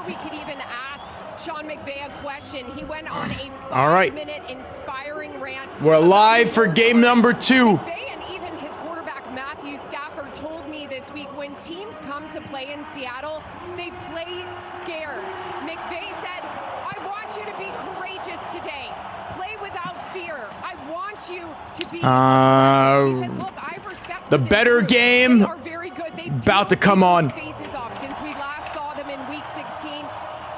we could even ask Sean McVay a question, he went on a 5-minute inspiring rant. We're live for game number 2. McVay and even his quarterback Matthew Stafford told me this week when teams come to play in Seattle, they play scared. McVay said, I want you to be courageous today. Play without fear. I want you to be. He said, look, I respect the better game they are very good. about to come on. Faces off since we last saw them in week 16.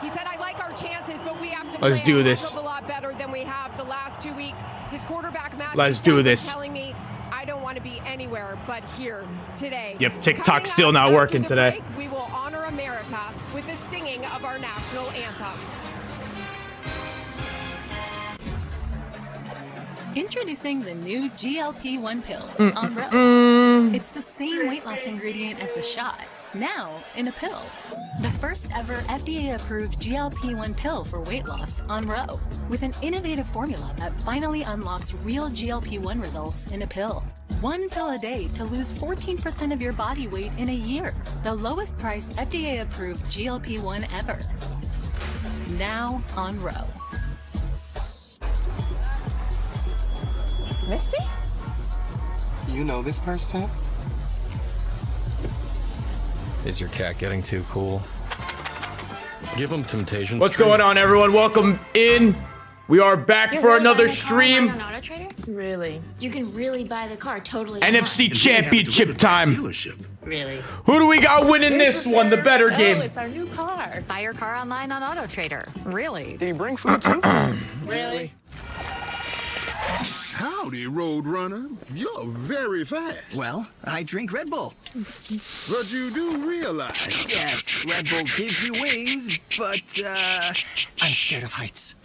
He said, I like our chances, but we have to Let's play do this. a lot better than we have the last 2 weeks. His quarterback Matthew Let's do Stafford this. telling me I don't want to be anywhere but here today. Yep, TikTok's still not working today. Break, we will honor America with the singing of our national anthem. Introducing the new GLP-1 pill on Ro. It's the same weight loss ingredient as the shot, now in a pill. The first ever FDA-approved GLP-1 pill for weight loss on Ro, with an innovative formula that finally unlocks real GLP-1 results in a pill. 1 pill a day to lose 14% of your body weight in a year. The lowest price FDA-approved GLP-1 ever. Now on Ro. Misty? You know this person? Is your cat getting too cool? Give him temptation. What's going on, everyone? Welcome in. We are back You're for really another buying a car stream. on Auto Trader? Really? You can really buy the car totally. NFC Championship time. Really? Who do we got winning this one? The better game. Oh, it's our new car. Buy your car online on Auto Trader. Really? Did he bring food too? Really? Howdy, Roadrunner. You're very fast. Well, I drink Red Bull. But you do realize... Yes, Red Bull gives you wings, but, I'm scared of heights.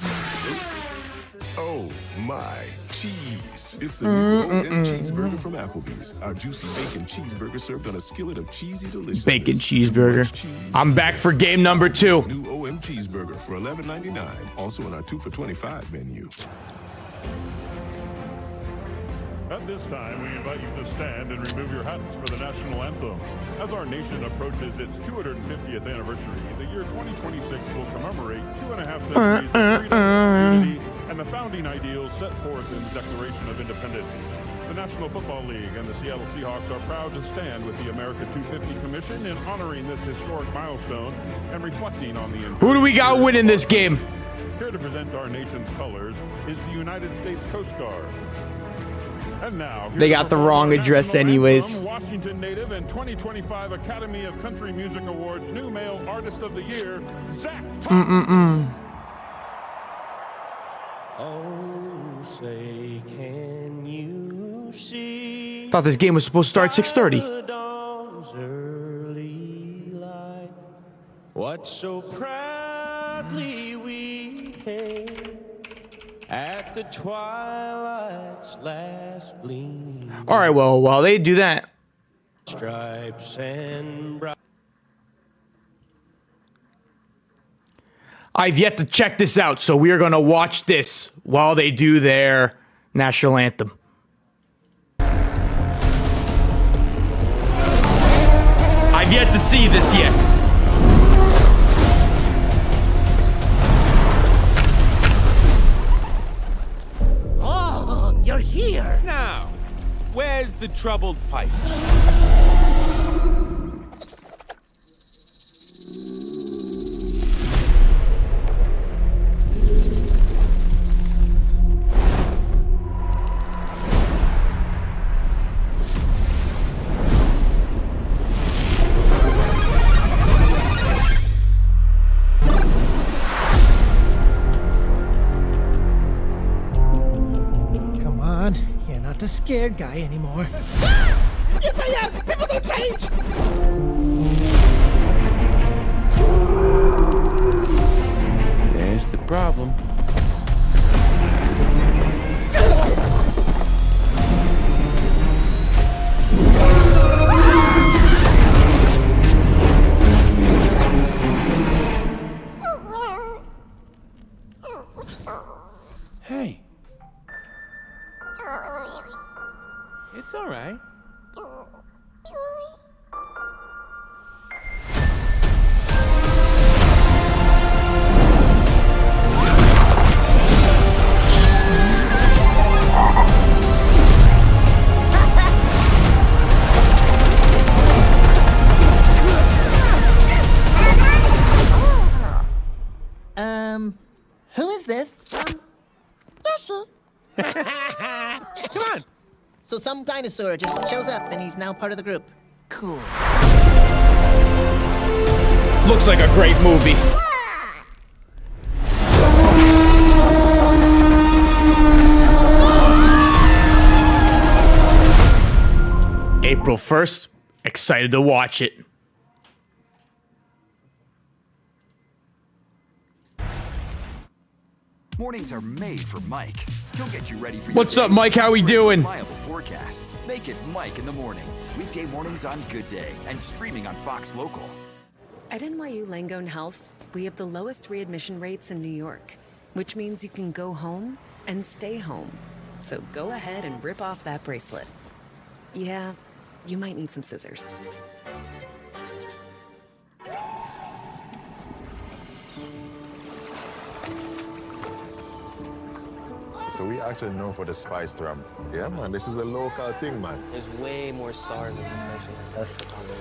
Oh, my cheese. It's the new OM cheeseburger from Applebee's. Our juicy bacon cheeseburger served on a skillet of cheesy deliciousness. Bacon cheeseburger. I'm back for game number 2. New OM cheeseburger for $11.99. Also on our 2 for $25 menu. At this time, we invite you to stand and remove your hats for the national anthem. As our nation approaches its 250th anniversary, the year 2026 will commemorate 2.5 centuries of freedom, unity, and the founding ideals set forth in the Declaration of Independence. The National Football League and the Seattle Seahawks are proud to stand with the America 250 Commission in honoring this historic milestone and reflecting on the... Who do we got winning this game? Here to present our nation's colors is the United States Coast Guard. And now, They got the wrong address anyways. Washington native and 2025 Academy of Country Music Awards New Male Artist of the Year, Zach Thomas. Oh, say, can you see? Thought this game was supposed to start 6:30. the dawn's early light? What so proudly we hailed at the twilight's last gleam. All right, well, while they do that, Stripes and bright. I've yet to check this out, so we are going to watch this while they do their national anthem. I've yet to see this yet. Oh, you're here. Now, where's the troubled pipe? The scared guy anymore. Yes, I am! People don't change! There's the problem. Hey. It's all right. this? Yoshi. Come on. So some dinosaur just shows up and he's now part of the group. Cool. Looks like a great movie. April 1st. Excited to watch it. Mornings are made for Mike. He'll get you ready for What's up, Mike? How we doing? Reliable forecasts. Make it Mike in the morning. Weekday mornings on Good Day and streaming on Fox Local. At NYU Langone Health, we have the lowest readmission rates in New York, which means you can go home and stay home. So go ahead and rip off that bracelet. Yeah, you might need some scissors. So we actually known for the spice drum. Yeah, man, this is a local thing, man. There's way more stars in this section. That's the problem.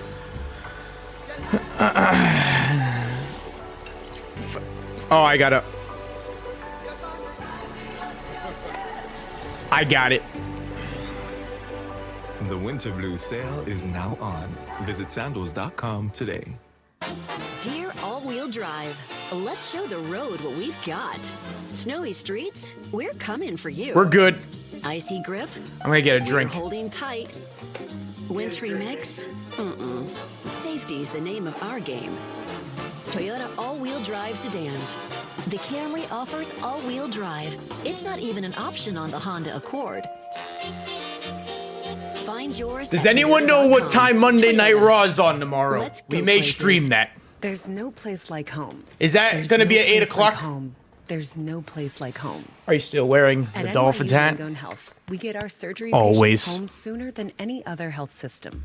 Oh, I got it. The Winter Blue sale is now on. Visit sandals.com today. Dear all-wheel drive, let's show the road what we've got. Snowy streets, we're coming for you. We're good. Icy grip, I'm gonna get a drink. we're holding tight. Wintry mix, Safety's the name of our game. Toyota all-wheel drive sedans. The Camry offers all-wheel drive. It's not even an option on the Honda Accord. Find yours. Does anyone know what time Monday Night Raw is on tomorrow? Let's We go may places. stream that. There's no place like home. Is that There's gonna no be at 8 place o'clock? like home. There's no place like home. Are you still wearing At the Dolphins NYU hat? Langone Health, we get our surgery Always. patients home sooner than any other health system.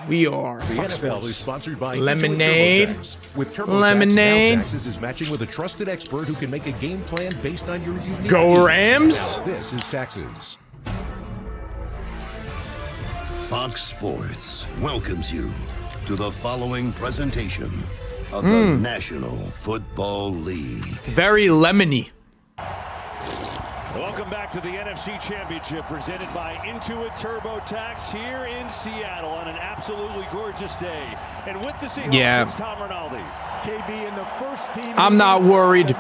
We are. The NFL is sponsored by Lemonade. TurboTax. With TurboTax, Lemonade. now Taxes is matching with a trusted expert who can make a game plan based on your unique Go needs. Rams. Now this is Taxes. Fox Sports welcomes you to the following presentation of the National Football League. Very lemony. Welcome back to the NFC Championship presented by Intuit TurboTax here in Seattle on an absolutely gorgeous day. And with the Seahawks, it's Tom Rinaldi. KB in the first team. I'm not worried.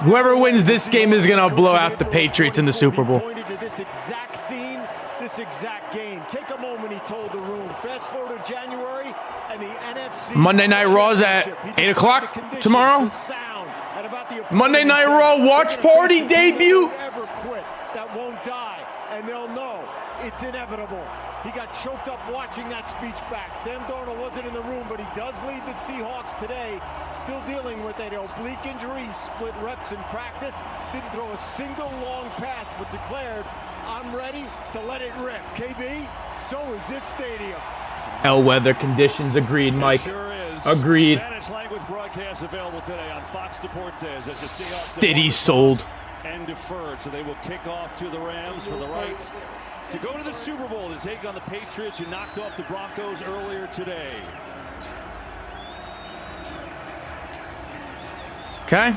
Whoever wins this game is gonna blow out the Patriots in the Super Bowl. Pointed to this exact scene, this exact game. Take a moment, he told the room. Fast forward to January, and the NFC Monday Night Raw's at 8 o'clock tomorrow. Monday Night Raw watch party debut. Ever quit, that won't die, and they'll know it's inevitable. He got choked up watching that speech back. Sam Darnold wasn't in the room, but he does lead the Seahawks today. Still dealing with an oblique injury. He split reps in practice. Didn't throw a single long pass, but declared, I'm ready to let it rip. KB, so is this stadium. Hell weather conditions. Agreed, Mike. Agreed. Spanish language broadcast available today on Fox Deportes as the Seahawks Steady sold. and deferred. So they will kick off to the Rams for the right to go to the Super Bowl to take on the Patriots who knocked off the Broncos earlier today. Okay.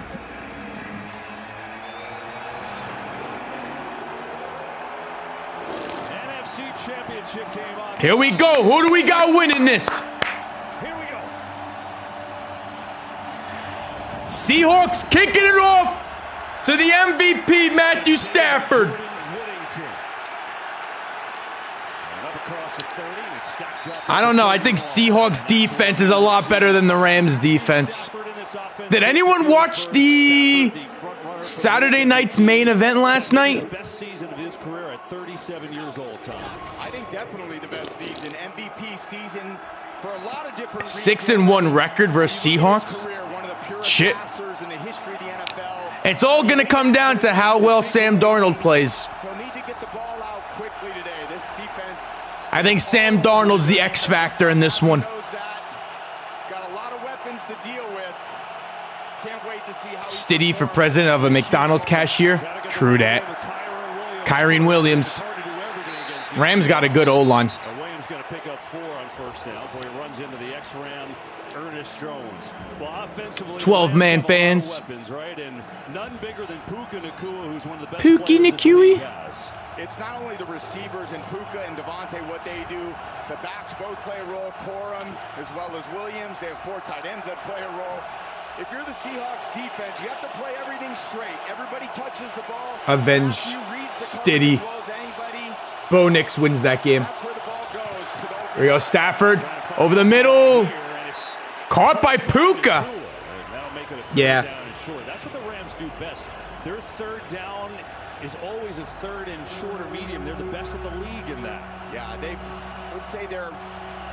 NFC Championship game on. Here we go. Who do we got winning this? Here we go. Seahawks kicking it off to the MVP, Matthew Stafford. I don't know. I think Seahawks defense is a lot better than the Rams defense. Did anyone watch the Saturday night's main event last night? Best season of his career at 37 years old, Tom. I think definitely the best season, MVP season for a lot of different 6-1 record versus Seahawks. Shit. in the history of the NFL. It's all going to come down to how well Sam Darnold plays. He'll need to get the ball out quickly today. This defense. I think Sam Darnold's the X factor in this one. He's got a lot of weapons to deal with. Can't wait to see how. Stiddy for president of a McDonald's cashier. True that. Kyrie Williams. Rams got a good O-line. Williams going to pick up 4 on first down before he runs into the ex-Ram Ernest Jones. Well, offensively, 12-man fans. Weapons, right? And none bigger than Puka Nacua, who's one of the best Puka players Nacua. It's not only the receivers and Puka and Devontae what they do. The backs both play a role. Corum as well as Williams. They have 4 tight ends that play a role. If you're the Seahawks defense, you have to play everything straight. Everybody touches the ball. Avenge. Stiddy. Bo Nix wins that game. Here we go, Stafford. Over the middle. Caught by Puka. Yeah. That's what the Rams do best. Their third down is always a third and short or medium. They're the best in the league in that. Yeah, let's say their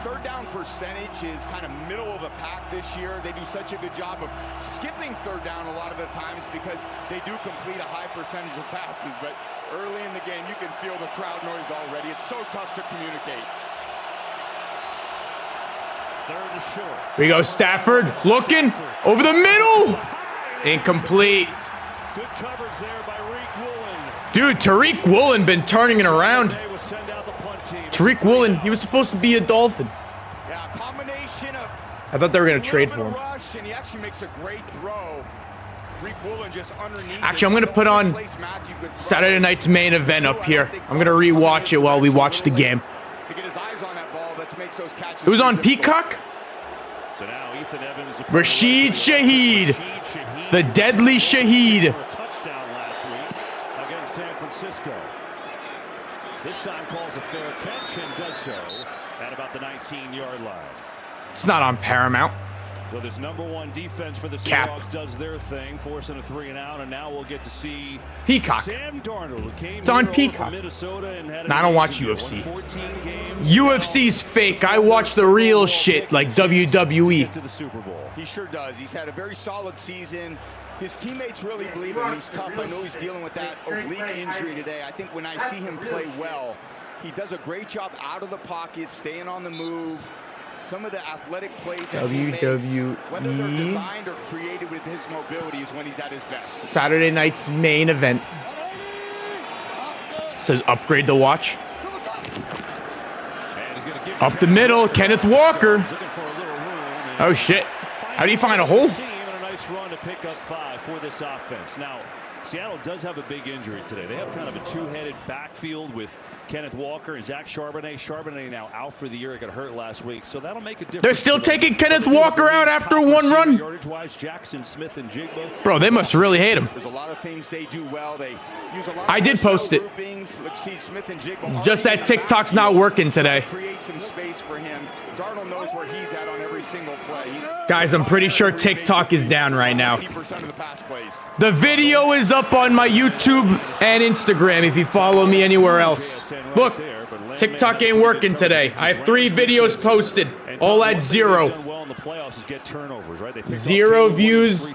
third down percentage is kind of middle of the pack this year. They do such a good job of skipping third down a lot of the times because they do complete a high percentage of passes. But early in the game, you can feel the crowd noise already. It's so tough to communicate. Third and short. Here we go, Stafford looking over the middle. Incomplete. Good coverage there by Tariq Woolen. Dude, Tariq Woolen been turning it around. Tariq Woolen, he was supposed to be a Dolphin. Yeah, combination of I thought they were going to trade for him. Rush, and he actually makes a great throw. Tariq Woolen just underneath. Actually, I'm going to put on Saturday night's main event up here. I'm going to rewatch it while we watch the game. To get his eyes on that ball, that makes those catches. It was on Peacock. So now Ethan Evans, Rashid Shaheed, the deadly Shaheed. Touchdown last week against San Francisco. This time calls a fair catch and does so at about the 19-yard line. It's not on Paramount. So this #1 defense for the Seahawks does their thing, forcing a 3-and-out, and now we'll get to see Peacock. Sam Darnold, who came It's on from Peacock. Minnesota and had I don't watch UFC. 14 games. UFC's fake. I watch the real shit like WWE. To the Super Bowl. He sure does. He's had a very solid season. His teammates really believe him. He's tough. I know he's dealing with that oblique injury today. I think when I see him play well, he does a great job out of the pocket, staying on the move. Some of the athletic plays that he makes, whether they're designed or created with his mobility, is when he's at his best. Saturday night's main event. Says upgrade to watch. Up the middle, Kenneth Walker. Oh shit. How do you find a hole? A nice run to pick up 5 for this offense. Now, Seattle does have a big injury today. They have kind of a two-headed backfield with Kenneth Walker and Zach Charbonnet. Charbonnet now out for the year. He got hurt last week, so that'll make a difference. They're still taking Kenneth Walker out after one run. Yardage-wise, Jackson, Smith, and Jigba. Bro, they must really hate him. There's a lot of things they do well. They use a lot I did post it. Just that TikTok's not working today. Create some space for him. Darnold knows where he's at on every single play. Guys, I'm pretty sure TikTok is down right now. The video is up on my YouTube and Instagram if you follow me anywhere else. Look, TikTok ain't working today. I have 3 videos posted, all at 0. 0 views,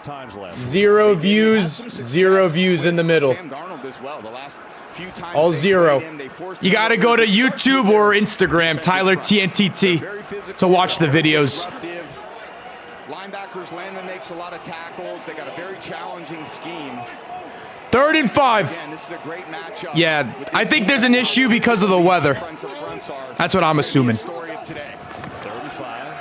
0 views, 0 views in the middle. All 0. You gotta go to YouTube or Instagram, Tyler TNTT, to watch the videos. Linebackers, Landman makes a lot of tackles. They got a very challenging scheme. 3rd and 5. Again, this is a great matchup. Yeah, I think there's an issue because of the weather. That's what I'm assuming.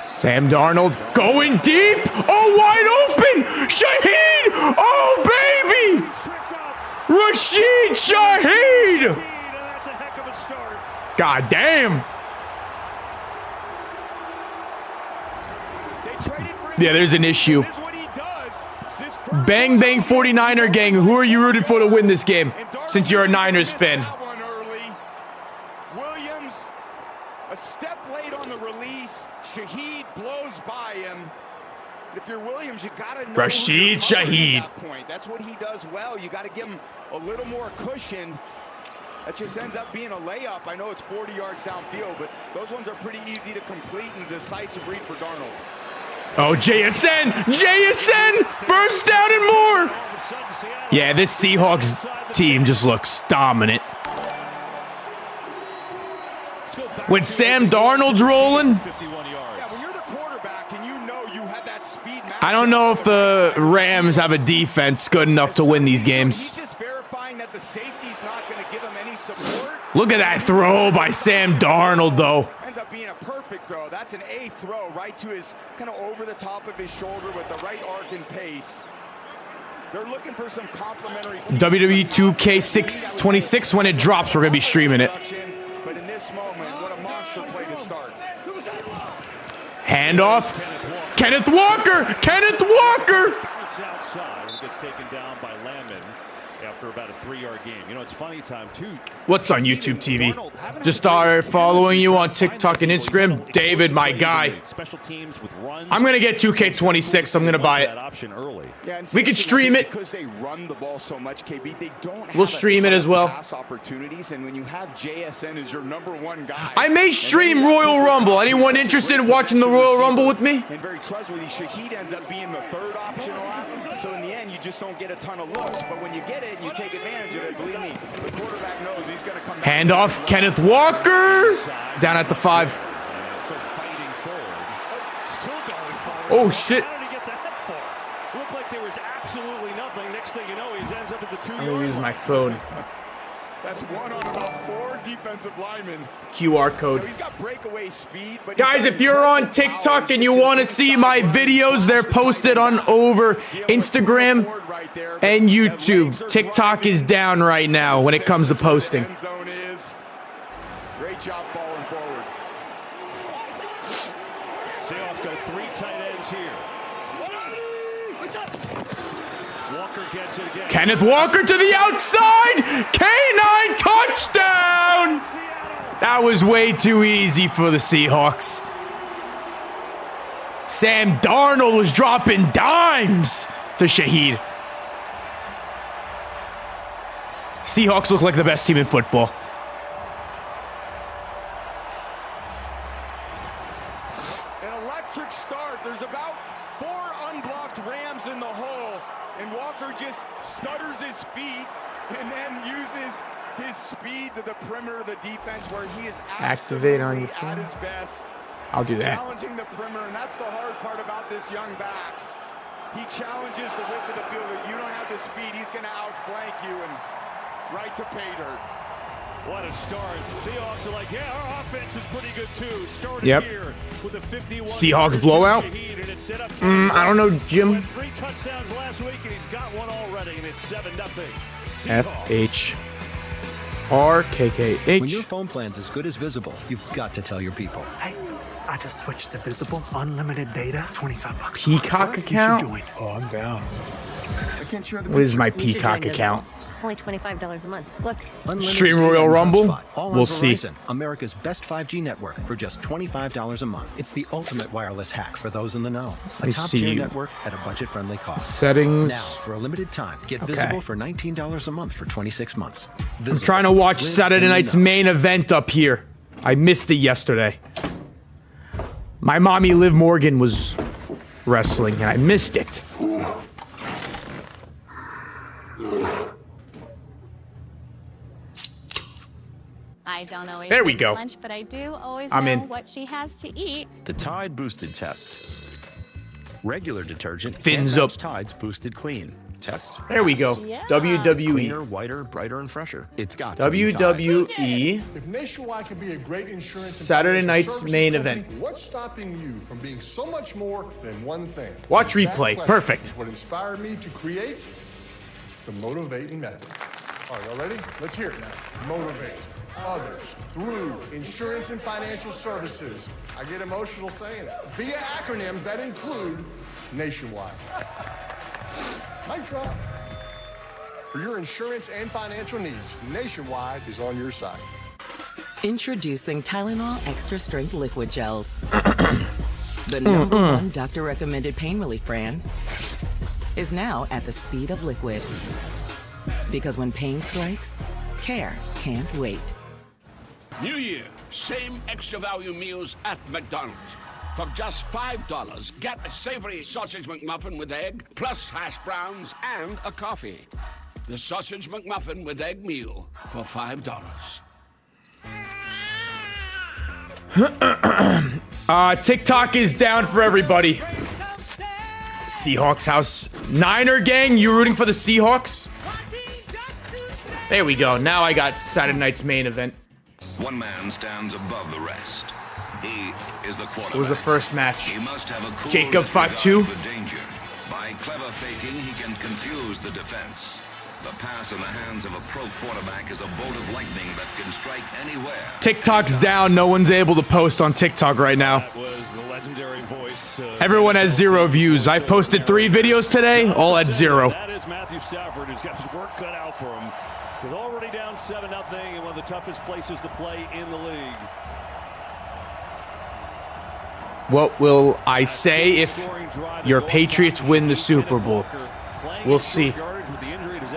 Sam Darnold going deep. Oh, wide open. Shaheed. Oh, baby. Rashid Shaheed. God damn. Yeah, there's an issue. Bang, bang, 49er gang. Who are you rooting for to win this game? Since you're a Niners fan. Williams, a step late on the release. Shaheed blows by him. If you're Williams, you gotta know Rashid Shaheed. At that point. That's what he does well. You gotta give him a little more cushion. That just ends up being a layup. I know it's 40 yards downfield, but those ones are pretty easy to complete and decisive read for Darnold. Oh, JSN! JSN! First down and more! Yeah, this Seahawks team just looks dominant. When Sam Darnold's rolling, I don't know if the Rams have a defense good enough to win these games. Look at that throw by Sam Darnold, though. Ends up being a perfect throw. That's an A throw right to his, kind of over the top of his shoulder with the right arc and pace. They're looking for some complimentary. WWE 2K26, when it drops, we're going to be streaming it. But in this moment, what a monster play to start. Handoff. Kenneth Walker! Kenneth Walker! Bounce outside and gets taken down by Landman after about a 3-yard game. You know, it's funny time, too. What's on YouTube TV? Just started following you on TikTok and Instagram. David, my guy. I'm going to get 2K26. I'm going to buy it. We could stream it. Because they run the ball so much, KB, they don't We'll stream it as well. pass opportunities, and when you have JSN as your #1 guy. I may stream Royal Rumble. Anyone interested in watching the Royal Rumble with me? And very trustworthy. Shaheed ends up being the 3rd option a lot. So in the end, you just don't get a ton of looks. But when you get it and you take advantage of it, believe me, the quarterback knows he's going to come back. Handoff. Kenneth Walker. Down at the 5. Still fighting forward. Still going forward. Oh, shit. How did he get that far? Looked like there was absolutely nothing. Next thing you know, he ends up at the 2-yard line. I'm going to use my phone. That's one on about 4 defensive linemen. QR code. He's got breakaway speed, but Guys, if you're on TikTok and you want to see my videos, they're posted on over Instagram and YouTube. TikTok is down right now when it comes to posting. Great job falling forward. Seahawks got 3 tight ends here. Walker gets it again. Kenneth Walker to the outside. K9 touchdown. That was way too easy for the Seahawks. Sam Darnold was dropping dimes to Shaheed. Seahawks look like the best team in football. An electric start. There's about 4 unblocked Rams in the hole, and Walker just stutters his feet and then uses his speed to the perimeter of the defense where he is Activate on your phone. at his best. I'll do that. Challenging the perimeter, and that's the hard part about this young back. He challenges the width of the field. If you don't have the speed, he's going to outflank you and right to pay dirt. What a start. Seahawks are like, yeah, our offense is pretty good too. Started here with a 51. Seahawks blowout? I don't know, Jim. 3 touchdowns last week, and he's got one already, and it's 7-0. FHRKKH. When your phone plan's as good as Visible, you've got to tell your people. Hey, I just switched to Visible Unlimited Data, $25. Peacock account? Oh, I'm down. What is my Peacock account? It's only $25 a month. Look. Stream Royal Rumble? We'll see. America's best 5G network for just $25 a month. It's the ultimate wireless hack for those in the know. A top-tier network at a budget-friendly cost. Settings. Now, for a limited time, get Visible for $19 a month for 26 months. I'm trying to watch Saturday night's main event up here. I missed it yesterday. My mommy Liv Morgan was wrestling, and I missed it. I don't always there we eat go. lunch, but I do always I'm know in. what she has to eat. The Tide Boosted Test. Regular detergent Fins can't up. match Tide's Boosted Clean. Test. There we go. Yeah. WWE. Cleaner, whiter, brighter, and fresher. It's got to be WWE. If Nationwide can be a great insurance Saturday night's main company, event. what's stopping you from being so much more than one thing? Watch That replay. question Perfect. is what inspired me to create the Motivating Method. All right, y'all ready? Let's hear it now. Motivate others through insurance and financial services. I get emotional saying it. Via acronyms that include Nationwide. Mic drop. For your insurance and financial needs, Nationwide is on your side. Introducing Tylenol Extra Strength Liquid Gels. The #1 doctor-recommended pain relief brand is now at the speed of liquid. Because when pain strikes, care can't wait. New Year, same extra value meals at McDonald's. For just $5, get a savory sausage McMuffin with egg, plus hash browns and a coffee. The sausage McMuffin with egg meal for $5. TikTok is down for everybody. Seahawks house. Niner gang, you rooting for the Seahawks? There we go. Now I got Saturday night's main event. One man stands above the rest. He is the quarterback. It was the first match. He must have a cool Jacob disregard Fatu. for danger. By clever faking, he can confuse the defense. The pass in the hands of a pro quarterback is a bolt of lightning that can strike anywhere. TikTok's down. No one's able to post on TikTok right now. That was the legendary voice. Everyone has 0 views. I posted 3 videos today, all at 0. That is Matthew Stafford, who's got his work cut out for him. He's already down 7-0 in one of the toughest places to play in the league. What will I say if your Patriots win the Super Bowl? We'll see.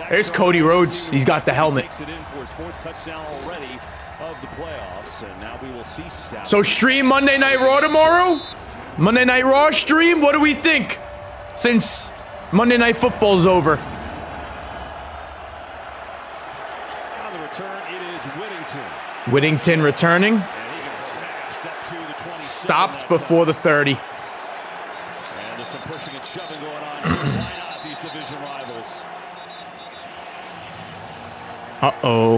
There's Cody Rhodes. He's got the helmet. So stream Monday Night Raw tomorrow? Monday Night Raw stream? What do we think? Since Monday Night Football's over. On the return, it is Whittington. Whittington returning. Stopped before the 30. And there's some pushing and shoving going on. Why not these division rivals? Uh-oh.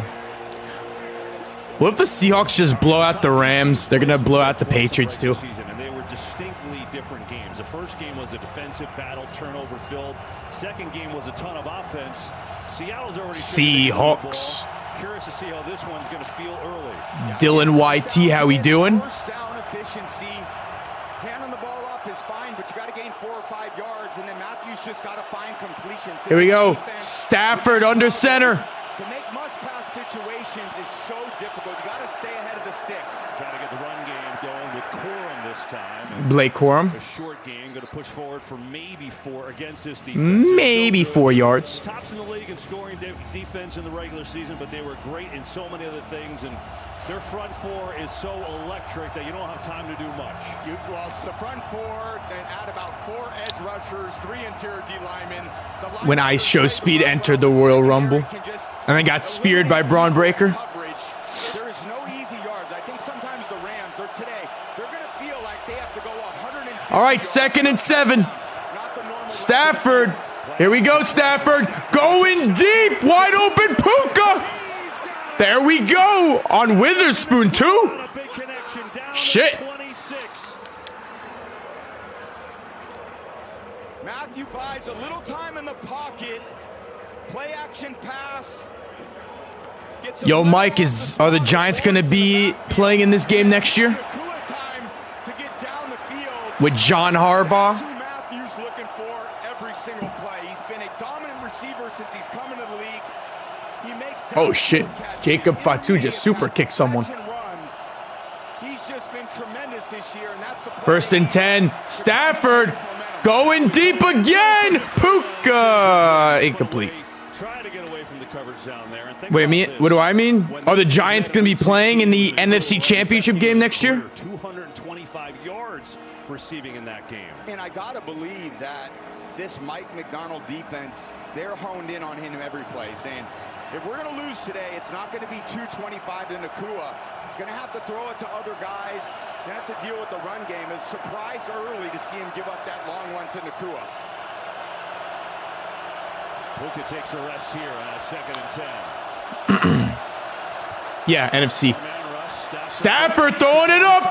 What if the Seahawks just blow out the Rams? They're going to blow out the Patriots, too. And they were distinctly different games. The first game was a defensive battle, turnover filled. Second game was a ton of offense. Seattle's already Seahawks. Curious to see how this one's going to feel early. Dylan YT, how we doing? First down efficiency. Handing the ball off is fine, but you got to gain 4 or 5 yards, and then Matthews just got to find completions. Here we go. Stafford under center. To make must-pass situations is so difficult. You got to stay ahead of the sticks. Trying to get the run game going with Corum this time. Blake Corum. A short game, going to push forward for maybe 4 against this defense. Maybe 4 yards. Tops in the league in scoring defense in the regular season, but they were great in so many other things. And their front 4 is so electric that you don't have time to do much. Well, it's the front 4, then add about 4 edge rushers, 3 interior D linemen. When Ice Show Speed entered the Royal Rumble and then got speared by Braun Breaker. There is no easy yards. I think sometimes the Rams are today, they're going to feel like they have to go 150. All right, 2nd and 7. Stafford. Here we go, Stafford. Going deep. Wide open Puka. There we go. On Witherspoon, too. Shit. Matthew buys a little time in the pocket. Play action pass. Yo, Mike, are the Giants going to be playing in this game next year? With John Harbaugh? Matthews looking for every single play. He's been a dominant receiver since he's come into the league. He makes Oh, shit. Jacob Fatu just super kicked someone. He's just been tremendous this year, and that's the 1st and 10. Stafford going deep again. Puka. Incomplete. Wait a minute. What do I mean? Are the Giants going to be playing in the NFC Championship game next year? 225 yards receiving in that game. And I got to believe that this Mike McDonald defense, they're honed in on him every place. And if we're going to lose today, it's not going to be 225 to Nakua. He's going to have to throw it to other guys. They have to deal with the run game. It's surprised early to see him give up that long one to Nakua. Puka takes a rest here on a 2nd and 10. Yeah, NFC. Stafford throwing it up.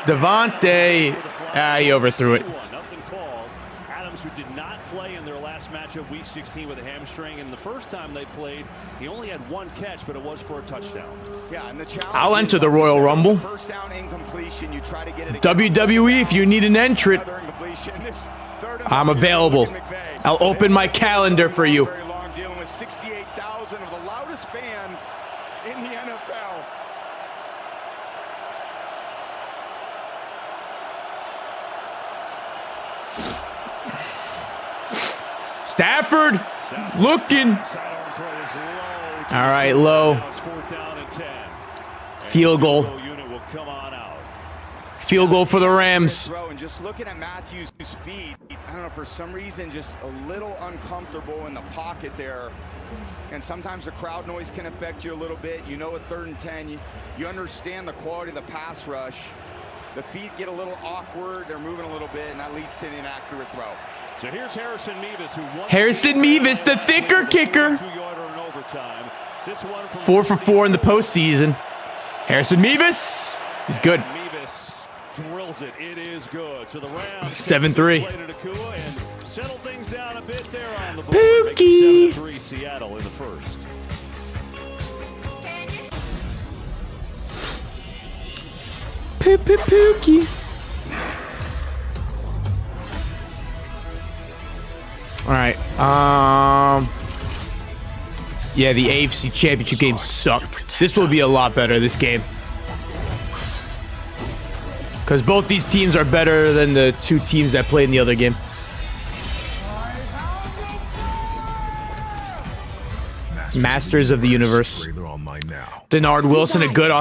Devontae. He overthrew it. Nothing called. Adams, who did not play in their last matchup, Week 16, with a hamstring, and the first time they played, he only had 1 catch, but it was for a touchdown. Yeah, and the challenge. I'll enter the Royal Rumble. First down incompletion. You try to get it. WWE, if you need an entrant, I'm available. I'll open my calendar for you. Very long, dealing with 68,000 of the loudest fans in the NFL. Stafford looking. All right, low. Field goal. Field goal for the Rams. And just looking at Matthews' feet, I don't know, for some reason, just a little uncomfortable in the pocket there. And sometimes the crowd noise can affect you a little bit. You know, at 3rd and 10, you understand the quality of the pass rush. The feet get a little awkward. They're moving a little bit, and that leads to an inaccurate throw. So here's Harrison Mevis, who won. Harrison Mevis, the thicker kicker. 4 for 4 in the postseason. Harrison Mevis, he's good. drills it. It is good. So the Rams 7-3. and settle things down a bit there on the board. Pookie. 7-3 Seattle in the first. Pookie. All right. Yeah, the AFC Championship game sucked. This will be a lot better, this game. Because both these teams are better than the two teams that played in the other game. Masters of the Universe. Denard Wilson, a good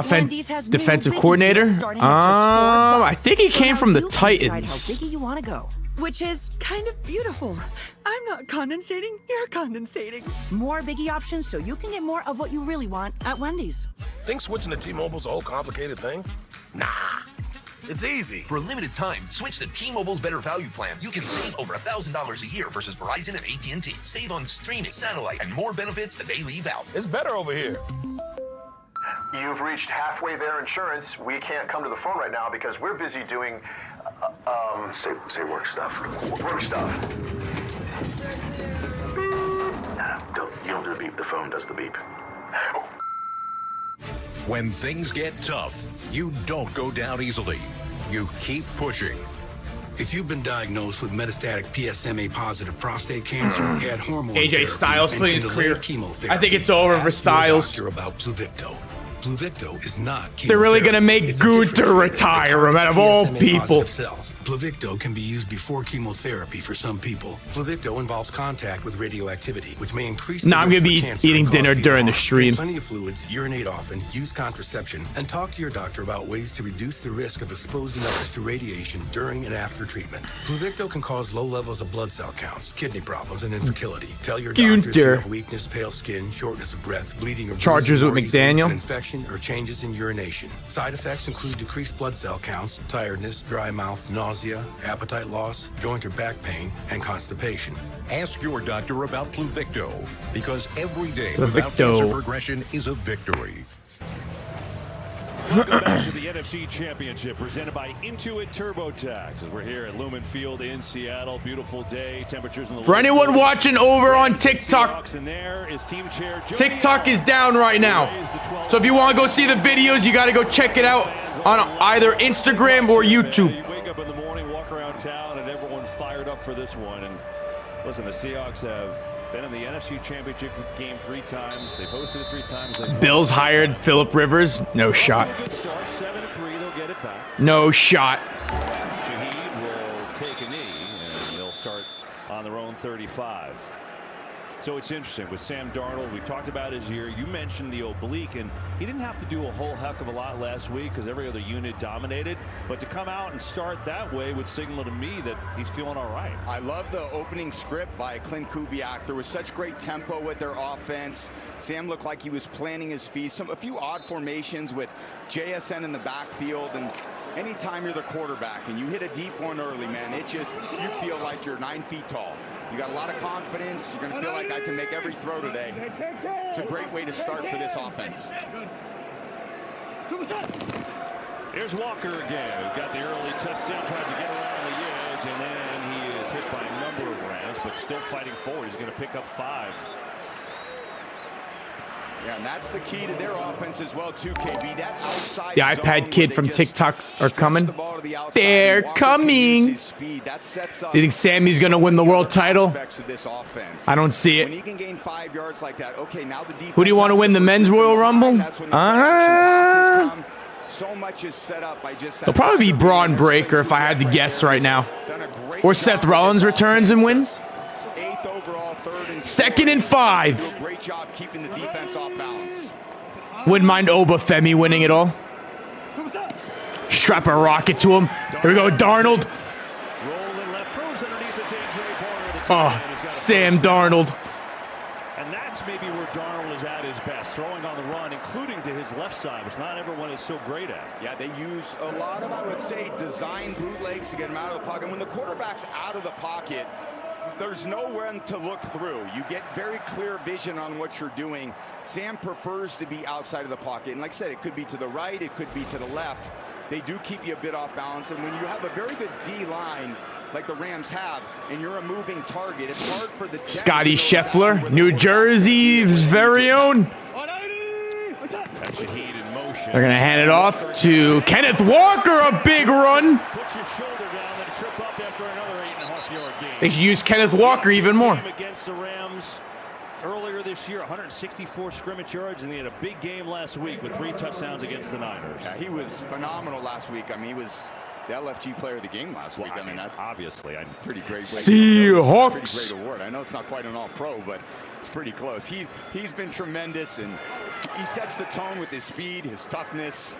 defensive coordinator. I think he came from the Titans. You want to go, which is kind of beautiful. I'm not condensating, you're condensating. More Biggie options so you can get more of what you really want at Wendy's. Think switching to T-Mobile's a whole complicated thing? Nah. It's easy. For a limited time, switch to T-Mobile's Better Value Plan. You can save over $1,000 a year versus Verizon and AT&T. Save on streaming, satellite, and more benefits that they leave out. It's better over here. You've reached halfway there, insurance. We can't come to the phone right now because we're busy doing, say work stuff. Work stuff. You don't do the beep. The phone does the beep. When things get tough, you don't go down easily. You keep pushing. If you've been diagnosed with metastatic PSMA-positive prostate cancer, had hormone AJ Styles therapy, playing and is clear. chemotherapy, I think it's over for Styles. ask your doctor about Pluvicto. Pluvicto is not chemotherapy. They're really gonna make Gunther retire him out of all people. Cells. Pluvicto can be used before chemotherapy for some people. Pluvicto involves contact with radioactivity, which may increase the I'm risk gonna be for cancer eating and dinner cause during the VLR. stream. Drink plenty of fluids, urinate often, use contraception, and talk to your doctor about ways to reduce the risk of exposing others to radiation during and after treatment. Pluvicto can cause low levels of blood cell counts, kidney problems, and infertility. Tell your doctor if you have weakness, pale skin, shortness of breath, bleeding or Chargers with bruising, or McDaniel. an infection or changes in urination. Side effects include decreased blood cell counts, tiredness, dry mouth, nausea, appetite loss, joint or back pain, and constipation. Ask your doctor about Pluvicto, because every day Pluvicto. without cancer progression is a victory. Welcome back to the NFC Championship, presented by Intuit TurboTax. As we're here at Lumen Field in Seattle, beautiful day, temperatures in the For anyone watching over on TikTok, and there is team chair TikTok is down right now. So if you want to go see the videos, you got to go check it out on either Instagram or YouTube. You wake up in the morning, walk around town, and everyone fired up for this one. And listen, the Seahawks have been in the NFC Championship game 3 times. They've hosted it 3 times. Bills hired Phillip Rivers. No shot. Good start, 7-3. They'll get it back. No shot. Shaheed will take a knee, and they'll start on their own 35. So it's interesting with Sam Darnold. We talked about his year. You mentioned the oblique, and he didn't have to do a whole heck of a lot last week because every other unit dominated. But to come out and start that way would signal to me that he's feeling all right. I love the opening script by Clint Kubiak. There was such great tempo with their offense. Sam looked like he was planting his feet. A few odd formations with JSN in the backfield, and anytime you're the quarterback and you hit a deep one early, man, you feel like you're 9 feet tall. You got a lot of confidence. You're going to feel like I can make every throw today. It's a great way to start for this offense. Here's Walker again. Got the early touchdown, tries to get around the edge, and then he is hit by a number of Rams, but still fighting forward. He's going to pick up 5. Yeah, and that's the key to their offense as well, too, KB. That outside The iPad kid from TikToks are coming. They're coming. Do you think Sammy's going to win the world title? I don't see it. When he can gain 5 yards like that, okay, now the defense. Who do you want to win the men's Royal Rumble? So much is set up by just It'll probably be Braun Breaker if I had to guess right now. Or Seth Rollins returns and wins. 8th overall, 3rd and 2nd and 5. Great job keeping the defense off balance. Wouldn't mind Obafemi winning it all. Strap a rocket to him. Here we go, Darnold. Oh, Sam Darnold. And that's maybe where Darnold is at his best, throwing on the run, including to his left side, which not everyone is so great at. Yeah, they use a lot of, I would say, design bootlegs to get him out of the pocket. When the quarterback's out of the pocket, there's nowhere to look through. You get very clear vision on what you're doing. Sam prefers to be outside of the pocket. And like I said, it could be to the right, it could be to the left. they do keep you a bit off balance. And when you have a very good D-line like the Rams have, and you're a moving target, it's hard for the Scotty Scheffler, New Jersey's very own. They're going to hand it off to Kenneth Walker, a big run. They should use Kenneth Walker even more. Against the Rams earlier this year, 164 scrimmage yards, and he had a big game last week with 3 touchdowns against the Niners. Yeah, he was phenomenal last week. I mean, he was the LFG player of the game last week. I mean, that's obviously pretty great. Seahawks. Pretty great award. I know it's not quite an all-pro, but it's pretty close. He's been tremendous, and he sets the tone with his speed, his toughness.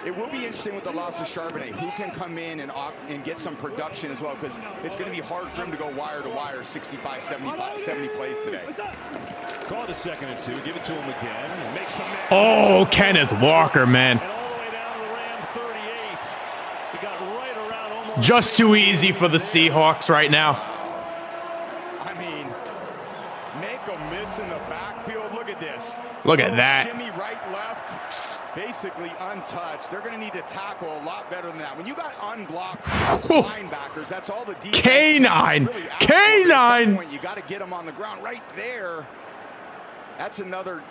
It will be interesting with the loss of Charbonnet, who can come in and get some production as well, because it's going to be hard for him to go wire to wire 65, 75, 70 plays today. Call it a 2nd and 2. Give it to him again. And make some Oh, Kenneth Walker, man. And all the way down to the Ram 38. He got right around almost. Just too easy for the Seahawks right now. I mean, make a miss in the backfield. Look at this. Look at that. Shimmy right, left. Basically untouched. They're going to need to tackle a lot better than that. When you got unblocked linebackers, that's all the defense. K9. Really K9. you got to get them on the ground right there. That's another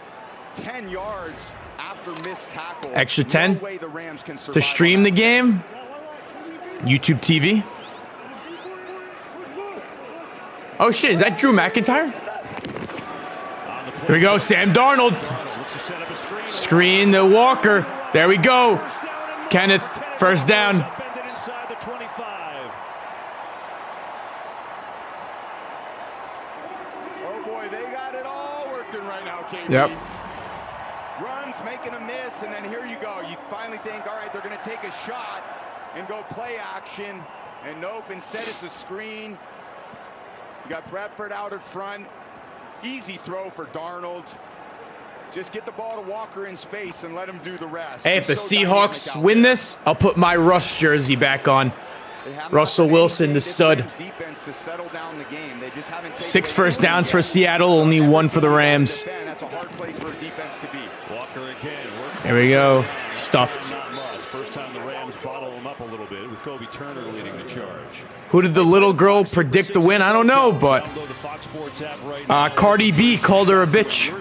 10 yards after missed tackle. Extra 10 no way the Rams can to stream the game. YouTube TV. Oh shit, is that Drew McIntyre? Here we go, Sam Darnold. Screen to Walker. There we go. Kenneth, first down. Inside the 25. Oh boy, they got it all working right now, KB. Yep. Runs, making a miss, and then here you go. You finally think, all right, they're going to take a shot and go play action. And nope, instead it's a screen. You got Bradford out in front. Easy throw for Darnold. Just get the ball to Walker in space and let him do the rest. Hey, if the Seahawks win this, I'll put my Russ jersey back on. Russell Wilson, the stud. 6 first downs for Seattle, only 1 for the Rams. That's a hard place for a defense to be. Walker again. Here we go. Stuffed. First time the Rams bottle him up a little bit with Kobe Turner leading the charge. Who did the little girl predict the win? I don't know, but Cardi B called her a bitch.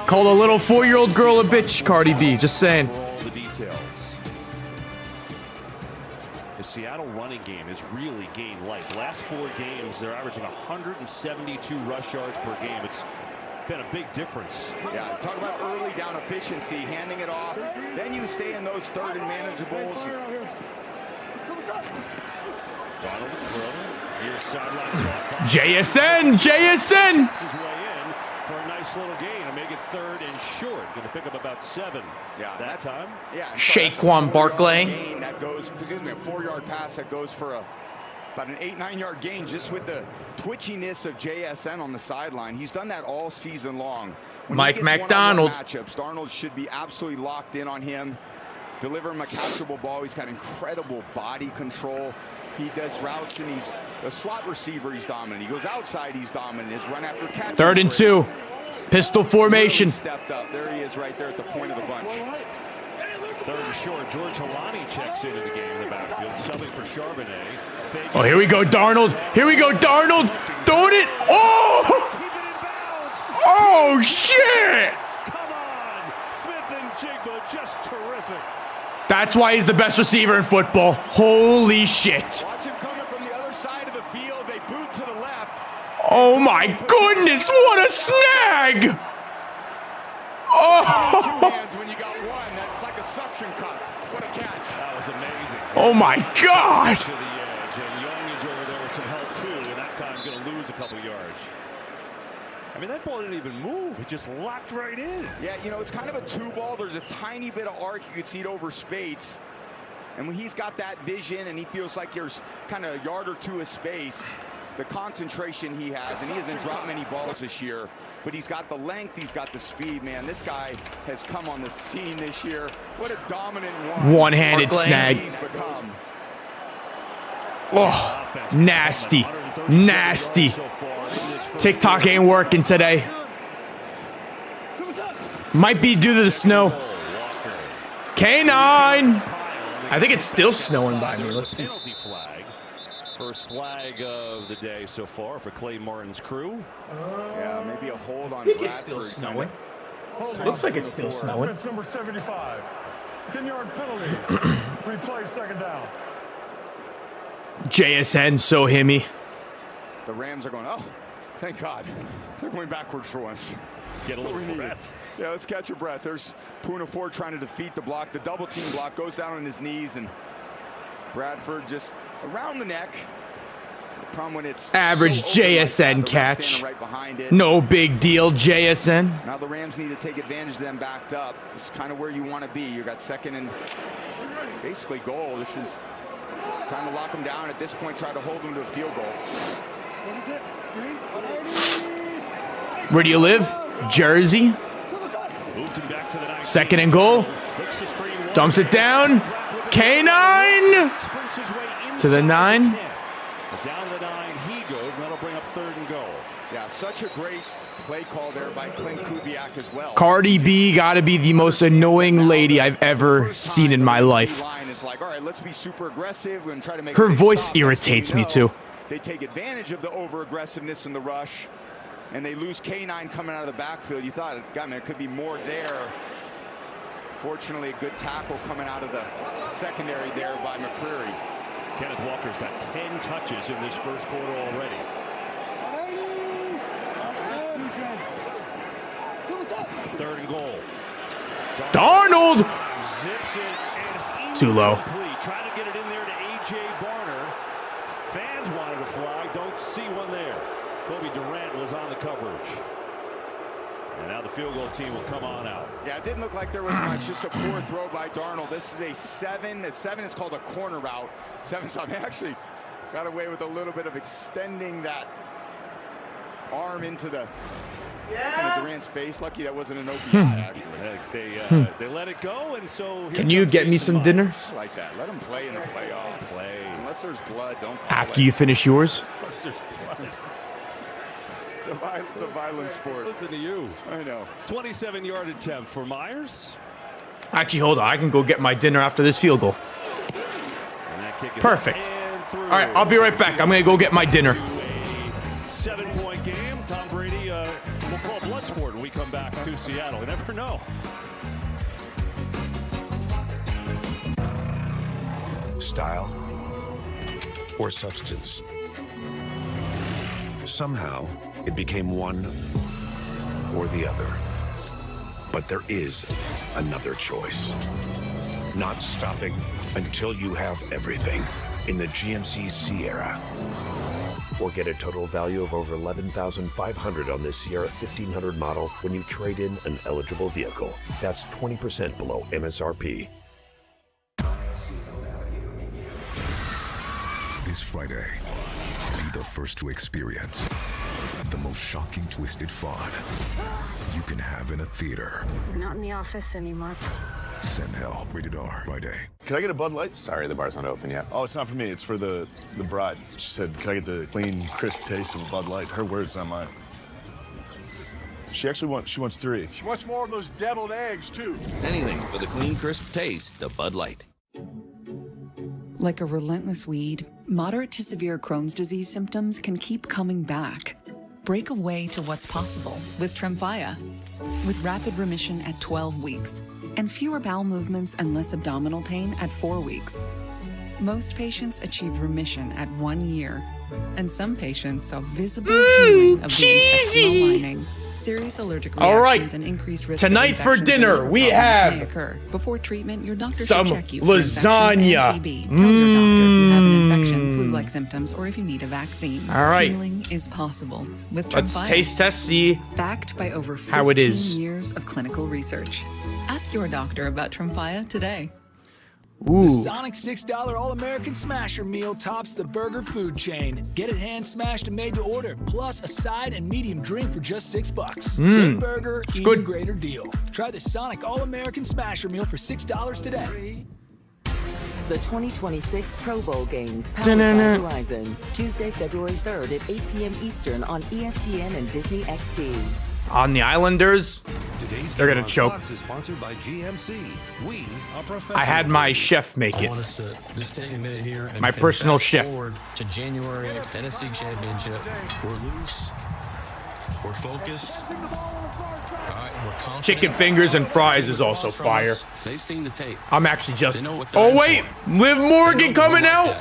Called a little 4-year-old girl a bitch, Cardi B. Just saying. The Seattle running game has really gained life. Last 4 games, they're averaging 172 rush yards per game. It's been a big difference. Yeah, talk about early down efficiency, handing it off. Then you stay in those 3rd and manageables. JSN. For a nice little gain to make it 3rd and short. Going to pick up about 7 that time. Yeah. Shaquan Barkley. That goes, excuse me, a 4-yard pass that goes for about an 8-9 yard gain just with the twitchiness of JSN on the sideline. He's done that all season long. When Mike McDonald. Matchups, Darnold should be absolutely locked in on him. Deliver him a catchable ball. He's got incredible body control. He does routes, and he's a slot receiver. He's dominant. He goes outside. He's dominant. His run after catch. 3rd and 2. Pistol formation. Really stepped up. There he is, right there at the point of the bunch. 3rd and short. George Halani checks into the game in the backfield, subbing for Charbonnet. Oh, here we go, Darnold. Here we go, Darnold. Throwing it. Oh! Oh, shit! Come on. Smith and Jigba, just terrific. That's why he's the best receiver in football. Holy shit. Watch him coming from the other side of the field. They boot to the left. Oh, my goodness. What a snag. Oh! When you got one, that's like a suction cup. What a catch. That was amazing. Oh, my God. To the edge, and Young is over there with some help, too, and that time going to lose a couple yards. I mean, that ball didn't even move. It just locked right in. Yeah, you know, it's kind of a 2-ball. There's a tiny bit of arc. You could see it over space. And when he's got that vision and he feels like there's kind of a yard or 2 of space, the concentration he has, and he hasn't dropped many balls this year, but he's got the length, he's got the speed, man. This guy has come on the scene this year. What a dominant one-handed snag. He's become. Oh, nasty. Nasty. TikTok ain't working today. Might be due to the snow. K9. I think it's still snowing by me. Let's see. Penalty flag. First flag of the day so far for Clay Martin's crew. Yeah, maybe a hold on. I think it's still snowing. Looks like it's still snowing. Offense number 75. 10-yard penalty. Replay second down. JSN, so himmy. The Rams are going, oh, thank God. They're going backwards for once. Get a little breath. Yeah, let's catch your breath. There's Poona Ford trying to defeat the block. The double team block goes down on his knees, and Bradford just around the neck. The problem when it's average so JSN like that, catch. right behind it. No big deal, JSN. Now the Rams need to take advantage of them backed up. This is kind of where you want to be. You got second and basically goal. This is time to lock them down. At this point, try to hold them to a field goal. Where do you live? Jersey. Second and goal. Dumps it down. K9 to the 9. Down the 9 he goes, and that'll bring up 3rd and goal. Yeah, such a great play call there by Clint Kubiak as well. Cardi B got to be the most annoying lady I've ever seen in my life. It's like, all right, let's be super aggressive and try to make her voice irritates me too. They take advantage of the over-aggressiveness in the rush, and they lose K9 coming out of the backfield. You thought, God, man, there could be more there. Fortunately, a good tackle coming out of the secondary there by McCreary. Kenneth Walker's got 10 touches in this first quarter already. Third and goal. Darnold! Zips it, and it's too low. Trying to get it in there to A.J. Barner. Fans wanted a flag. Don't see one there. Kobe Durant was on the coverage. And now the field goal team will come on out. Yeah, it didn't look like there was much. Just a poor throw by Darnold. This is a 7. The 7 is called a corner route. 7, so they actually got away with a little bit of extending that arm into the Durant's face. Lucky that wasn't an open eye, actually. They let it go, and so can you get me some dinner? Like that. Let them play in the playoffs. Unless there's blood, don't call after you finish yours. Unless there's blood. It's a violent sport. Listen to you. I know. 27-yard attempt for Myers. Actually, hold on. I can go get my dinner after this field goal. And that kick is perfect. All right, I'll be right back. I'm going to go get my dinner. 7-point game. Tom Brady will call blood sport when we come back to Seattle. You never know. Style or substance. Somehow, it became one or the other. But there is another choice. Not stopping until you have everything in the GMC Sierra. Or get a total value of over $11,500 on this Sierra 1500 model when you trade in an eligible vehicle. That's 20% below MSRP. This Friday, be the first to experience the most shocking twisted fun you can have in a theater. We're not in the office anymore. Send Hell, rated R, Friday. Can I get a Bud Light? Sorry, the bar's not open yet. Oh, it's not for me. It's for the bride. She said, can I get the clean, crisp taste of a Bud Light? Her words, not mine. She wants 3. She wants more of those deviled eggs, too. Anything for the clean, crisp taste of Bud Light. Like a relentless weed, moderate to severe Crohn's disease symptoms can keep coming back. Break away to what's possible with Tremfya. With rapid remission at 12 weeks and fewer bowel movements and less abdominal pain at 4 weeks. Most patients achieve remission at 1 year, and some patients saw visible healing of the intestinal lining. Serious allergic reactions and increased risk tonight for dinner we have may occur. Before treatment, your doctor some should check you lasagna. For infections and TB. Tell your doctor if you have an infection, flu-like symptoms, or if you need a vaccine. All right. Healing is possible with Let's Tremfya. taste test, see Backed by over 15 how it is. years of clinical research. Ask your doctor about Tremfya today. Ooh. The Sonic $6 All-American Smasher meal tops the burger food chain. Get it hand-smashed and made to order, plus a side and medium drink for just $6. Great burger, even greater deal. Try the Sonic All-American Smasher meal for $6 today. The 2026 Pro Bowl games powered by Verizon. Tuesday, February 3rd at 8 p.m. Eastern on ESPN and Disney XD. On the Islanders, They're gonna choke. Is sponsored by GMC. We are professional. I had my chef make I it. want us to just take a minute here and My personal fast chef. forward to January NFC Championship. We're loose. We're focused. All right, we're confident. Chicken fingers and fries is also fire. They've seen the tape. I'm actually just. They know what they're Oh in wait, for. Liv Morgan coming out.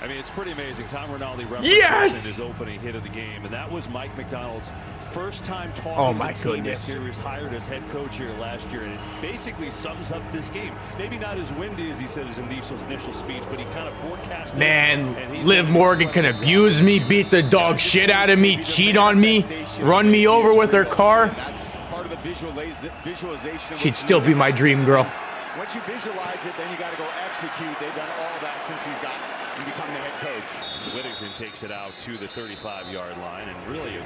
I mean, it's pretty amazing. Tom Rinaldi Yes! his opening hit of the game, and that was Mike McDonald's first time talking Oh to my the team goodness. after he was hired as head coach here last year, and it basically sums up this game. Maybe not as windy as he said his initial speech, but he kind of forecasted. Man, Liv Morgan can abuse me, beat the dog shit out of me, cheat on me, run me over with her car. That's part of the visualization. She'd still be my dream girl. Once you visualize it, then you got to go execute. They've done all that since he's become the head coach. Whittington takes it out to the 35-yard line, and really a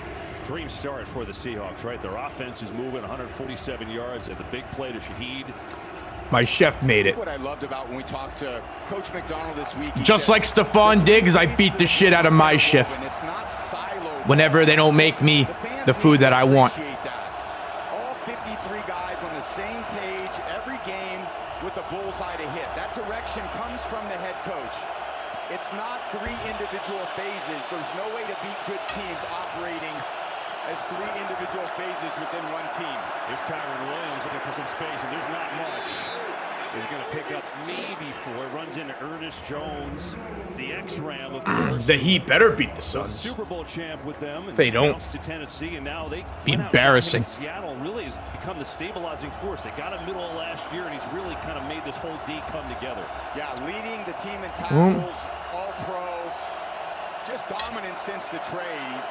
dream start for the Seahawks, right? Their offense is moving 147 yards at the big play to Shaheed. My chef made it. What I loved about when we talked to Coach McDonald this week. Just like Stephon Diggs, I beat the shit out of my chef. Whenever they don't make me the food that I want. All 53 guys on the same page every game with the bullseye to hit. That direction comes from the head coach. It's not 3 individual phases. There's no way to beat good teams operating as 3 individual phases within one team. Here's Kyron Williams looking for some space, and there's not much. He's going to pick up maybe 4. Runs into Ernest Jones, the ex-Ram, of course. The Heat better beat the Suns. Super Bowl champ with them. If they don't, to Tennessee, and now they embarrassing. Seattle really has become the stabilizing force. They got him middle of last year, and he's really kind of made this whole D come together. Yeah, leading the team in tackles, all-pro, just dominant since the trades.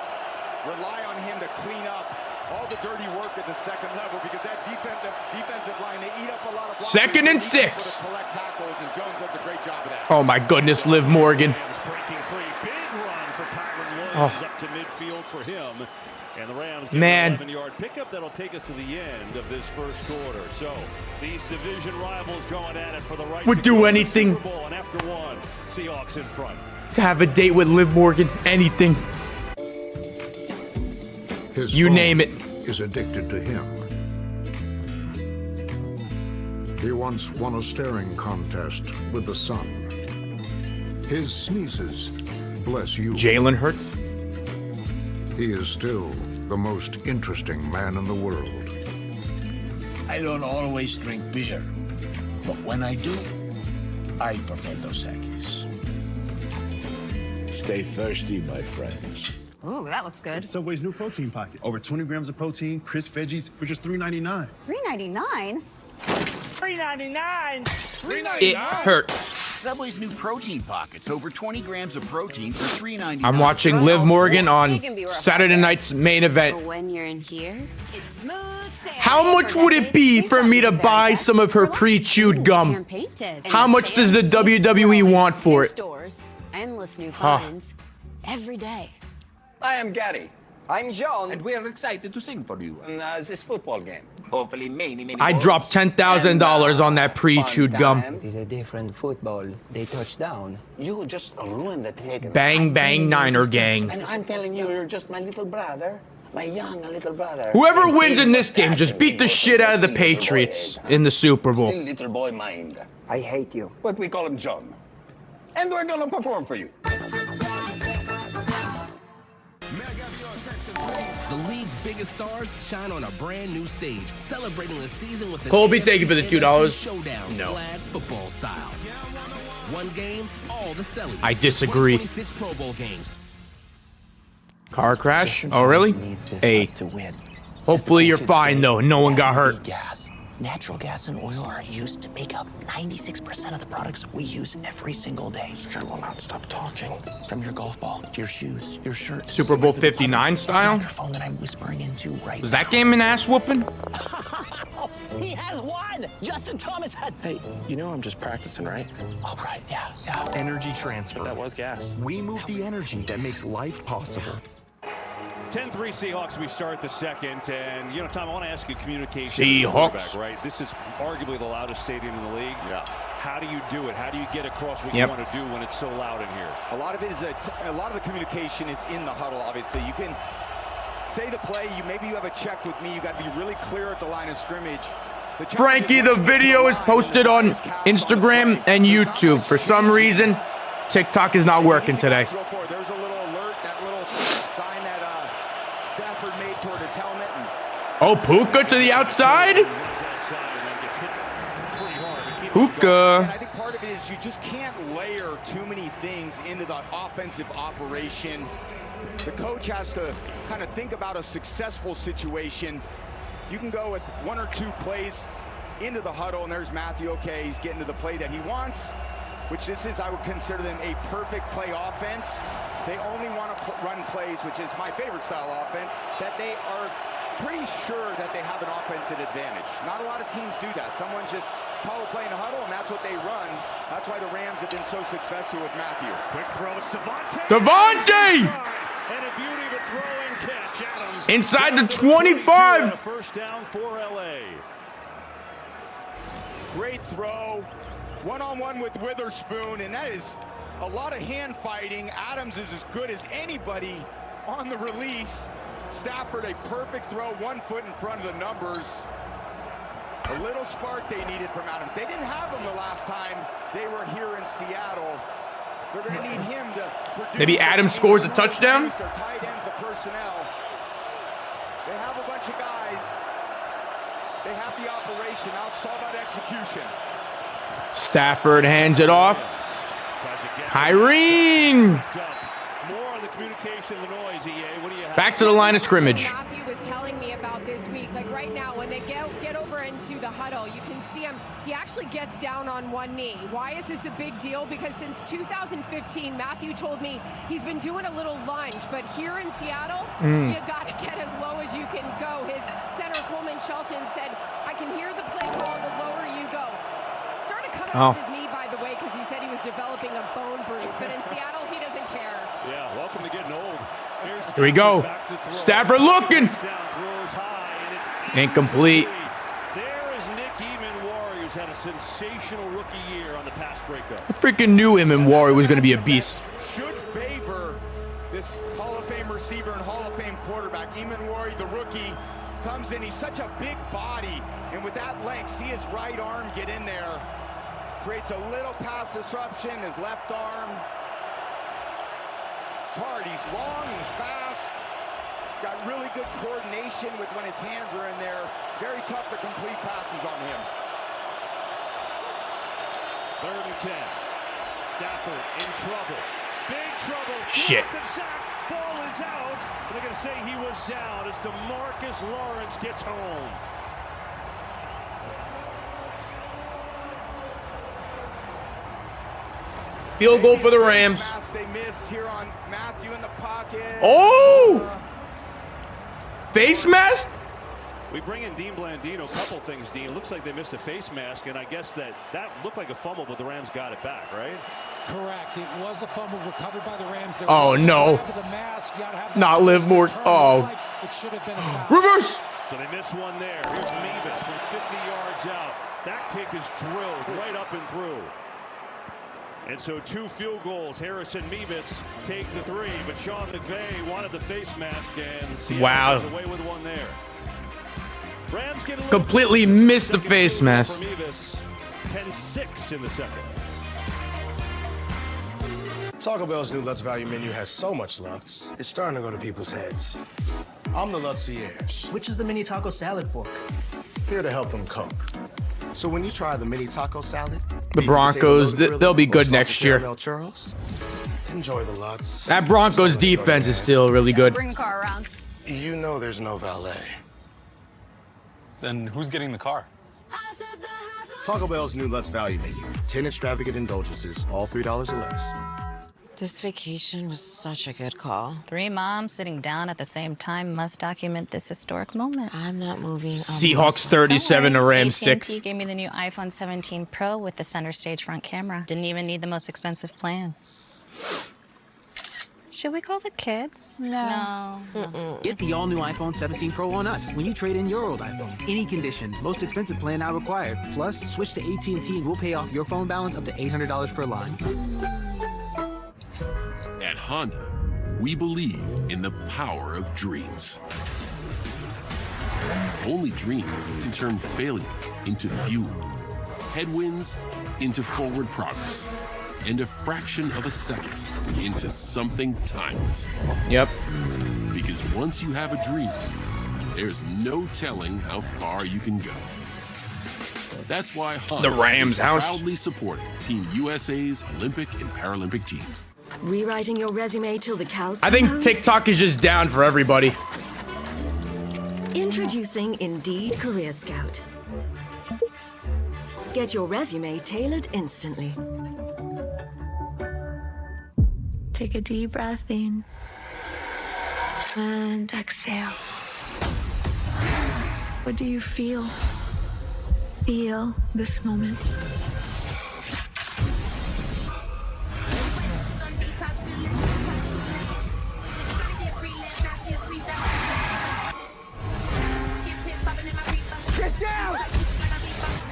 Rely on him to clean up all the dirty work at the second level because that defensive line, they eat up a lot of blocks. 2nd and 6. Collect tackles, and Jones does a great job of that. Oh my goodness, Liv Morgan. Breaking free, big run for Kyron Williams up to midfield for him. And the Rams get an 11-yard pickup that'll take us to the end of this first quarter. So these division rivals going at it for the right Would to do go to anything. the Super Bowl, and after one, Seahawks in front. To have a date with Liv Morgan, anything. You name it. Is addicted to him. He once won a staring contest with the sun. His sneezes bless you. Jalen Hurts. He is still the most interesting man in the world. I don't always drink beer, but when I do, I prefer Dos Equis. Stay thirsty, my friends. Ooh, that looks good. Subway's new protein pocket. Over 20 grams of protein, crisp veggies for just $3.99. $3.99? $3.99. $3.99. It hurts. Subway's new protein pockets. Over 20 grams of protein for $3.99. I'm watching Liv Morgan on Saturday night's main event. When you're in here, it's smooth sailing. How much would it be for me to buy some of her pre-chewed gum? How much does the WWE want for it? Stores, endless new finds every day. I am Gary. I'm John, and we are excited to sing for you in this football game. Hopefully many I dropped $10,000 on that pre-chewed gum. It's a different football. They touch down. You just ruined the ticket. Bang, bang, Niner gang. And I'm telling you, you're just my little brother. My young little brother. Whoever wins in this game, just beat the shit out of the Patriots in the Super Bowl. Still little boy mind. I hate you. But we call him John. And we're gonna perform for you. The league's biggest stars shine on a brand new stage, celebrating the season with the Colby, thank you for the $2. Showdown, No. flag football style. One game, all the sellers. I disagree. 26 Pro Bowl games. Car crash? Oh, really? Hey. Hopefully you're fine, though. No one got hurt. Gas. Natural gas and oil are used to make up 96% of the products we use every single day. This guy will not stop talking. From your golf ball, to your shoes, your shirt. Super Bowl 59 style? Microphone that I'm whispering into right Was that game an ass whooping? He has won! Justin Thomas has... Hey, You know I'm just practicing, right? oh, right, yeah. Energy transfer. That was gas. We move the energy that makes life possible. 10-3 Seahawks, we start the second, and, you know, Tom, I want to ask you communication. Seahawks. Right? This is arguably the loudest stadium in the league. Yeah. How do you do it? How do you get across what you want to do when it's so loud in here? A lot of it is a lot of the communication is in the huddle. Obviously, you can say the play, maybe you have a check with me. You got to be really clear at the line of scrimmage. Frankie, the video is posted on Instagram and YouTube. For some reason, TikTok is not working today. There's a little alert, that little sign that Stafford made toward his helmet. Oh, Puka to the outside. Puka. I think part of it is you just can't layer too many things into the offensive operation. The coach has to kind of think about a successful situation. You can go with 1 or 2 plays into the huddle, and there's Matthew. Okay, he's getting to the play that he wants, which this is, I would consider them a perfect play offense. They only want to run plays, which is my favorite style offense, that they are pretty sure that they have an offensive advantage. Not a lot of teams do that. Someone's just call a play in a huddle, and that's what they run. That's why the Rams have been so successful with Matthew. Quick throw, it's Devontae! And a beauty of a throw and catch. Adams inside the 25. A first down for LA. Great throw. One-on-one with Witherspoon, and that is a lot of hand fighting. Adams is as good as anybody on the release. Stafford, a perfect throw, 1 foot in front of the numbers. A little spark they needed from Adams. They didn't have him the last time they were here in Seattle. They're going to need him to produce. Maybe Adams scores a touchdown. Their tight ends, the personnel. They have a bunch of guys. They have the operation. Now it's all about execution. Stafford hands it off. Irene. More on the communication, the noise, EA. What do you have? Back to the line of scrimmage. Matthew was telling me about this week. Like right now, when they get over into the huddle, you can see him. He actually gets down on one knee. Why is this a big deal? Because since 2015, Matthew told me he's been doing a little lunge, but here in Seattle, you got to get as low as you can go. His center, Coleman Shelton, said, I can hear the play call the lower you go. Started coming off his knee, by the way, because he said he was developing a bone bruise, but in Seattle, he doesn't care. Yeah, welcome to getting old. Here we go. Stafford looking. Incomplete. There is Nick Eamon-Wari, who's had a sensational rookie year on the pass breakup. I freaking knew Eamon-Wari was going to be a beast. Should favor this Hall of Fame receiver and Hall of Fame quarterback. Eamon-Wari, the rookie, comes in. He's such a big body, and with that length, see his right arm get in there. Creates a little pass disruption. His left arm. It's hard. He's long. He's fast. He's got really good coordination with when his hands are in there. Very tough to complete passes on him. 3rd and 10. Stafford in trouble. Big trouble. Shit. Ball is out. They're going to say he was down as DeMarcus Lawrence gets home. Field goal for the Rams. They missed here on Matthew in the pocket. Oh! Face mask? We bring in Dean Blandino. Couple things, Dean. Looks like they missed a face mask, and I guess that looked like a fumble, but the Rams got it back, right? Correct. It was a fumble recovered by the Rams. Oh, no. Not live more. Oh. It should have been a foul. Reverse. So they missed one there. Here's Mevis from 50 yards out. That kick is drilled right up and through. And so 2 field goals. Harris and Mevis take the 3, but Sean McVay wanted the face mask, and Seattle goes away with one there. Rams get a completely missed the face mask. 10-6 in the second. Taco Bell's new Lutz Value menu has so much Lutz, it's starting to go to people's heads. I'm the Lutziers. Which is the mini taco salad fork? Here to help them cope. So when you try the mini taco salad, the Broncos, they'll be good next year. Churros, enjoy the Lutz. That Broncos defense is still really good. Bring the car around. You know there's no valet. Then who's getting the car? Taco Bell's new Lutz Value menu. 10 extravagant indulgences, all $3 or less. This vacation was such a good call. 3 moms sitting down at the same time must document this historic moment. I'm not moving. Seahawks 37 to Rams 6. AT&T gave me the new iPhone 17 Pro with the center stage front camera. Didn't even need the most expensive plan. Should we call the kids? No. Get the all-new iPhone 17 Pro on us when you trade in your old iPhone. Any condition, most expensive plan not required. Plus, switch to AT&T and we'll pay off your phone balance up to $800 per line. At Honda, we believe in the power of dreams. Only dreams can turn failure into fuel, headwinds into forward progress, and a fraction of a second into something timeless. Yep. Because once you have a dream, there's no telling how far you can go. That's why Honda The Rams is house. proudly supporting Team USA's Olympic and Paralympic teams. Rewriting your resume till the cows come I think home? TikTok is just down for everybody. Introducing Indeed Career Scout. Get your resume tailored instantly. Take a deep breath in and exhale. What do you feel? Feel this moment.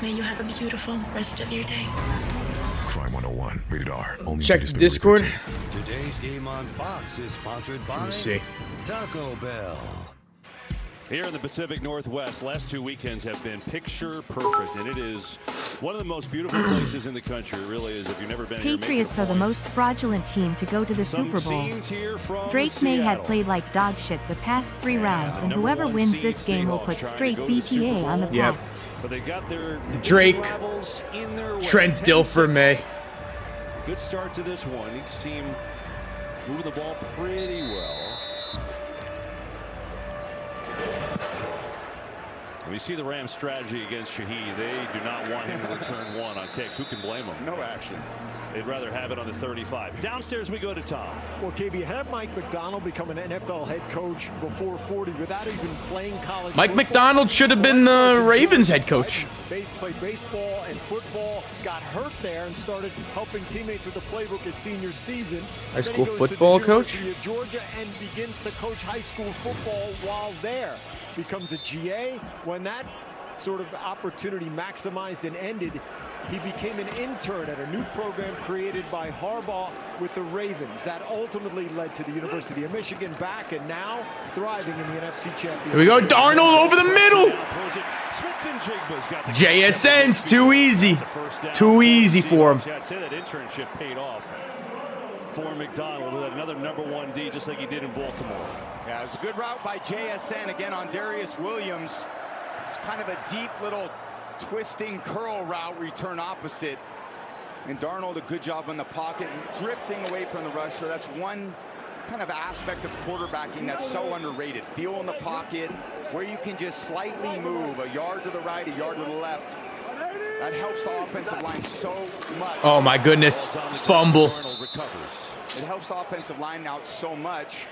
May you have a beautiful rest of your day. Crime 101, rated R. Only Check rated Discord. Today's game on Fox is sponsored by Taco Bell. Here in the Pacific Northwest, last 2 weekends have been picture perfect, and it is one of the most beautiful places in the country. It really is. If you've never been here, Patriots are the most fraudulent team to go to the Super Bowl. scenes here from Drake may have Seattle. played like dog shit the past 3 rounds, and whoever #1 wins seed this game will Seahawks put trying to straight go to the Super BTA Bowl. on the Yep. path. But they got their Drake, rivals in their way. Trent Dilfer May. Good start to this one. Each team moving the ball pretty well. We see the Rams' strategy against Shaheed. They do not want him to return one on kicks. Who can blame them? No action. They'd rather have it on the 35. Downstairs we go to Tom. Well, KB, had Mike McDonald become an NFL head coach before 40 without even playing college Mike football? McDonald should have been the Ravens head coach. Played baseball and football, got hurt there, and started helping teammates with the playbook his senior season. High Then he school goes football to the coach? University of Georgia and begins to coach high school football while there. Becomes a GA. When that sort of opportunity maximized and ended, he became an intern at a new program created by Harbaugh with the Ravens. That ultimately led to the University of Michigan back and now thriving in the NFC Championship. Here we go, Darnold over the middle. JSN's too easy. Too easy for him. I'd say that internship paid off for McDonald with another #1 D, just like he did in Baltimore. Yeah, it was a good route by JSN again on Darius Williams. It's kind of a deep little twisting curl route, return opposite. And Darnold, a good job in the pocket, drifting away from the rusher. That's one kind of aspect of quarterbacking that's so underrated. Feel in the pocket, where you can just slightly move a yard to the right, a yard to the left. That helps the offensive line so much. Oh my goodness. Fumble. It helps the offensive line out so much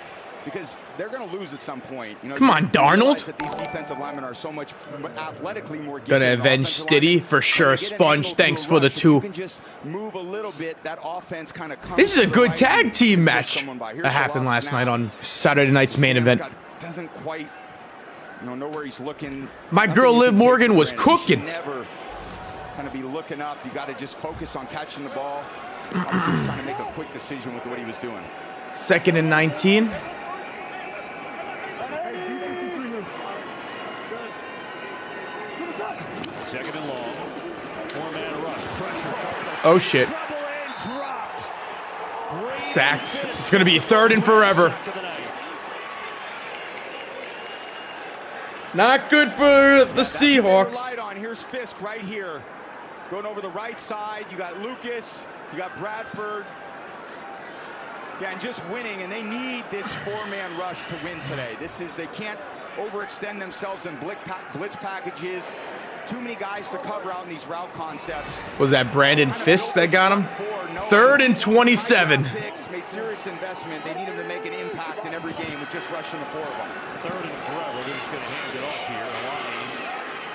because they're going to lose at some point. You know, Come on, you Darnold. realize that these defensive linemen are so much athletically more gifted Gonna than avenge offensive Stiddy linemen. for sure. They get an Sponge, angle to thanks a for the rush. If 2. you can just move a little bit, that offense kind of comes This is a to the good right tag and team push match someone by. Here's that the happened lost last snap. night on Saturday night's main event. Doesn't quite, know where he's looking. My Nothing girl you Liv can take Morgan for was granted. You should cooking. never kind of be looking up. You got to just focus on catching the ball. Obviously, he was trying to make a quick decision with what he was doing. 2nd and 19. Second and long. 4-man rush. Pressure. Oh shit. Sacked. It's gonna be 3rd and forever. Not good for the Seahawks. On. Here's Fisk right here. Going over the right side. You got Lucas. You got Bradford. Yeah, and just winning, and they need this 4-man rush to win today. They can't overextend themselves in blitz packages. Too many guys to cover out in these route concepts. Was that Brandon Fisk that got him? 3rd and 27. Made serious investment. They need him to make an impact in every game with just rushing the 4 of them. 3rd and forever. They're just going to hand it off here. Lonnie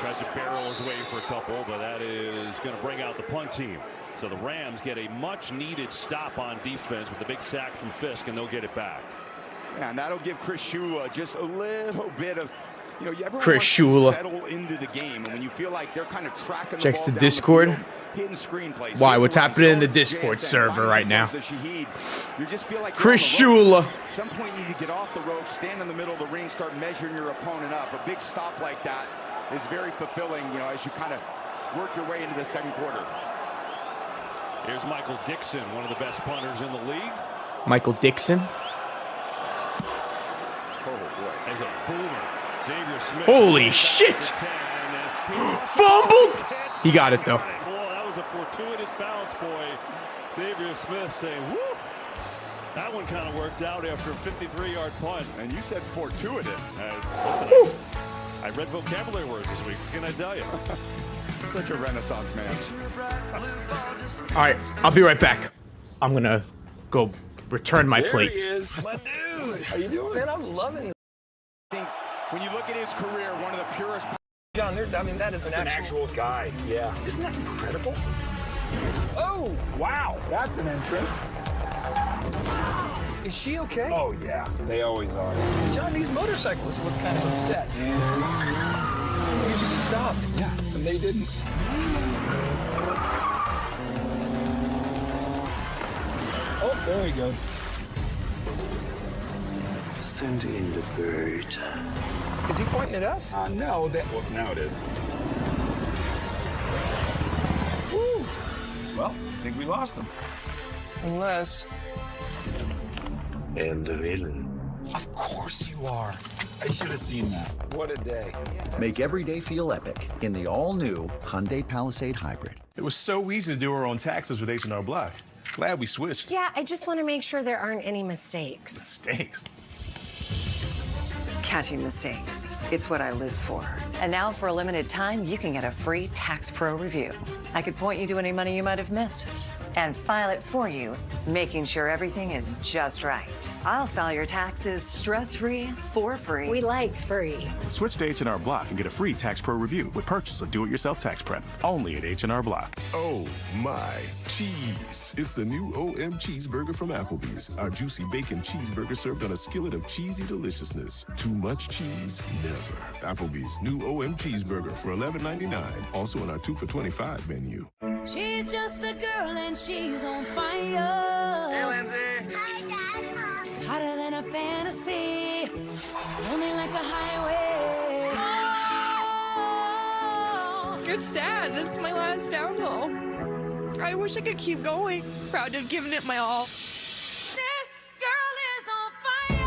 tries to barrel his way for a couple, but that is going to bring out the punt team. So the Rams get a much-needed stop on defense with the big sack from Fisk, and they'll get it back. Yeah, and that'll give Chris Shula just a little bit of You know, everyone Chris wants to Shula. settle into the game, and when you feel like they're kind of tracking Checks the the ball Discord. down the field, hitting screenplays, Why? What's hitting happening in the runs, Discord JSN, server right now? you just feel like Chris you're on the ropes. Shula. At some point, you need to get off the rope, stand in the middle of the ring, start measuring your opponent up. A big stop like that is very fulfilling, you know, as you kind of work your way into the second quarter. Here's Michael Dixon, one of the best punters in the league. Michael Dixon. Oh boy. As a boomer, Xavier Smith. Holy shit! Fumbled! He got it though. Well, that was a fortuitous bounce, boy. Xavier Smith saying, whoo! That one kind of worked out after a 53-yard punt. And you said fortuitous. I read vocabulary words this week. What can I tell you? Such a renaissance man. All right, I'll be right back. I'm gonna go return my plate. There he is. My dude. How you doing? Man, I'm loving it. I think when you look at his career, one of the purest. John, I mean, that is an actual guy. Yeah. Isn't that incredible? Oh, wow. That's an entrance. Is she okay? Oh, yeah. They always are. John, these motorcyclists look kind of upset. You just stopped. Yeah, and they didn't. Oh, there he goes. Send in the bird. Is he pointing at us? No, well, now it is. Woo. Well, I think we lost him. Unless... And the villain. Of course you are. I should have seen that. What a day. Make every day feel epic in the all-new Hyundai Palisade Hybrid. It was so easy to do our own taxes with H&R Block. Glad we switched. Yeah, I just want to make sure there aren't any mistakes. Mistakes? Catching mistakes. It's what I live for. And now, for a limited time, you can get a free Tax Pro review. I could point you to any money you might have missed and file it for you, making sure everything is just right. I'll file your taxes stress-free for free. We like free. Switch to H&R Block and get a free Tax Pro review with purchase of do-it-yourself tax prep. Only at H&R Block. Oh my, cheese. It's the new OM Cheeseburger from Applebee's. Our juicy bacon cheeseburger served on a skillet of cheesy deliciousness. Too much cheese? Never. Applebee's new OM Cheeseburger for $11.99. Also on our 2 for $25 menu. She's just a girl and she's on fire. Hey, Lindsay. Hi, Dad. Hotter than a fantasy. Only like a highway. Oh. It's sad. This is my last downhill. I wish I could keep going. Proud to have given it my all. This girl is on fire.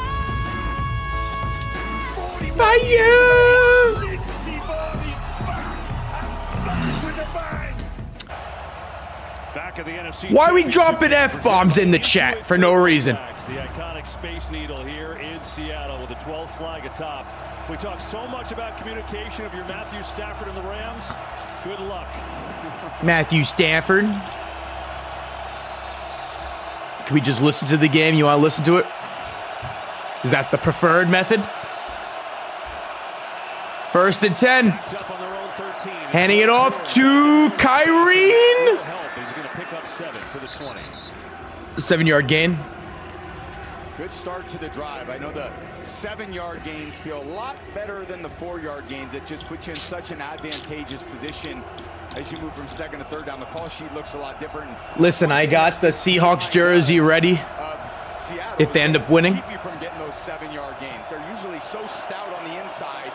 Fire! Lindsay Vonnie's back with a bang. Back of the NFC. Why are we dropping F-bombs in the chat for no reason? The iconic Space Needle here in Seattle with the 12th flag atop. We talk so much about communication of your Matthew Stafford and the Rams. Good luck. Matthew Stafford. Can we just listen to the game? You want to listen to it? Is that the preferred method? 1st and 10. Handing it off to Kyrene. He's going to pick up 7 to the 20. 7-yard gain. Good start to the drive. I know the 7-yard gains feel a lot better than the 4-yard gains. It just puts you in such an advantageous position as you move from 2nd to 3rd down. The call sheet looks a lot different. Listen, I got the Seahawks jersey ready if they end up winning. Keep you from getting those 7-yard gains. They're usually so stout on the inside.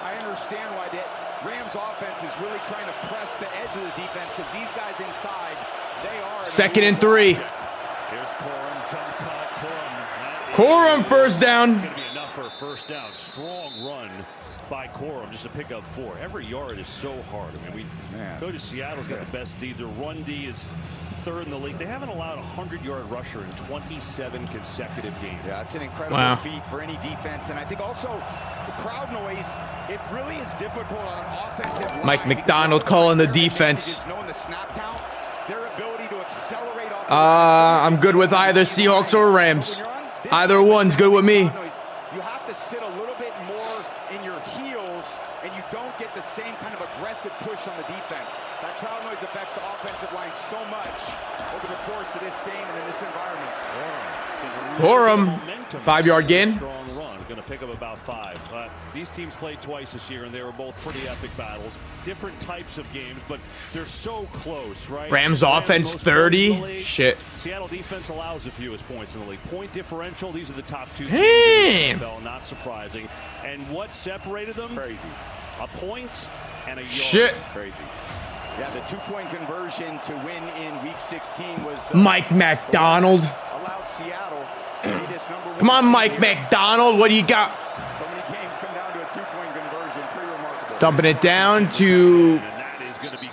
I understand why the Rams offense is really trying to press the edge of the defense because these guys inside, they are. 2nd and 3. Here's Corum, jump cut, Corum, first down. Going to be enough for a first down. Strong run by Corum just to pick up 4. Every yard is so hard. I mean, go to Seattle's got the best D. Their run D is 3rd in the league. They haven't allowed a 100-yard rusher in 27 consecutive games. Yeah, it's an incredible feat for any defense. And I think also the crowd noise, it really is difficult on an offensive line. Mike McDonald calling the defense. Knowing the snap count, their ability to accelerate off I'm good with either Seahawks or Rams. Either one's good with me. You have to sit a little bit more in your heels, and you don't get the same kind of aggressive push on the defense. That crowd noise affects the offensive line so much over the course of this game and in this environment. Corum, 5-yard gain. Strong run. going to pick up about 5. These teams played twice this year, and they were both pretty epic battles. Different types of games, but they're so close, right? Rams offense 30. Shit. Seattle defense allows the fewest points in the league. Point differential, these are the top 2 teams Damn. in the NFL, not surprising. And what separated them? Crazy. A point and a yard. Shit. Crazy. Yeah, the 2-point conversion to win in Week 16 was the Mike McDonald. allowed Seattle to be this number 1. Come on, Mike McDonald. What do you got? So many games come down to a 2-point conversion. Pretty remarkable. Dumping it down to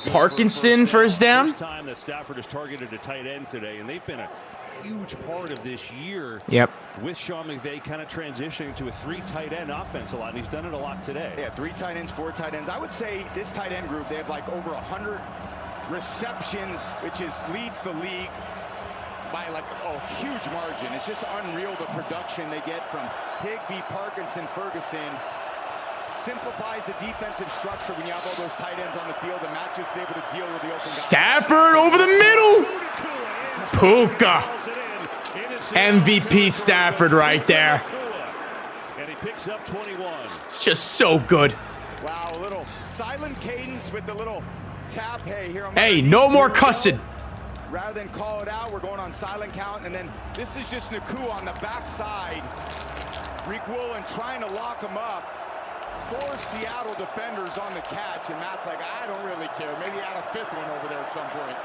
Parkinson, first down. First time that Stafford has targeted a tight end today, and they've been a huge part of this year. Yep. With Sean McVay kind of transitioning to a 3 tight end offense a lot, and he's done it a lot today. Yeah, 3 tight ends, 4 tight ends. I would say this tight end group, they have like over 100 receptions, which leads the league by like a huge margin. It's just unreal the production they get from Higbee, Parkinson, Ferguson. Simplifies the defensive structure when you have all those tight ends on the field, and Matt just able to deal with the open Stafford over the middle. Puka. MVP Stafford right there. And he picks up 21. Just so good. Wow, a little silent cadence with the little tap. Hey, here I'm Hey, no more cussing. Rather than call it out, we're going on silent count, and then this is just Naku on the backside. Reek Woolen trying to lock him up. 4 Seattle defenders on the catch, and Matt's like, I don't really care. Maybe add a 5th one over there at some point.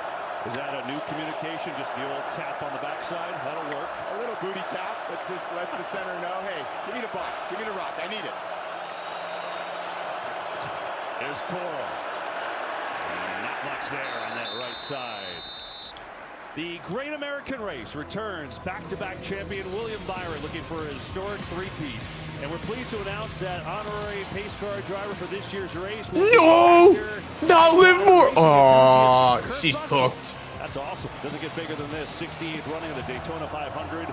Is that a new communication? Just the old tap on the backside? That'll work. A little booty tap. That just lets the center know, hey, give me the ball. Give me the rock. I need it. There's Coral. And not much there on that right side. The Great American Race returns. Back-to-back champion William Byron looking for a historic 3-peat. And we're pleased to announce that honorary pace car driver for this year's race. No! Not Livermore. Oh, she's hooked. That's awesome. Doesn't get bigger than this. 68th running of the Daytona 500.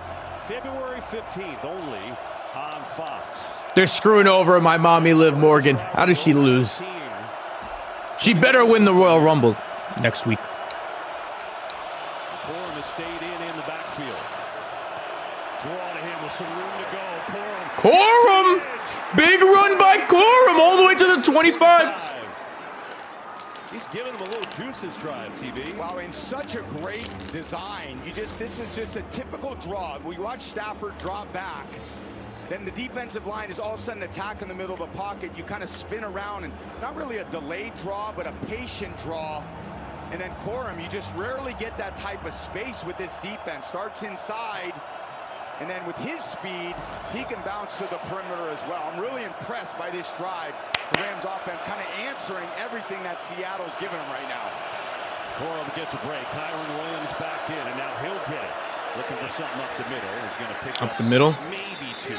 February 15th only on Fox. They're screwing over my mommy, Liv Morgan. How does she lose? She better win the Royal Rumble next week. Corum has stayed in the backfield. Draw to him with some room to go. Corum! Big run by Corum all the way to the 25. He's giving him a little juice this drive, TV. Wow, in such a great design. This is just a typical draw. We watch Stafford drop back. Then the defensive line is all of a sudden attack in the middle of the pocket. You kind of spin around, and not really a delayed draw, but a patient draw. And then Corum, you just rarely get that type of space with this defense. Starts inside. And then with his speed, he can bounce to the perimeter as well. I'm really impressed by this drive. The Rams offense kind of answering everything that Seattle's giving them right now. Corum gets a break. Kyron Williams back in, and now he'll get it. Looking for something up the middle. He's going to pick up the middle. Maybe 2.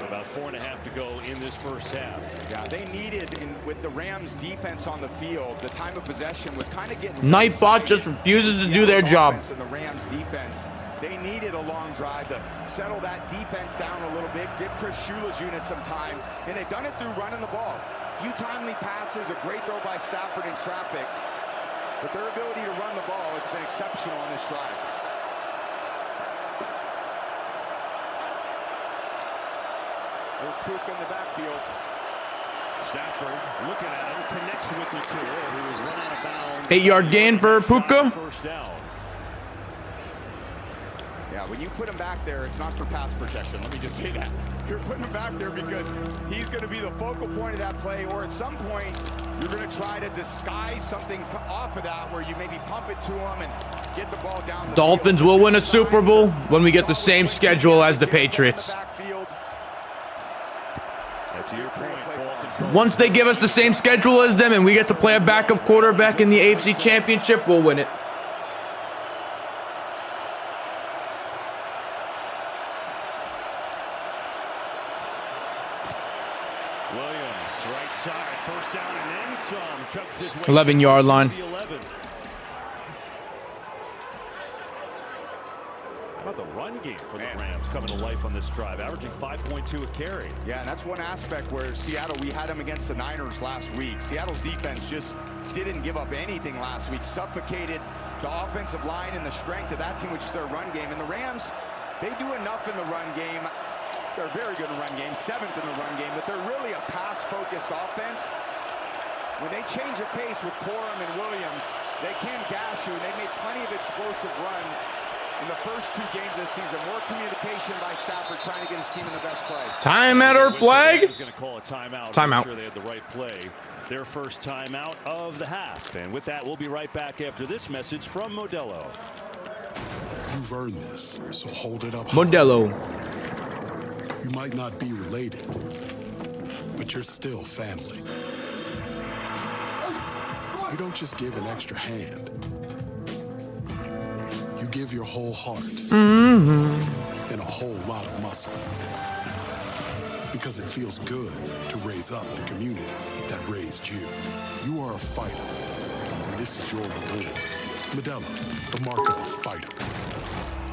About 4.5 to go in this first half. Yeah, they needed, with the Rams defense on the field, the time of possession was kind of getting... Nightbot just refuses to do their job. And the Rams defense, they needed a long drive to settle that defense down a little bit, give Chris Shula's unit some time, and they've done it through running the ball. Few timely passes, a great throw by Stafford in traffic, but their ability to run the ball has been exceptional on this drive. There's Puka in the backfield. Stafford looking at him, connects with Nakur, who was run out of bounds. 8-yard gain for Puka. First down. Yeah, when you put him back there, it's not for pass protection. Let me just say that. You're putting him back there because he's going to be the focal point of that play, or at some point, you're going to try to disguise something off of that where you maybe pump it to him and get the ball down the Dolphins will win a Super Bowl when we get the same schedule as the Patriots. To your point, ball control. Once they give us the same schedule as them and we get to play a backup quarterback in the AFC Championship, we'll win it. Williams, right side, first down and then some. Chucks his way 11-yard line. to the 11. How about the run game for the Rams coming to life on this drive, averaging 5.2 a carry. Yeah, and that's one aspect where Seattle, we had them against the Niners last week. Seattle's defense just didn't give up anything last week, suffocated the offensive line and the strength of that team, which is their run game. And the Rams, they do enough in the run game. They're very good in the run game, 7th in the run game, but they're really a pass-focused offense. When they change the pace with Corum and Williams, they can gash you, and they made plenty of explosive runs in the first 2 games of the season. More communication by Stafford trying to get his team in the best play. Timeout or flag? He's going to call a timeout. Timeout. Sure they had the right play. Their first timeout of the half. And with that, we'll be right back after this message from Modelo. You've earned this, so hold it up. Modelo. You might not be related, but you're still family. You don't just give an extra hand. You give your whole heart and a whole lot of muscle. Because it feels good to raise up the community that raised you. You are a fighter, and this is your reward. Modelo, the mark of a fighter.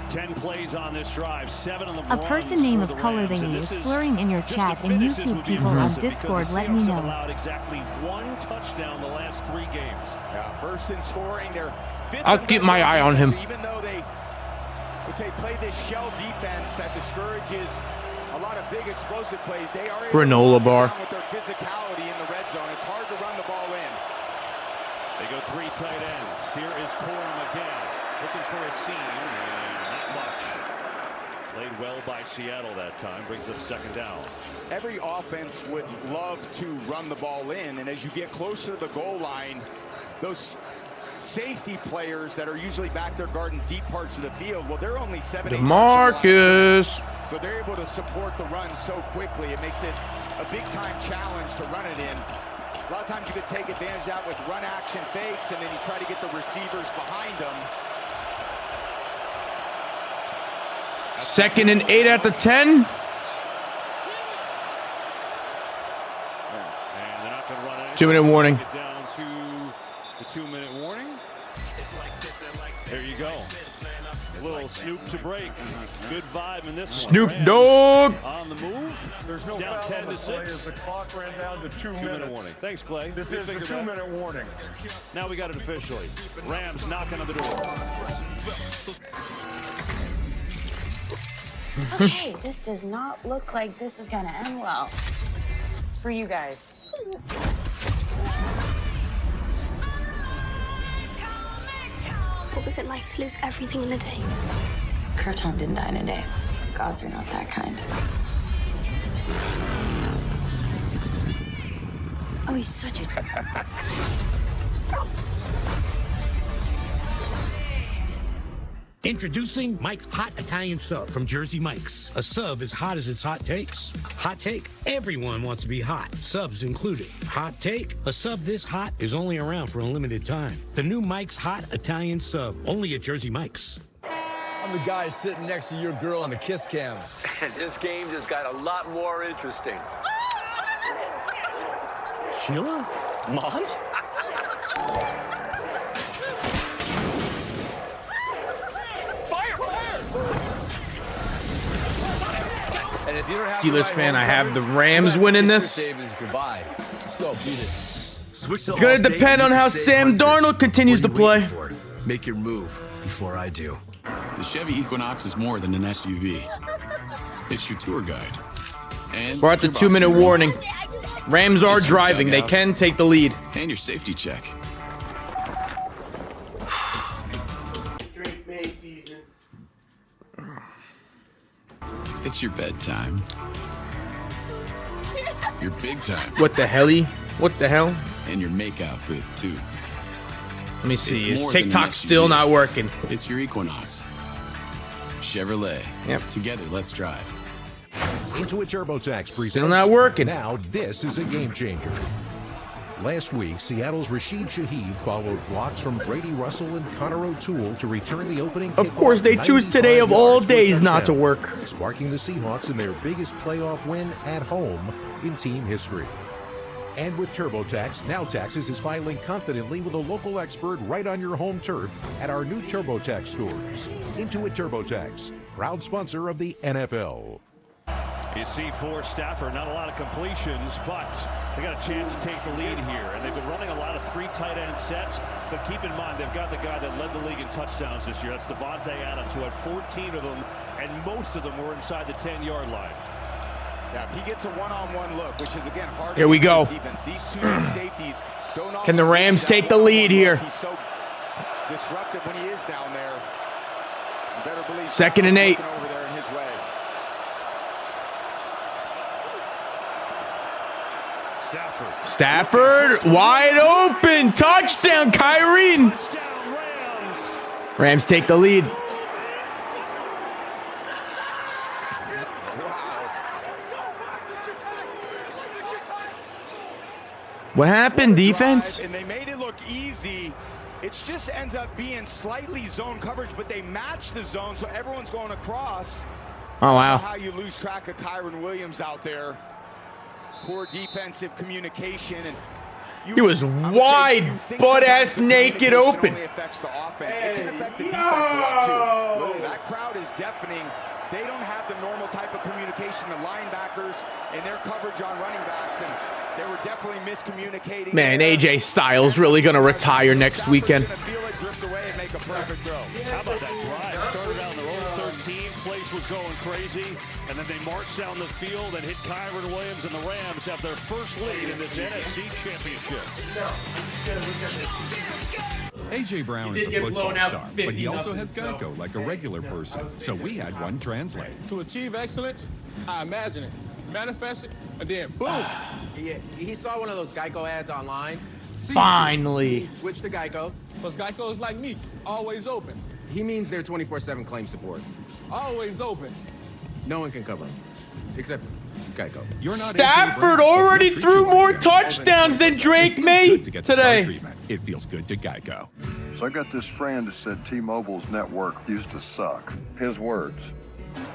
10 plays on this drive, 7 on the A person name of color they use slurring in your chat and YouTube people on Discord let me know. Allowed exactly 1 touchdown the last 3 games. Yeah, first in scoring, they're 5th. I'll keep my eye on him. Even though they play this shell defense that discourages a lot of big explosive plays, they are able Granola to bar. with their physicality in the red zone. It's hard to run the ball in. They go 3 tight ends. Here is Corum again, looking for a seam, and not much. Played well by Seattle that time, brings up 2nd down. Every offense would love to run the ball in, and as you get closer to the goal line, those safety players that are usually back there guarding deep parts of the field, well, they're only 7 DeMarcus. So they're able to support the run so quickly. It makes it a big-time challenge to run it in. A lot of times you could take advantage of that with run action fakes, and then you try to get the receivers behind them. 2nd and 8 at the 10. And they're not going to run it. 2-minute warning. Get down to the 2-minute warning. There you go. A little Snoop to break. Good vibe in this Snoop one. Dogg. On the move. There's no down foul 10 on the to play 6. as the clock ran down to 2 minutes. 2-minute warning. Thanks, Clay. This We is the figured that. 2-minute warning. Now we got it officially. Rams knocking on the door. Okay, this does not look like this is gonna end well. For you guys. What was it like to lose everything in a day? Kurton didn't die in a day. Gods are not that kind. Oh, he's such a... Introducing Mike's Hot Italian Sub from Jersey Mike's. A sub as hot as its hot takes. Hot take? Everyone wants to be hot, subs included. Hot take? A sub this hot is only around for a limited time. The new Mike's Hot Italian Sub, only at Jersey Mike's. I'm the guy sitting next to your girl on the kiss cam. And this game just got a lot more interesting. Sheila? Mom? And if you don't have Steelers fan, I have the Rams winning this. Goodbye. Let's go, beat it. It's going to depend on how Sam Darnold continues to play. Make your move before I do. The Chevy Equinox is more than an SUV. It's your tour guide. And We're at the 2-minute warning. Rams are driving. They can take the lead. And your safety check. It's your bedtime. Your big time. What the helly? What the hell? And your makeout booth, too. Let me see. It's Is more than TikTok an still SUV. not working? It's your Equinox. Chevrolet. Yep. Together, let's drive. Intuit TurboTax presents. Still not working. Now this is a game changer. Last week, Seattle's Rashid Shaheed followed blocks from Brady Russell and Connor O'Toole to return the opening kickoff. Of course, they choose today of all days not to work. Sparking the Seahawks in their biggest playoff win at home in team history. And with TurboTax, now Taxes is filing confidently with a local expert right on your home turf at our new TurboTax stores. Intuit TurboTax, proud sponsor of the NFL. You see for Stafford, not a lot of completions, but they got a chance to take the lead here. And they've been running a lot of 3 tight end sets. But keep in mind, they've got the guy that led the league in touchdowns this year. That's Devontae Adams, who had 14 of them, and most of them were inside the 10-yard line. Yeah, if he gets a one-on-one look, which is again hard. Here we go. Defense, these two safeties don't. Can the Rams take the lead here? He's so disruptive when he is down there. You better believe 2nd and 8. over there in his way. Stafford wide open. Touchdown, Kyrie. Rams take the lead. What happened, defense? And they made it look easy. It just ends up being slightly zone coverage, but they match the zone, so everyone's going across. Oh, wow. How you lose track of Kyren Williams out there. Poor defensive communication. And he was wide, butt-ass naked open. Only affects the offense. It can affect the defense a lot, too. Really, that crowd is deafening. They don't have the normal type of communication, the linebackers and their coverage on running backs, and they were definitely miscommunicating. Man, AJ Styles really going to retire next weekend. How about that drive? Started out in their own 13. Place was going crazy, and then they marched down the field and hit Kyren Williams, and the Rams have their first lead in this NFC Championship. A.J. Brown is a football star, but he also has Geico like a regular person, so we had one translate. To achieve excellence, I imagine it, manifest it, and then boom! He saw one of those Geico ads online. Finally. He switched to Geico. Because Geico is like me, always open. He means they're 24/7 claim support. Always open. No one can cover him, except Geico. Stafford already threw more touchdowns than Drake May today. It feels good to Geico. So I got this friend that said T-Mobile's network used to suck. His words.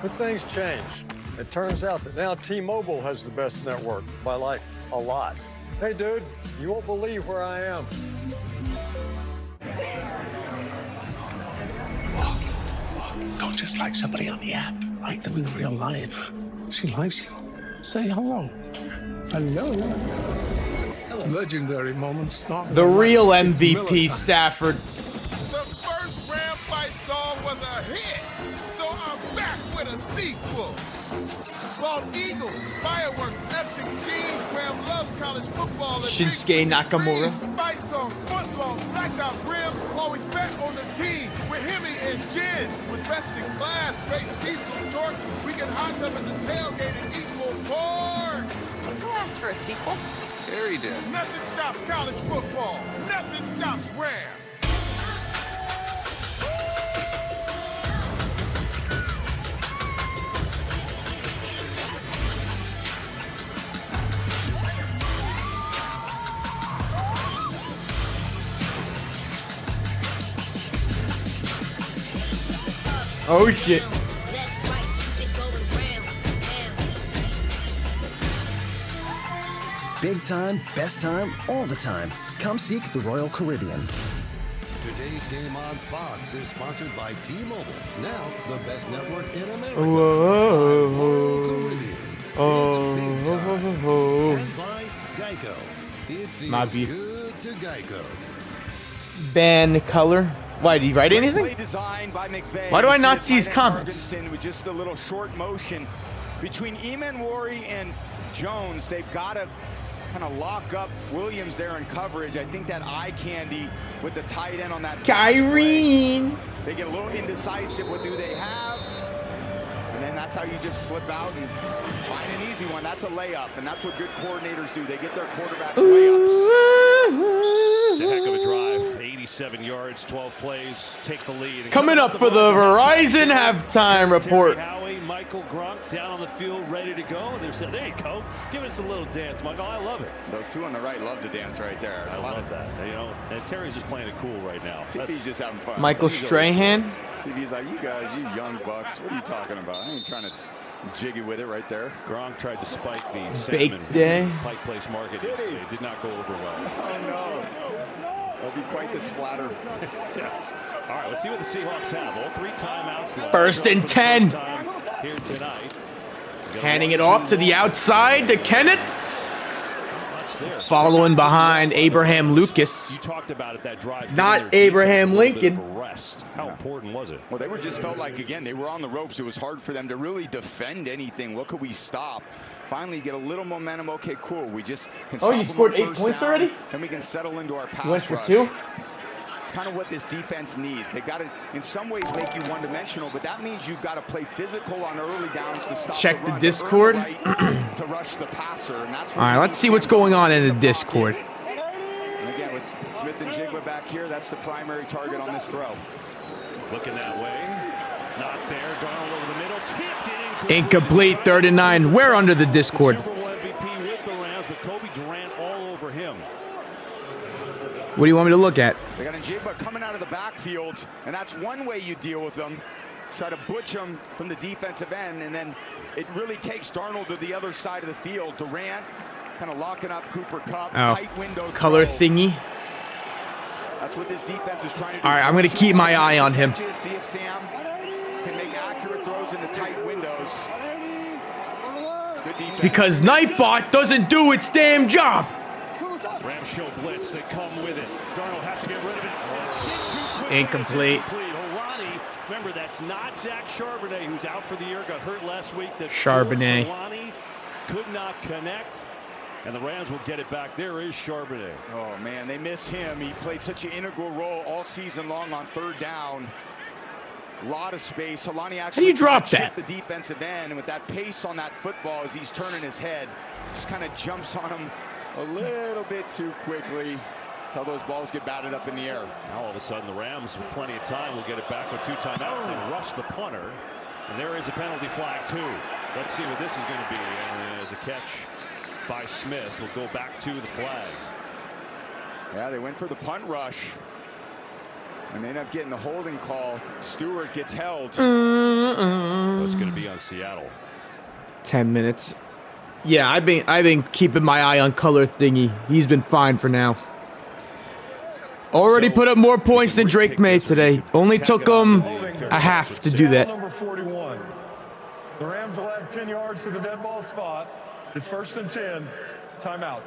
But things change. It turns out that now T-Mobile has the best network by like a lot. Hey, dude, you won't believe where I am. Don't just like somebody on the app. Like them in real life. She likes you. Say hello. Hello. Legendary moments. The real MVP, Stafford. The first Ram Fight song was a hit, so I'm back with a sequel. Bald Eagles, fireworks, F-16s, Ram loves college football. And Shinsuke Nakamura. Fight songs, footballs, blacked out rims, always bet on the team with Hemi and Jen. With best in class, race diesel torque, we can hot tub at the tailgate and eat more pork. Who asked for a sequel? Harry did. Nothing stops college football. Nothing stops Ram. Oh shit. Big time, best time, all the time. Come seek the Royal Caribbean. Today's game on Fox is sponsored by T-Mobile. Now the best network in America. Whoa. Caribbean. Oh. And by Geico. It feels Nabi. good to Geico. Ban color. Why, did he write anything? Why do I not see his comments? With just a little short motion between Emanwari and Jones, they've got to kind of lock up Williams there in coverage. I think that eye candy with the tight end on that. Kyrene. They get a little indecisive. What do they have? And then that's how you just slip out and find an easy one. That's a layup, and that's what good coordinators do. They get their quarterbacks layups. It's a heck of a drive. 87 yards, 12 plays. Take the lead. Coming up for the Verizon halftime report. Howie, Michael Grunk down on the field, ready to go. There you go. Give us a little dance, Michael. I love it. Those two on the right love to dance right there. I love that. You know, and Terry's just playing it cool right now. TV's just having fun. Michael Strahan. TV's like, you guys, you young bucks, what are you talking about? I ain't trying to jiggy with it right there. Gronk tried to spike the Bake salmon day. Pike Place Market yesterday. It did not go over well. Oh, no. That'll be quite the splatter. Yes. All right, let's see what the Seahawks have. All 3 timeouts left. 1st and 10. Here tonight. Handing it off to the outside to Kenneth. Following behind Abraham Lucas. You talked about it, that drive. Not Abraham Lincoln. Rest. How important was it? Well, they were just felt like, again, they were on the ropes. It was hard for them to really defend anything. What could we stop? Finally get a little momentum. Okay, cool. We just can you scored 8 points already? And we can settle into our pass Went for rush. 2? It's kind of what this defense needs. They got to, in some ways, make you one-dimensional, but that means you've got to play physical on early downs to stop Check the the Discord. to rush the passer, and that's All right, let's see what's going on in the Discord. And again, with Smith and Jigba back here, that's the primary target on this throw. Looking that way. Not there. Darnold over the middle. Tipped it. Incomplete, 3rd and 9. We're under the Discord. Super Bowl MVP with the Rams, but Kobe Durant all over him. What do you want me to look at? They got Njigba coming out of the backfield, and that's one way you deal with them. Try to butch them from the defensive end, and then it really takes Darnold to the other side of the field. Durant kind of locking up Cooper Kupp. Tight window Color throw. thingy. That's what this defense is trying to do. All right, I'm going to keep my eye on him. See if Sam can make accurate throws into tight windows. Good defense. It's because Nightbot doesn't do its damn job. Rams show blitz. They come with it. Darnold has to get rid of it. Incomplete. Olani, remember, that's not Zach Charbonnet, who's out for the year, got hurt last week. Charbonnet. Olani could not connect, and the Rams will get it back. There is Charbonnet. Oh, man, they miss him. He played such an integral role all season long on 3rd down. A lot of space. Olani actually How do you drop that? the defensive end, and with that pace on that football as he's turning his head, just kind of jumps on him a little bit too quickly. That's how those balls get batted up in the air. Now all of a sudden the Rams, with plenty of time, will get it back with 2 timeouts. They rush the punter, and there is a penalty flag too. Let's see what this is going to be. And there's a catch by Smith. We'll go back to the flag. Yeah, they went for the punt rush, and they end up getting the holding call. Stewart gets held. What's going to be on Seattle? 10 minutes. Yeah, I've been keeping my eye on Color Thingy. He's been fine for now. Already put up more points than Drake May today. Only took him a half to do that. Number 41. The Rams will have 10 yards to the dead ball spot. It's 1st and 10. Timeout.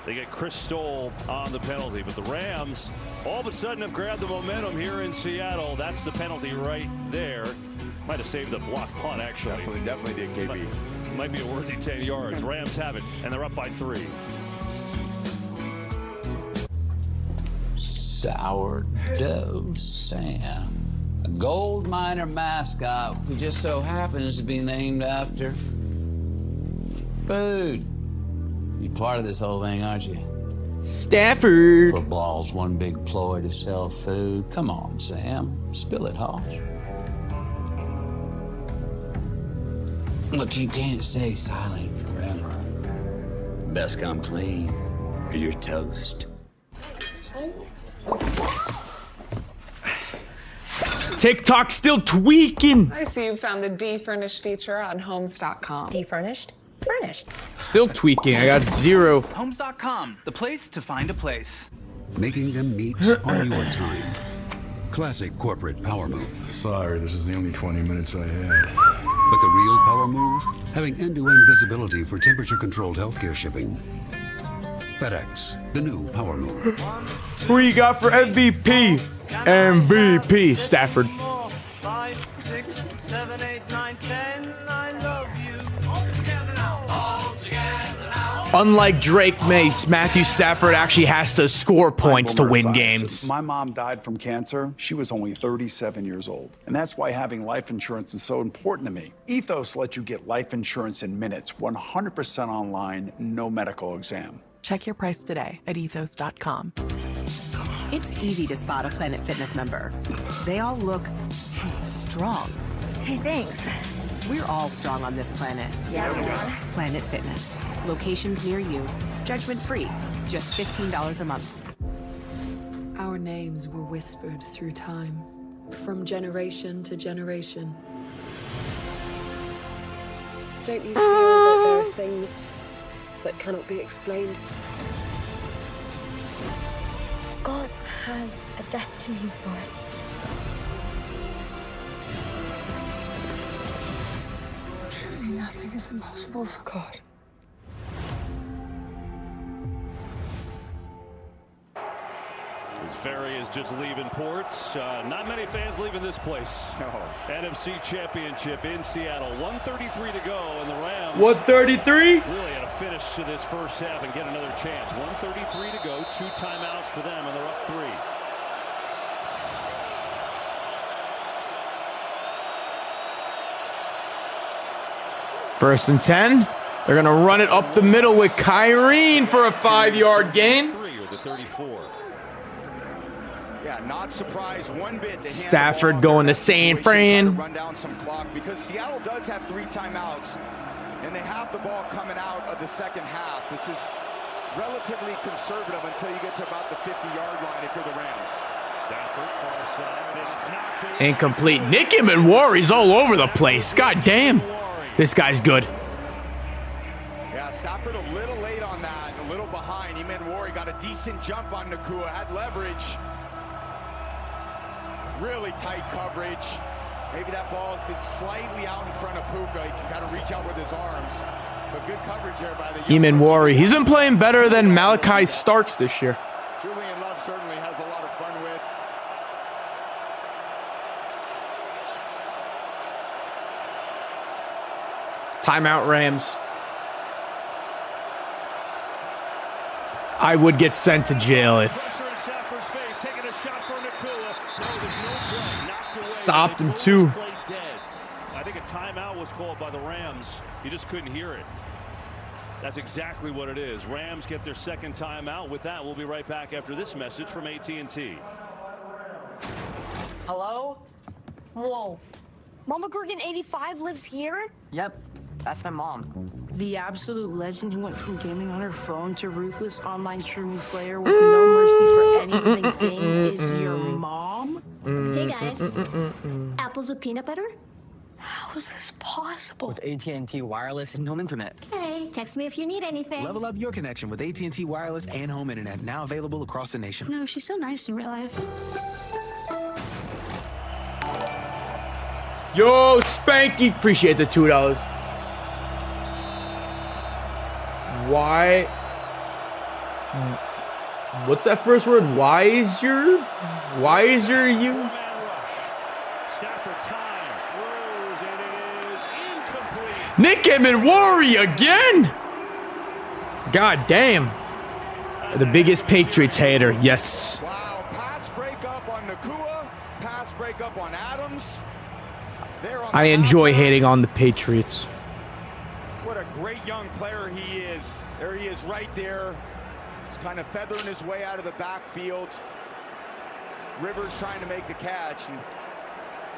They get Chris Stoll on the penalty, but the Rams all of a sudden have grabbed the momentum here in Seattle. That's the penalty right there. Might have saved the block punt, actually. Definitely did, KB. Might be a worthy 10 yards. Rams have it, and they're up by 3. Sourdough Sam, a gold miner mascot who just so happens to be named after food. You're part of this whole thing, aren't you? Stafford. Football's one big ploy to sell food. Come on, Sam. Spill it, Hoss. Look, you can't stay silent forever. Best come clean, or you're toast. TikTok still tweaking. I see you found the defurnished feature on homes.com. Defurnished? Furnished. Still tweaking. I got 0. Homes.com, the place to find a place. Making them meet on your time. Classic corporate power move. Sorry, this is the only 20 minutes I have. But the real power move? Having end-to-end visibility for temperature-controlled healthcare shipping. FedEx, the new power move. Who you got for MVP? MVP, Stafford. 4, 5, 6, 7, 8, 9, 10. I love you. All together now. Unlike Drake Mace, Matthew Stafford actually has to score points to win games. My mom died from cancer. She was only 37 years old. And that's why having life insurance is so important to me. Ethos lets you get life insurance in minutes, 100% online, no medical exam. Check your price today at ethos.com. It's easy to spot a Planet Fitness member. They all look strong. Hey, thanks. We're all strong on this planet. Yeah, we are. Planet Fitness. Locations near you. Judgment free. Just $15 a month. Our names were whispered through time, from generation to generation. Don't you feel that there are things that cannot be explained? God has a destiny for us. Truly nothing is impossible for God. ferry is just leaving port. Not many fans leaving this place. No. NFC Championship in Seattle. 1:33 to go, and the Rams. 133. Really had to finish to this first half and get another chance. 1:33 to go. 2 timeouts for them, and they're up 3. First and 10. They're going to run it up the middle with Kyrene for a 5-yard gain. 3 or the 34. Yeah, not surprised one bit. To Stafford going to San Fran. Run down some clock because Seattle does have 3 timeouts, and they have the ball coming out of the second half. This is relatively conservative until you get to about the 50-yard line if you're the Rams. Stafford far side, and it's knocked away. Incomplete. Nick Immanwari's all over the place. God damn. This guy's good. Yeah, Stafford a little late on that, a little behind. Immanwari got a decent jump on Nakua, had leverage. Really tight coverage. Maybe that ball is slightly out in front of Puka. He can kind of reach out with his arms. But good coverage there by the Immanwari. He's been playing better than Malachi Starks this year. Julian Love certainly has a lot of fun with. Timeout Rams. I would get sent to jail if stopped him too. I think a timeout was called by the Rams. You just couldn't hear it. That's exactly what it is. Rams get their second timeout. With that, we'll be right back after this message from AT&T. Hello? Whoa. Mama Gorgon 85 lives here? Yep. That's my mom. The absolute legend who went from gaming on her phone to ruthless online streaming slayer with no mercy for anything thing is your mom? Hey guys. Apples with peanut butter? How is this possible? With AT&T Wireless and Home Internet. Okay, text me if you need anything. Level up your connection with AT&T Wireless and Home Internet, now available across the nation. No, she's so nice in real life. Yo, Spanky. Appreciate the $2. Why? What's that first word? Wiser? Wiser you? Stafford time throws, and it is incomplete. Nick Immanwari again? God damn. The biggest Patriots hater. Yes. Wow, pass breakup on Nakua, pass breakup on Adams. I enjoy hating on the Patriots. What a great young player he is. There he is right there. He's kind of feathering his way out of the backfield. Rivers trying to make the catch. And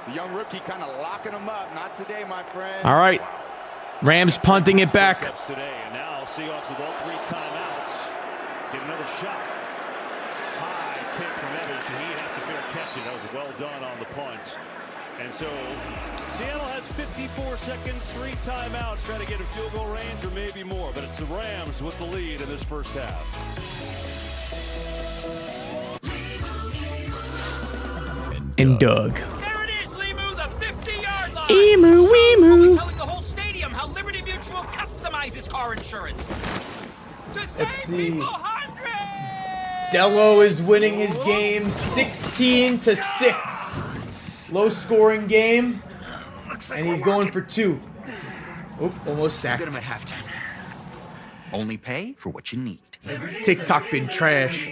the young rookie kind of locking him up. Not today, my friend. All right. Rams punting it back. Today, and now Seahawks with all 3 timeouts. Get another shot. High kick from Evans, and he has to fair catch it. That was well done on the punt. And so Seattle has 54 seconds, 3 timeouts, trying to get in field goal range or maybe more. But it's the Rams with the lead in this first half. And Doug. There it is, Limu, the 50-yard line. Emu, Soon emu. we'll be telling the whole stadium how Liberty Mutual customizes car insurance. To save people hundreds. Dello is winning his game 16-6. Low scoring game. And he's going for 2. Oop, almost sacked. Get him at halftime. Only pay for what you need. TikTok been trash.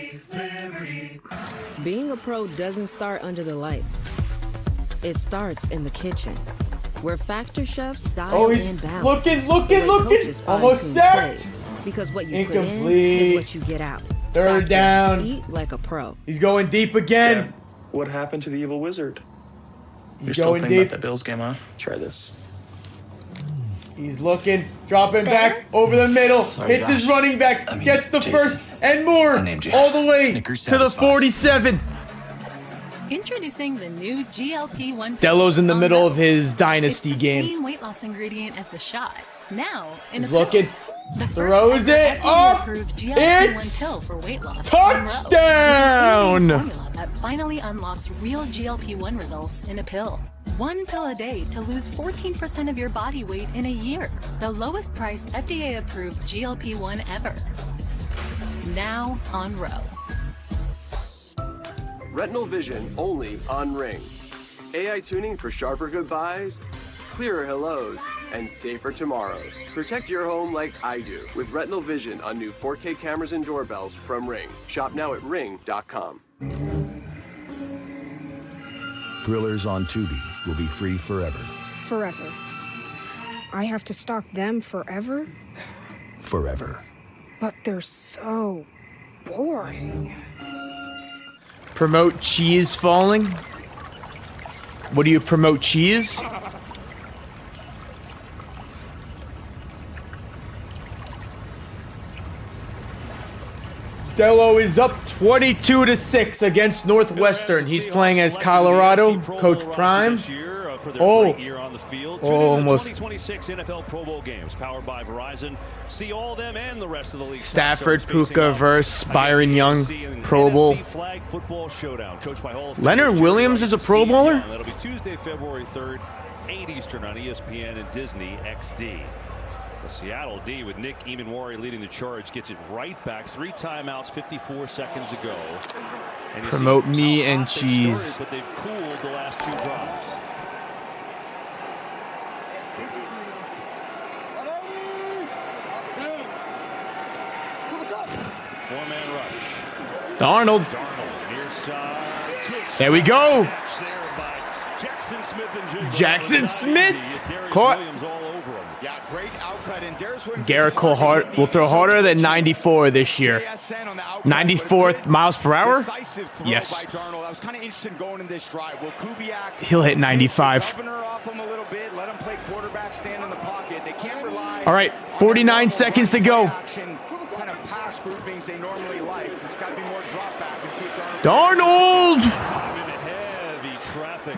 Being a pro doesn't start under the lights. It starts in the kitchen, where factor chefs dial in balance. looking. Coaches Almost fine-tune sacked. plays, because what you put in Incomplete. is what you get out. Third down. Eat like a pro. He's going deep again. Dad, what happened to the evil wizard? He's You're still going thinking deep. about that Bills game, huh? Try this. He's looking, dropping back over the middle, hits his running back, gets the first and more, all the way to the 47. Introducing the new GLP-1. Delo's in the middle of his dynasty It's the game. same weight loss ingredient as the shot. Now, in He's a pill. looking, The first throws ever it up. FDA-approved GLP-1 It's pill for weight loss. touchdown! With an formula that finally unlocks real GLP-1 results in a pill. 1 pill a day to lose 14% of your body weight in a year. The lowest price FDA-approved GLP-1 ever. Now on Row. Retinal vision only on Ring. AI tuning for sharper goodbyes, clearer hellos, and safer tomorrows. Protect your home like I do with Retinal Vision on new 4K cameras and doorbells from Ring. Shop now at ring.com. Thrillers on Tubi will be free forever. Forever. I have to stalk them forever? Forever. But they're so boring. Promote cheese falling? What do you promote, cheese? Dello is up 22-6 against Northwestern. He's playing as Colorado, Coach Prime. Oh, almost. 2026 NFL Pro Bowl games powered by Verizon. See all them and the rest of the league. Stafford, Puka versus Byron Young, Pro Bowl. Flag football showdown coached by Hall of Famer Leonard Williams is a Pro Bowler? That'll be Tuesday, February 3rd, 8 Eastern on ESPN and Disney XD. The Seattle D with Nick Emanwari leading the charge gets it right back. 3 timeouts, 54 seconds ago. And Promote me and cheese. Started, but they've cooled the last 2 drives. Four-man rush. Darnold. Near side. There we go. Jackson Smith and Jackson Smith caught. Yeah, great outcut. And Darius Williams Garrett Cole will throw harder than 94 this year. 94 miles per hour? Yes. I was kind of interested in going in this drive. Will Kubiak He'll hit 95. governor off him a little bit, let him play quarterback, stand in the pocket. They can't rely. All right, 49 seconds to go. Kind of pass groupings they normally like. It's got to be more drop back and see if Darnold!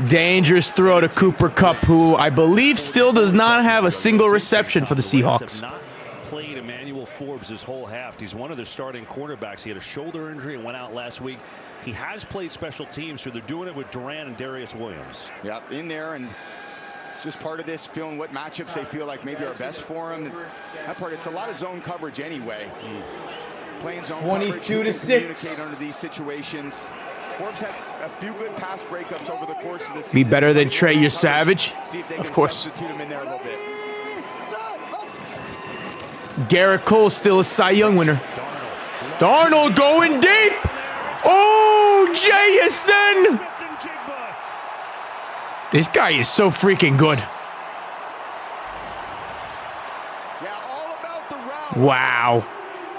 Dangerous throw to Cooper Kupp, who I believe still does not have a single reception for the Seahawks. Not played Emmanuel Forbes his whole half. He's one of their starting cornerbacks. He had a shoulder injury and went out last week. He has played special teams, so they're doing it with Duran and Darius Williams. Yep, in there, and it's just part of this, feeling what matchups they feel like maybe are best for him. That part, it's a lot of zone coverage anyway. Playing zone 22-6. Communicate under these situations. Forbes had a few good pass breakups over the course of the season. Be better than Trey Savage, of course. Substitute him in there a little bit. Garrett Cole still a Cy Young winner. Darnold going deep. Oh, JSN. This guy is so freaking good. Wow.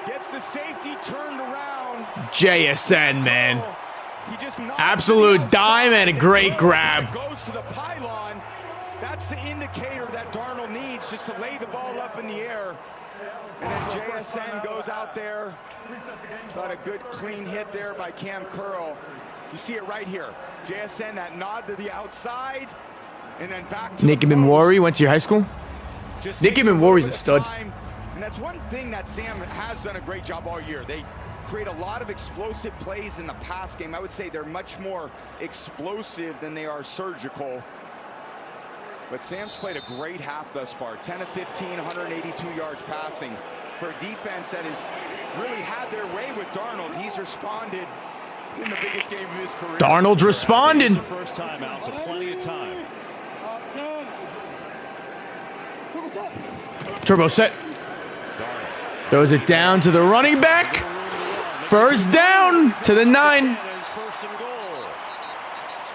Gets the safety turned around. JSN, man. Absolute dime and a great grab. Goes to the pylon. That's the indicator that Darnold needs, just to lay the ball up in the air. And then JSN goes out there. Got a good clean hit there by Cam Curl. You see it right here. JSN, that nod to the outside, and then back to Nick Emanwari went to your high school? Nick Emanwari's a stud. And that's one thing that Sam has done a great job all year. They create a lot of explosive plays in the pass game. I would say they're much more explosive than they are surgical. But Sam's played a great half thus far. 10 of 15, 182 yards passing. For a defense that has really had their way with Darnold, he's responded in the biggest game of his career. Darnold's responding. The first time out, so plenty of time. Turbo set. Throws it down to the running back. First down to the 9.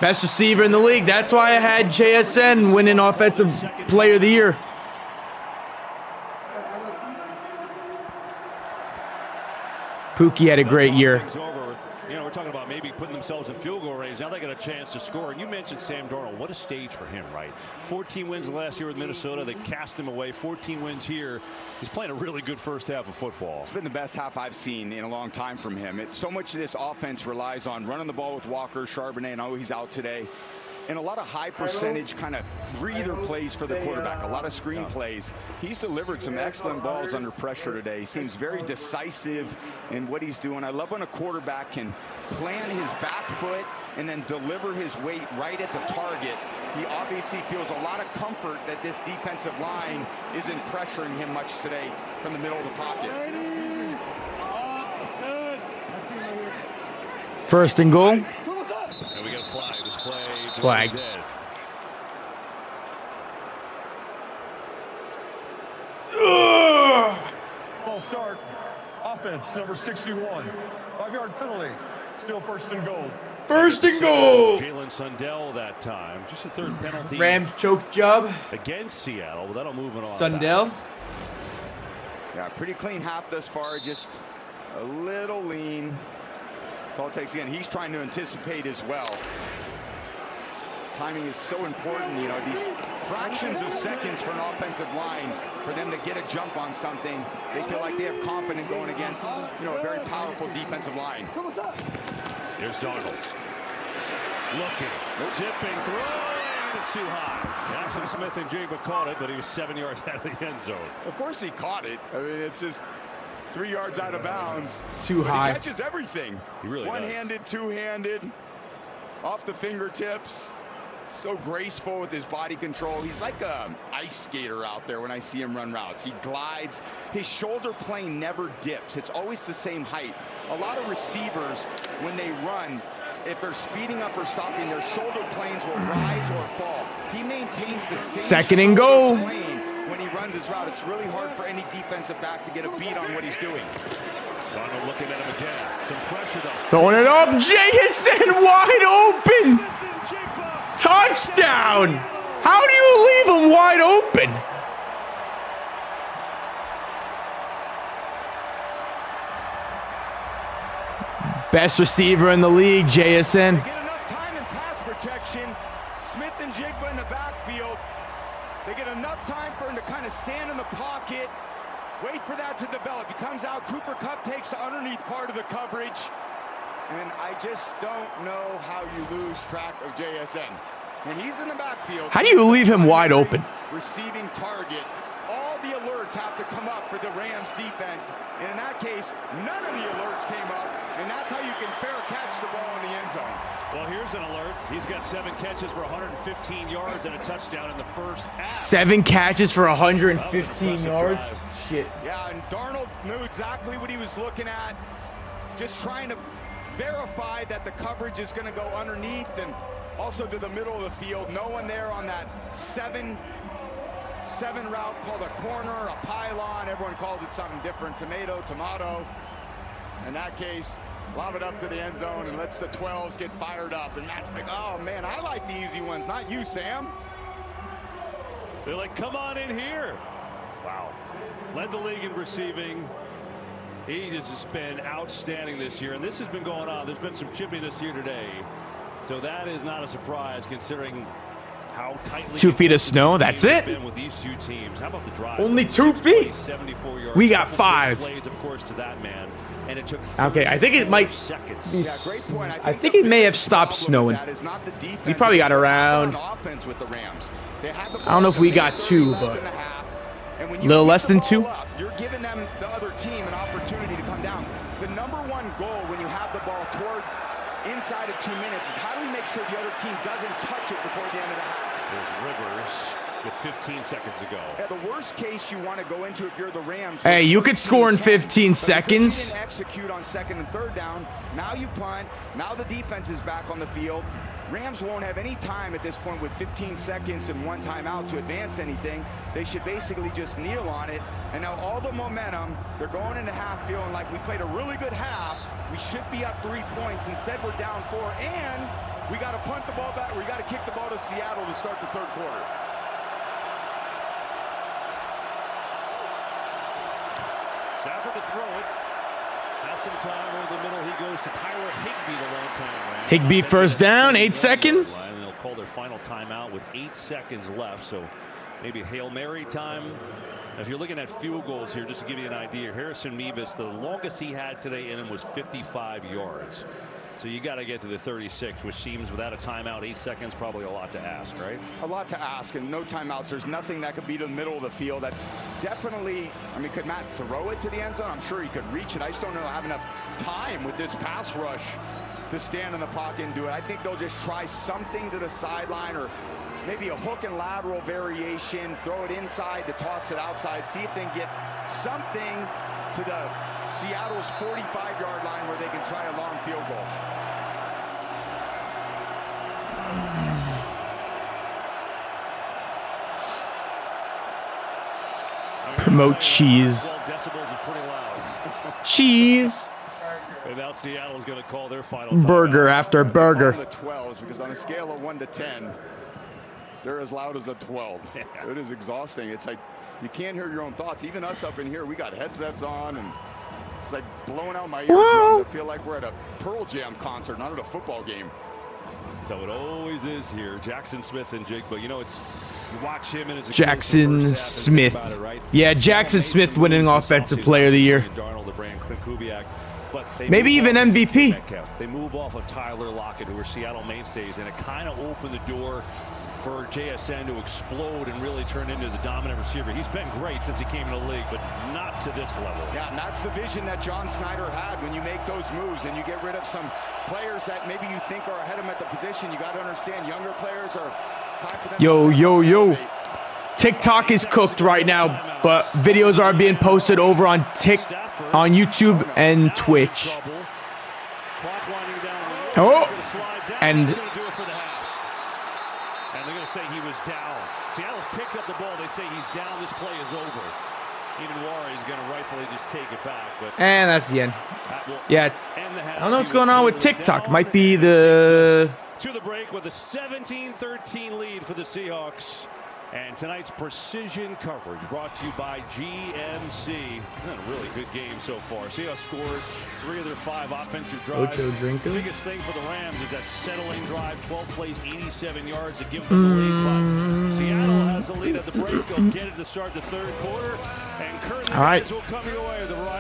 Best receiver in the league. That's why I had JSN winning Offensive Player of the Year. Pookie had a great year. You know, we're talking about maybe putting themselves in field goal range. Now they got a chance to score. And you mentioned Sam Darnold. What a stage for him, right? 14 wins last year with Minnesota. They cast him away. 14 wins here. He's playing a really good first half of football. It's been the best half I've seen in a long time from him. So much of this offense relies on running the ball with Walker, Charbonnet. I know he's out today. And a lot of high percentage kind of breather plays for the quarterback, a lot of screen plays. He's delivered some excellent balls under pressure today. He seems very decisive in what he's doing. I love when a quarterback can plan his back foot and then deliver his weight right at the target. He obviously feels a lot of comfort that this defensive line isn't pressuring him much today from the middle of the pocket. First and goal. Flag. False start. Offense number 61. 5-yard penalty. Still first and goal. First and goal. Jalen Sundell that time. Just a third penalty. Rams choke job Against Seattle. Well, that'll move it on. Sundell. Yeah, pretty clean half thus far. Just a little lean. That's all it takes. Again, he's trying to anticipate as well. Timing is so important. You know, these fractions of seconds for an offensive line, for them to get a jump on something, they feel like they have confidence going against, you know, a very powerful defensive line. Here's Donald. Looking. Zipping through. It's too high. Jackson Smith and Jigba caught it, but he was 7 yards out of the end zone. Of course he caught it. I mean, it's just 3 yards out of bounds. Too high. He catches everything. He really One-handed, two-handed, off the fingertips. So graceful with his body control. He's like an ice skater out there when I see him run routes. He glides. His shoulder plane never dips. It's always the same height. A lot of receivers, when they run, if they're speeding up or stopping, their shoulder planes will rise or fall. He maintains the same Second and goal. plane when he runs his route. It's really hard for any defensive back to get a beat on what he's doing. Donald looking at him again. Some pressure though. Throwing it up. Jason wide open. Touchdown. How do you leave him wide open? Best receiver in the league, JSN. They get enough time in pass protection. Smith and Jigba in the backfield. They get enough time for him to kind of stand in the pocket, wait for that to develop. He comes out. Cooper Kupp takes the underneath part of the coverage. And I just don't know how you lose track of JSN. When he's in the backfield, How do you leave him wide open? Receiving target. All the alerts have to come up for the Rams defense. And in that case, none of the alerts came up. And that's how you can fair catch the ball in the end zone. Well, here's an alert. He's got 7 catches for 115 yards and a touchdown in the first half. 7 catches for 115 yards. drive. Shit. Yeah, and Darnold knew exactly what he was looking at. Just trying to verify that the coverage is going to go underneath and also to the middle of the field. No one there on that 7 route called a corner, a pylon. Everyone calls it something different. Tomato. In that case, lob it up to the end zone and lets the 12s get fired up. And Matt's like, oh man, I like the easy ones, not you, Sam. They're like, come on in here. Wow. Led the league in receiving. He has been outstanding this year, and this has been going on. There's been some chippiness here today, so that is not a surprise considering how tightly 2 feet of snow. That's it. been with these two teams. How about the drive? Only 2 feet. 74 yards. We got 5. Plays, of course, to that man, and it took. Okay, I think it might. Seconds. Be, I think it may have stopped snowing. We probably got around. I don't know if we got 2, but a little less than 2. You're giving them the other team an opportunity to come down. The number one goal when you have the ball toward inside of 2 minutes is how do we make sure the other team doesn't touch it before the end of the half? There's Rivers with 15 seconds to go. Yeah, the worst case you want to go into if you're the Rams. Hey, you could score in 15 seconds. You didn't execute on 2nd and 3rd down. Now you punt. Now the defense is back on the field. Rams won't have any time at this point with 15 seconds and 1 timeout to advance anything. They should basically just kneel on it. And now all the momentum, they're going into half feeling like we played a really good half. We should be up 3 points. Instead, we're down 4. And we got to punt the ball back. We got to kick the ball to Seattle to start the 3rd quarter. Stafford to throw it. Has some time over the middle. He goes to Tyler Higbee, the long time. Higbee first down, 8 seconds. And they'll call their final timeout with 8 seconds left. So maybe Hail Mary time. If you're looking at field goals here, just to give you an idea, Harrison Mevis, the longest he had today in him was 55 yards. So you got to get to the 36, which seems without a timeout, 8 seconds, probably a lot to ask, right? A lot to ask, and no timeouts. There's nothing that could be to the middle of the field. That's definitely, I mean, could Matt throw it to the end zone? I'm sure he could reach it. I just don't know have enough time with this pass rush to stand in the pocket and do it. I think they'll just try something to the sideline or maybe a hook and lateral variation, throw it inside to toss it outside, see if they can get something to the Seattle's 45-yard line where they can try a long field goal. Promote cheese. Cheese. And now Seattle's going to call their final Burger after burger. The 12s, because on a scale of 1 to 10, they're as loud as a 12. It is exhausting. It's like you can't hear your own thoughts. Even us up in here, we got headsets on, and it's like blowing out my eardrums. I feel like we're at a Pearl Jam concert, not at a football game. So it always is here. Jackson Smith and Jake, but you know, it's you watch him and his Jackson Smith. Yeah, Jackson Smith winning Offensive Player of the Year. Maybe even MVP. They move off of Tyler Lockett, who are Seattle mainstays, and it kind of opened the door for JSN to explode and really turn into the dominant receiver. He's been great since he came in the league, but not to this level. Yeah, and that's the vision that John Snyder had. When you make those moves and you get rid of some players that maybe you think are ahead of them at the position, you got to understand younger players are time for them. Yo. TikTok is cooked right now, but videos are being posted over on YouTube and Twitch. Oh, and they're going to say he was down. Seattle's picked up the ball. They say he's down. This play is over. Inouye is going to rightfully just take it back. But and that's the end. Yeah, I don't know what's going on with TikTok. Might be the... To the break with a 17-13 lead for the Seahawks. And tonight's precision coverage brought to you by GMC. A really good game so far. Seahawks scored 3 of their 5 offensive drives. The biggest thing for the Rams is that settling drive, 12 plays, 87 yards to give them the lead. But Seattle has the lead at the break. They'll get it to start the third quarter. And currently, all right, will come your way.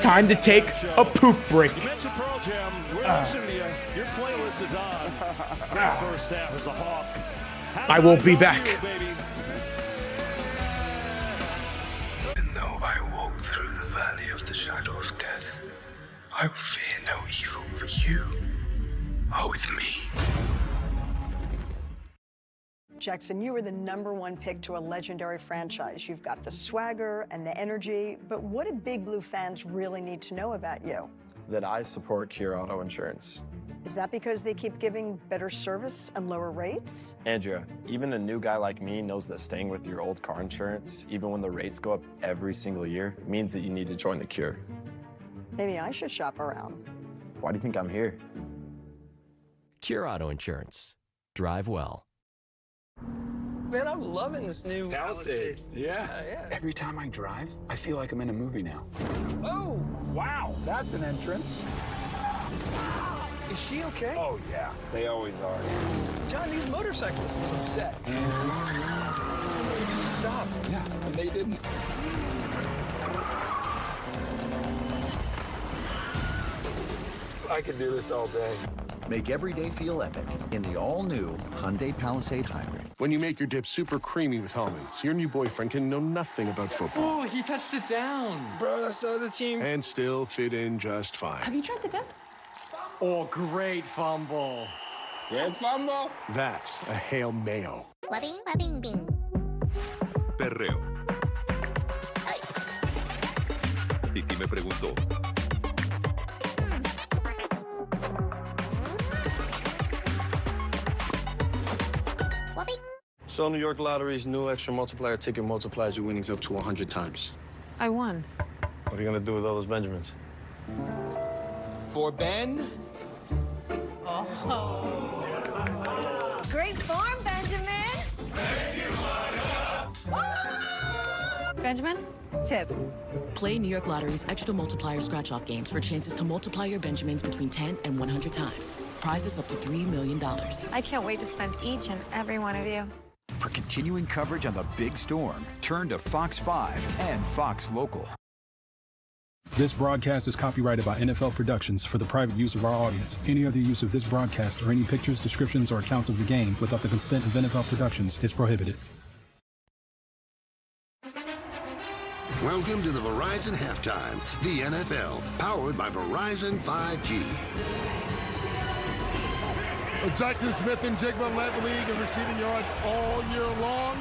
time to take a poop break. You mentioned Pearl Jam. We're listening to you. Your playlist is on. Great first half as a Hawk. I will be back. I walk through the valley of the shadow of death, I will fear no evil, for you are with me. Jackson, you were the #1 pick to a legendary franchise. You've got the swagger and the energy, but what do Big Blue fans really need to know about you? That I support Cure Auto Insurance. Is that because they keep giving better service and lower rates? Andrea, even a new guy like me knows that staying with your old car insurance, even when the rates go up every single year, means that you need to join the Cure. Maybe I should shop around. Why do you think I'm here? Cure Auto Insurance. Drive well. Man, I'm loving this new Palisade. Yeah. Every time I drive, I feel like I'm in a movie now. Oh, wow. That's an entrance. Is she okay? Oh, yeah. They always are. John, these motorcyclists look upset. You just stopped. Yeah, and they didn't. I could do this all day. Make every day feel epic in the all-new Hyundai Palisade Hybrid. When you make your dip super creamy with Hellman's, your new boyfriend can know nothing about football. Oh, he touched it down. Bro, that's the other team. And still fit in just fine. Have you tried the dip? Oh, great fumble. Great fumble. That's a Hail Mayo. Perreo. Titi me preguntó. So New York Lottery's new extra multiplier ticket multiplies your winnings up to 100 times. I won. What are you gonna do with all those Benjamins? For Ben. Oh. Great form, Benjamin. Benjamin, tip. Play New York Lottery's extra multiplier scratch-off games for chances to multiply your Benjamins between 10 and 100 times. Prizes up to $3 million. I can't wait to spend each and every one of you. For continuing coverage on the big storm, turn to Fox 5 and Fox Local. This broadcast is copyrighted by NFL Productions for the private use of our audience. Any other use of this broadcast or any pictures, descriptions, or accounts of the game without the consent of NFL Productions is prohibited. Welcome to the Verizon Halftime, the NFL, powered by Verizon 5G. Jackson Smith and Jigba led the league in receiving yards all year long.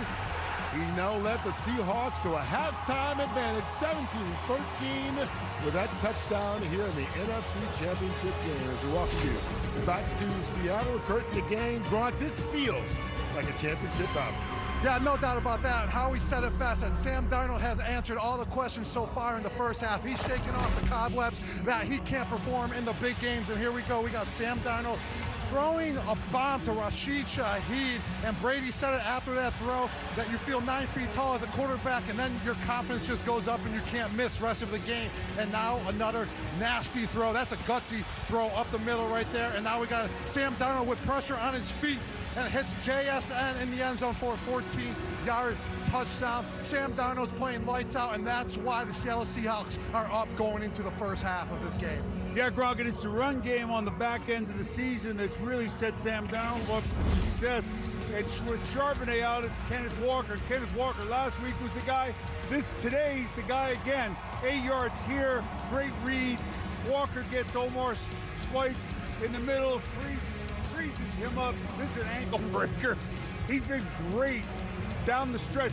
He now led the Seahawks to a halftime advantage, 17-13, with that touchdown here in the NFC Championship game. As we welcome you back to Seattle, curtain the game. Gronk, this feels like a championship battle. Yeah, no doubt about that. Howie said it best, that Sam Darnold has answered all the questions so far in the first half. He's shaking off the cobwebs that he can't perform in the big games. And here we go. We got Sam Darnold throwing a bomb to Rashid Shaheed. And Brady said it after that throw, that you feel 9 feet tall as a quarterback, and then your confidence just goes up and you can't miss the rest of the game. And now another nasty throw. That's a gutsy throw up the middle right there. And now we got Sam Darnold with pressure on his feet, and hits JSN in the end zone for a 14-yard touchdown. Sam Darnold's playing lights out, and that's why the Seattle Seahawks are up going into the first half of this game. Yeah, Gronk, and it's the run game on the back end of the season that's really set Sam Darnold up for success. It's with Charbonnet out, it's Kenneth Walker. Kenneth Walker last week was the guy. Today's the guy again. 8 yards here, great read. Walker gets Omar Swites in the middle, freezes him up. This is an ankle breaker. He's been great down the stretch.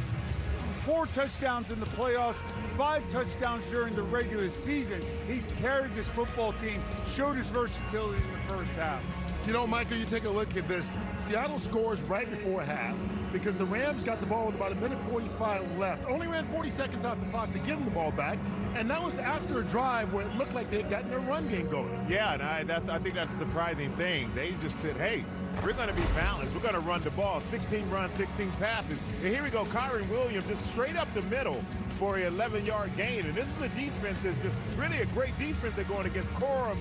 4 touchdowns in the playoffs, 5 touchdowns during the regular season. He's carried this football team, showed his versatility in the first half. You know, Michael, you take a look at this. Seattle scores right before half because the Rams got the ball with about 1:45 left. Only ran 40 seconds off the clock to give them the ball back, and that was after a drive where it looked like they had gotten their run game going. Yeah, and I think that's a surprising thing. They just said, hey, we're going to be balanced. We're going to run the ball. 16 runs, 16 passes. And here we go, Kyron Williams just straight up the middle for an 11-yard gain. And this is a defense that's just really a great defense they're going against. Corum,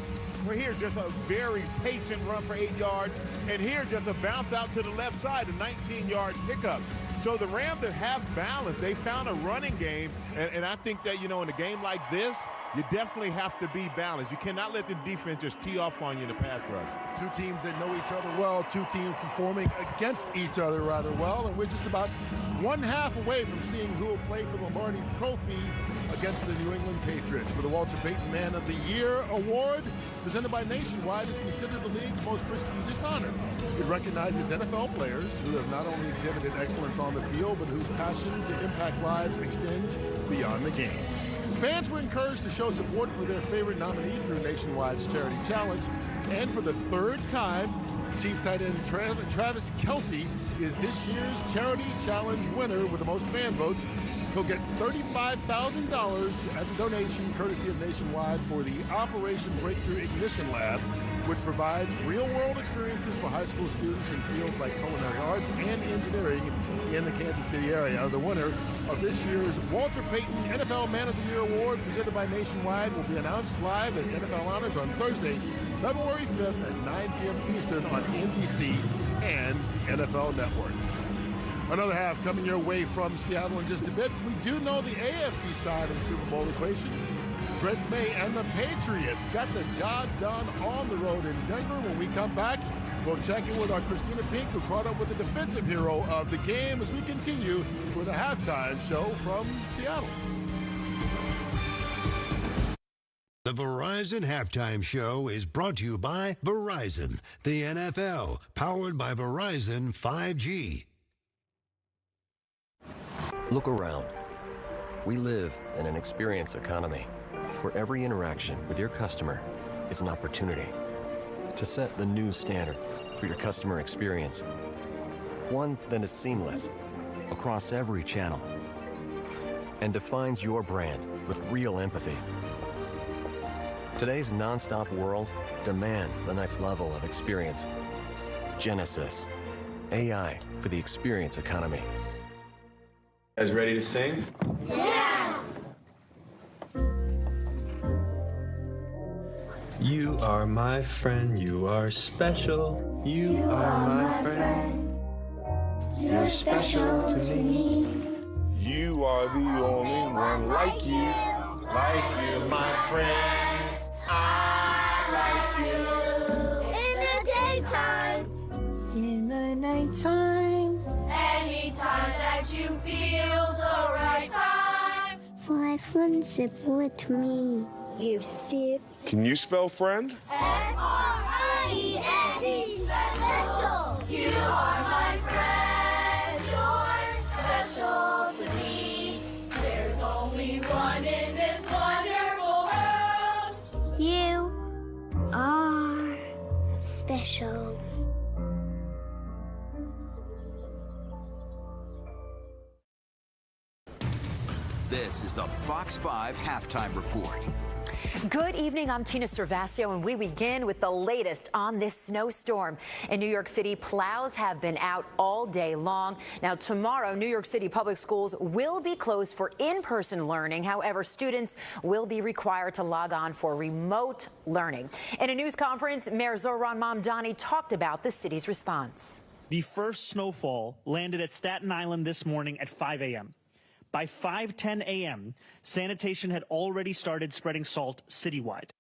here just a very patient run for 8 yards. And here just a bounce out to the left side, a 19-yard pickup. So the Rams that have balance, they found a running game. And I think that, you know, in a game like this, you definitely have to be balanced. You cannot let the defense just tee off on you in the pass rush. Two teams that know each other well, two teams performing against each other rather well, and we're just about 1/2 away from seeing who will play for the Lombardi Trophy against the New England Patriots. For the Walter Payton Man of the Year award, presented by Nationwide, is considered the league's most prestigious honor. It recognizes NFL players who have not only exhibited excellence on the field, but whose passion to impact lives extends beyond the game. Fans were encouraged to show support for their favorite nominee through Nationwide's Charity Challenge, and for the 3rd time, Chief tight end Travis Kelce is this year's Charity Challenge winner with the most fan votes. He'll get $35,000 as a donation courtesy of Nationwide for the Operation Breakthrough Ignition Lab, which provides real-world experiences for high school students in fields like culinary arts and engineering in the Kansas City area. The winner of this year's Walter Payton NFL Man of the Year Award, presented by Nationwide, will be announced live at NFL Honors on Thursday, February 5th at 9 p.m. Eastern on NBC and NFL Network. Another half coming your way from Seattle in just a bit. We do know the AFC side of the Super Bowl equation. Drake May and the Patriots got the job done on the road in Denver. When we come back, we'll check in with our Christina Pink, who caught up with the defensive hero of the game, as we continue with a halftime show from Seattle. The Verizon Halftime Show is brought to you by Verizon, the NFL, powered by Verizon 5G. Look around. We live in an experience economy where every interaction with your customer is an opportunity to set the new standard for your customer experience. One that is seamless across every channel and defines your brand with real empathy. Today's nonstop world demands the next level of experience. Genesis, AI for the experience economy. You guys ready to sing? Yeah! You are my friend, you are special. You are my friend. You're special to me. You are the only one like you, my friend. I like you. In the daytime. In the nighttime. Anytime that you feel the right time. 5 friends with me. You see. Can you spell friend? F-R-I-E-N-D, special. You are my friend. You're special to me. There's only one in this wonderful world. You are special. This is the Fox 5 Halftime Report. Good evening, I'm Tina Servasio, and we begin with the latest on this snowstorm. In New York City, plows have been out all day long. Now, tomorrow, New York City public schools will be closed for in-person learning. However, students will be required to log on for remote learning. In a news conference, Mayor Zohran Mamdani talked about the city's response. The first snowfall landed at Staten Island this morning at 5 a.m. By 5:10 a.m., sanitation had already started spreading salt citywide.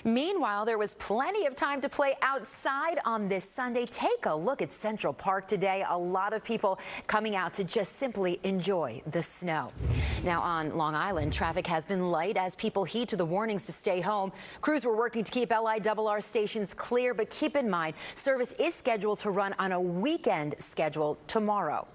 Meanwhile, there was plenty of time to play outside on this Sunday. Take a look at Central Park today. A lot of people coming out to just simply enjoy the snow. Now on Long Island, traffic has been light as people heed to the warnings to stay home. Crews were working to keep LIRR stations clear, but keep in mind, service is scheduled to run on a weekend schedule tomorrow.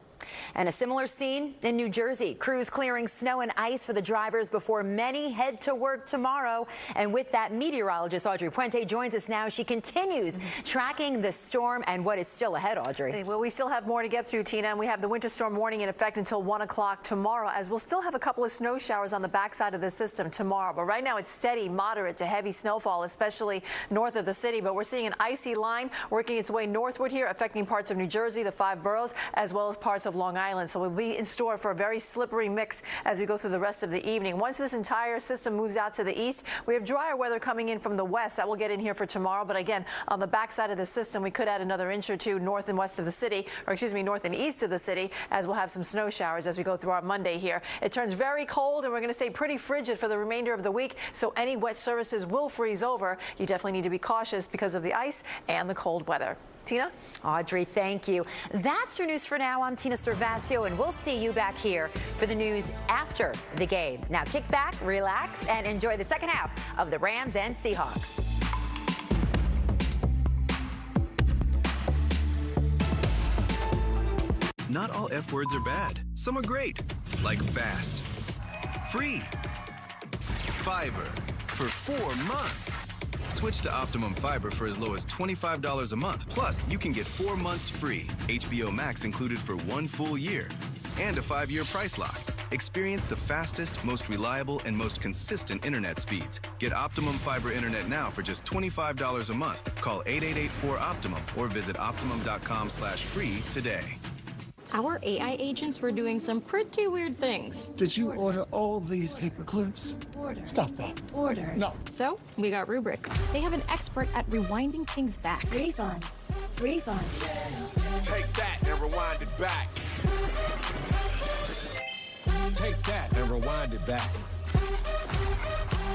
And a similar scene in New Jersey. Crews clearing snow and ice for the drivers before many head to work tomorrow. And with that, meteorologist Audrey Puente joins us now. She continues tracking the storm and what is still ahead, Audrey. Well, we still have more to get through, Tina, and we have the winter storm warning in effect until 1 o'clock tomorrow, as we'll still have a couple of snow showers on the backside of the system tomorrow. But right now it's steady, moderate to heavy snowfall, especially north of the city. But we're seeing an icy line working its way northward here, affecting parts of New Jersey, the 5 boroughs, as well as parts of Long Island. So we'll be in store for a very slippery mix as we go through the rest of the evening. Once this entire system moves out to the east, we have drier weather coming in from the west. That will get in here for tomorrow. But again, on the backside of the system, we could add another inch or two north and west of the city, or excuse me, north and east of the city, as we'll have some snow showers as we go through our Monday here. It turns very cold, and we're going to stay pretty frigid for the remainder of the week. So any wet surfaces will freeze over. You definitely need to be cautious because of the ice and the cold weather. Tina? Audrey, thank you. That's your news for now. I'm Tina Servasio, and we'll see you back here for the news after the game. Now kick back, relax, and enjoy the second half of the Rams and Seahawks. Not all F words are bad. Some are great, like fast, free, fiber for 4 months. Switch to Optimum Fiber for as low as $25 a month. Plus, you can get 4 months free, HBO Max included for 1 full year, and a 5-year price lock. Experience the fastest, most reliable, and most consistent internet speeds. Get Optimum Fiber Internet now for just $25 a month. Call 888-4-OPTIMUM or visit optimum.com/free today. Our AI agents were doing some pretty weird things. Did you order all these paper clips? Order. Stop that. Order. No. So we got Rubric. They have an expert at rewinding things back. Refund. Refund. Take that and rewind it back. Take that and rewind it back.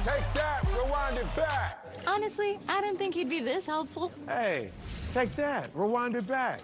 Take that, rewind it back. Honestly, I didn't think he'd be this helpful. Hey, take that, rewind it back.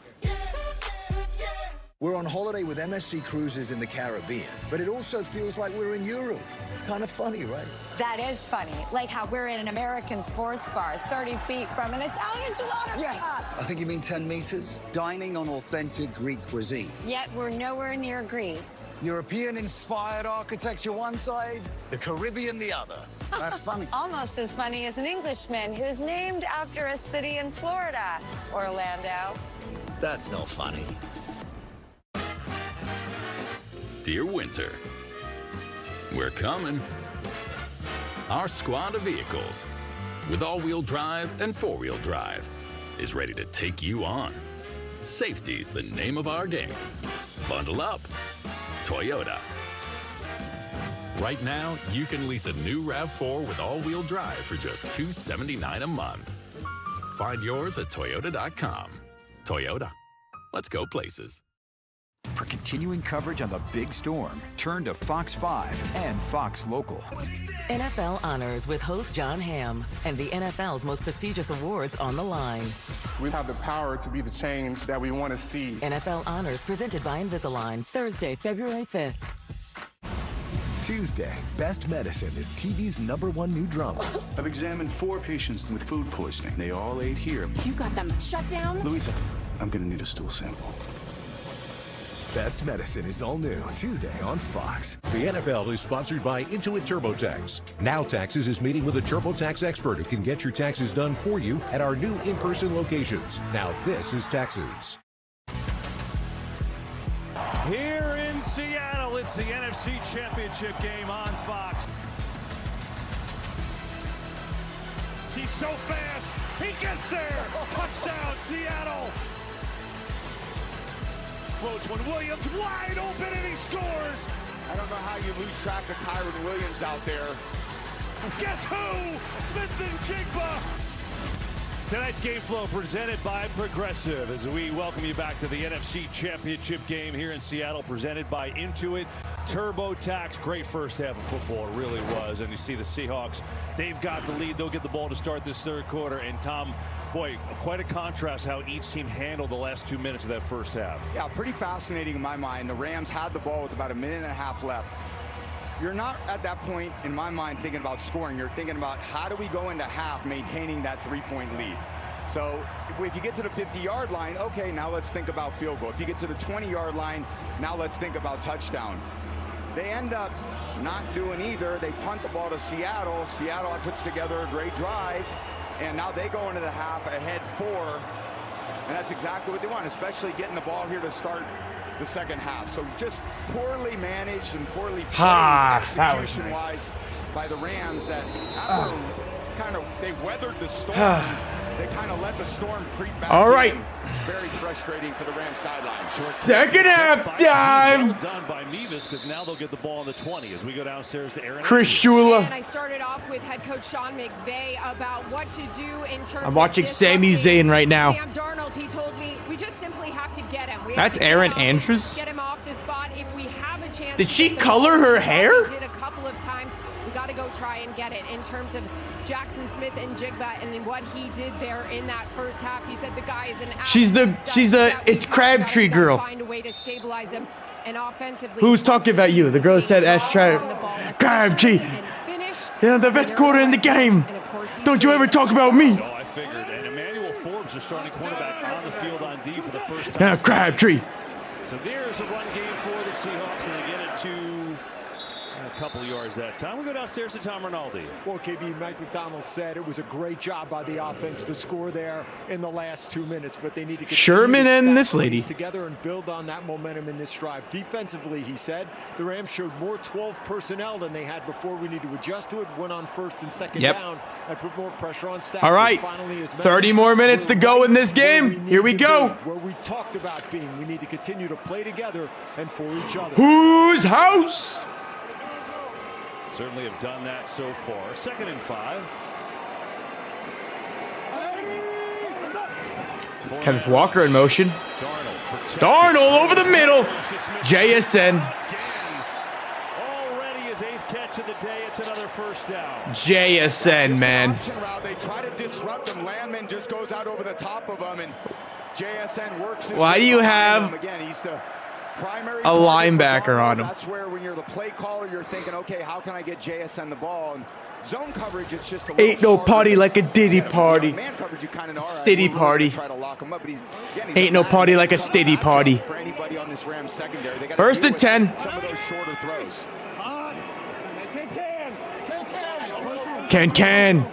We're on holiday with MSC Cruises in the Caribbean, but it also feels like we're in Europe. It's kind of funny, right? That is funny. Like how we're in an American sports bar 30 feet from an Italian gelato shop. I think you mean 10 meters. Dining on authentic Greek cuisine. Yet we're nowhere near Greece. European-inspired architecture one side, the Caribbean the other. That's funny. Almost as funny as an Englishman who's named after a city in Florida, Orlando. That's not funny. Dear Winter, we're coming. Our squad of vehicles, with all-wheel drive and four-wheel drive, is ready to take you on. Safety's the name of our game. Bundle up. Toyota. Right now, you can lease a new RAV4 with all-wheel drive for just $279 a month. Find yours at Toyota.com. Toyota. Let's go places. For continuing coverage on the big storm, turn to Fox 5 and Fox Local. NFL Honors with host John Hamm and the NFL's most prestigious awards on the line. We have the power to be the change that we want to see. NFL Honors presented by Invisalign, Thursday, February 5th. Tuesday, Best Medicine is TV's #1 new drama. I've examined 4 patients with food poisoning. They all ate here. You got them shut down? Louisa, I'm gonna need a stool sample. Best Medicine is all new Tuesday on Fox. The NFL is sponsored by Intuit TurboTax. Now Taxes is meeting with a TurboTax expert who can get your taxes done for you at our new in-person locations. Now this is Taxes. Here in in Seattle. It's the NFC Championship game on Fox. He's so fast. He gets there. Touchdown, Seattle. Floats when Williams wide open and he scores. I don't know how you lose track of Kyron Williams out there. Guess who? Smith and Jigba. Tonight's game flow presented by Progressive as we welcome you back to the NFC Championship game here in Seattle, presented by Intuit TurboTax. Great first half of football, it really was. And you see the Seahawks, they've got the lead. They'll get the ball to start this third quarter. And Tom, boy, quite a contrast how each team handled the last 2 minutes of that first half. Yeah, pretty fascinating in my mind. The Rams had the ball with about 1.5 minutes left. You're not at that point, in my mind, thinking about scoring. You're thinking about how do we go into half maintaining that 3-point lead. So if you get to the 50-yard line, okay, now let's think about field goal. If you get to the 20-yard line, now let's think about touchdown. They end up not doing either. They punt the ball to Seattle. Seattle puts together a great drive, and now they go into the half ahead 4. And that's exactly what they want, especially getting the ball here to start the second half. So just poorly managed and poorly played execution-wise by the Rams that after they weathered the storm. They kind of let the storm creep back. All right. Very frustrating for the Rams sideline. Second half time. Well done by Mevis, because now they'll get the ball on the 20 as we go downstairs to Aaron. Chris Shula. And I started off with head coach Sean McVay about what to do in terms I'm watching Sami Zayn right now. Sam Darnold, he told me we just simply have to get him. That's Aaron Andrews. Get him off the spot if we have a chance. Did she color her hair? Did a couple of times. We got to go try and get it. In terms of Jackson Smith and Jigba and what he did there in that first half, he said the guy is an. She's the it's Crabtree girl. Find a way to stabilize him and offensively. Who's talking about you? The girl said Crabtree. Yeah, the best quarter in the game. Don't you ever talk about me. I figured. And Emmanuel Forbes is starting quarterback on the field on D for the first time. Yeah, Crabtree. So there's a run game for the Seahawks, and they get it to a couple of yards that time. We go downstairs to Tom Rinaldi. Well, KB, Mike McDonald said it was a great job by the offense to score there in the last 2 minutes, but they need to Sherman and this lady together and build on that momentum in this drive. Defensively, he said, the Rams showed more 12 personnel than they had before. We need to adjust to it. Went on first and second down and put more pressure on Stafford. All right, 30 more minutes to go in this game. Here we go. Where we talked about being, we need to continue to play together and for each other. Whose house? Certainly have done that so far. 2nd and 5. Kenneth Walker in motion. Darnold over the middle. JSN. Already his 8th catch of the day. It's another first down. JSN, man. They try to disrupt him. Landman just goes out over the top of him, and JSN works. Why do you have a linebacker on him? That's where when you're the play caller, you're thinking, okay, how can I get JSN the ball? And zone coverage, it's just a ain't no party like a Diddy party. Man coverage, you kind of know. Stiddy party. Try to lock him up, but he's ain't no party like a Stiddy party. For anybody on this Rams secondary, they got 1st and 10. Some of those shorter throws. Can.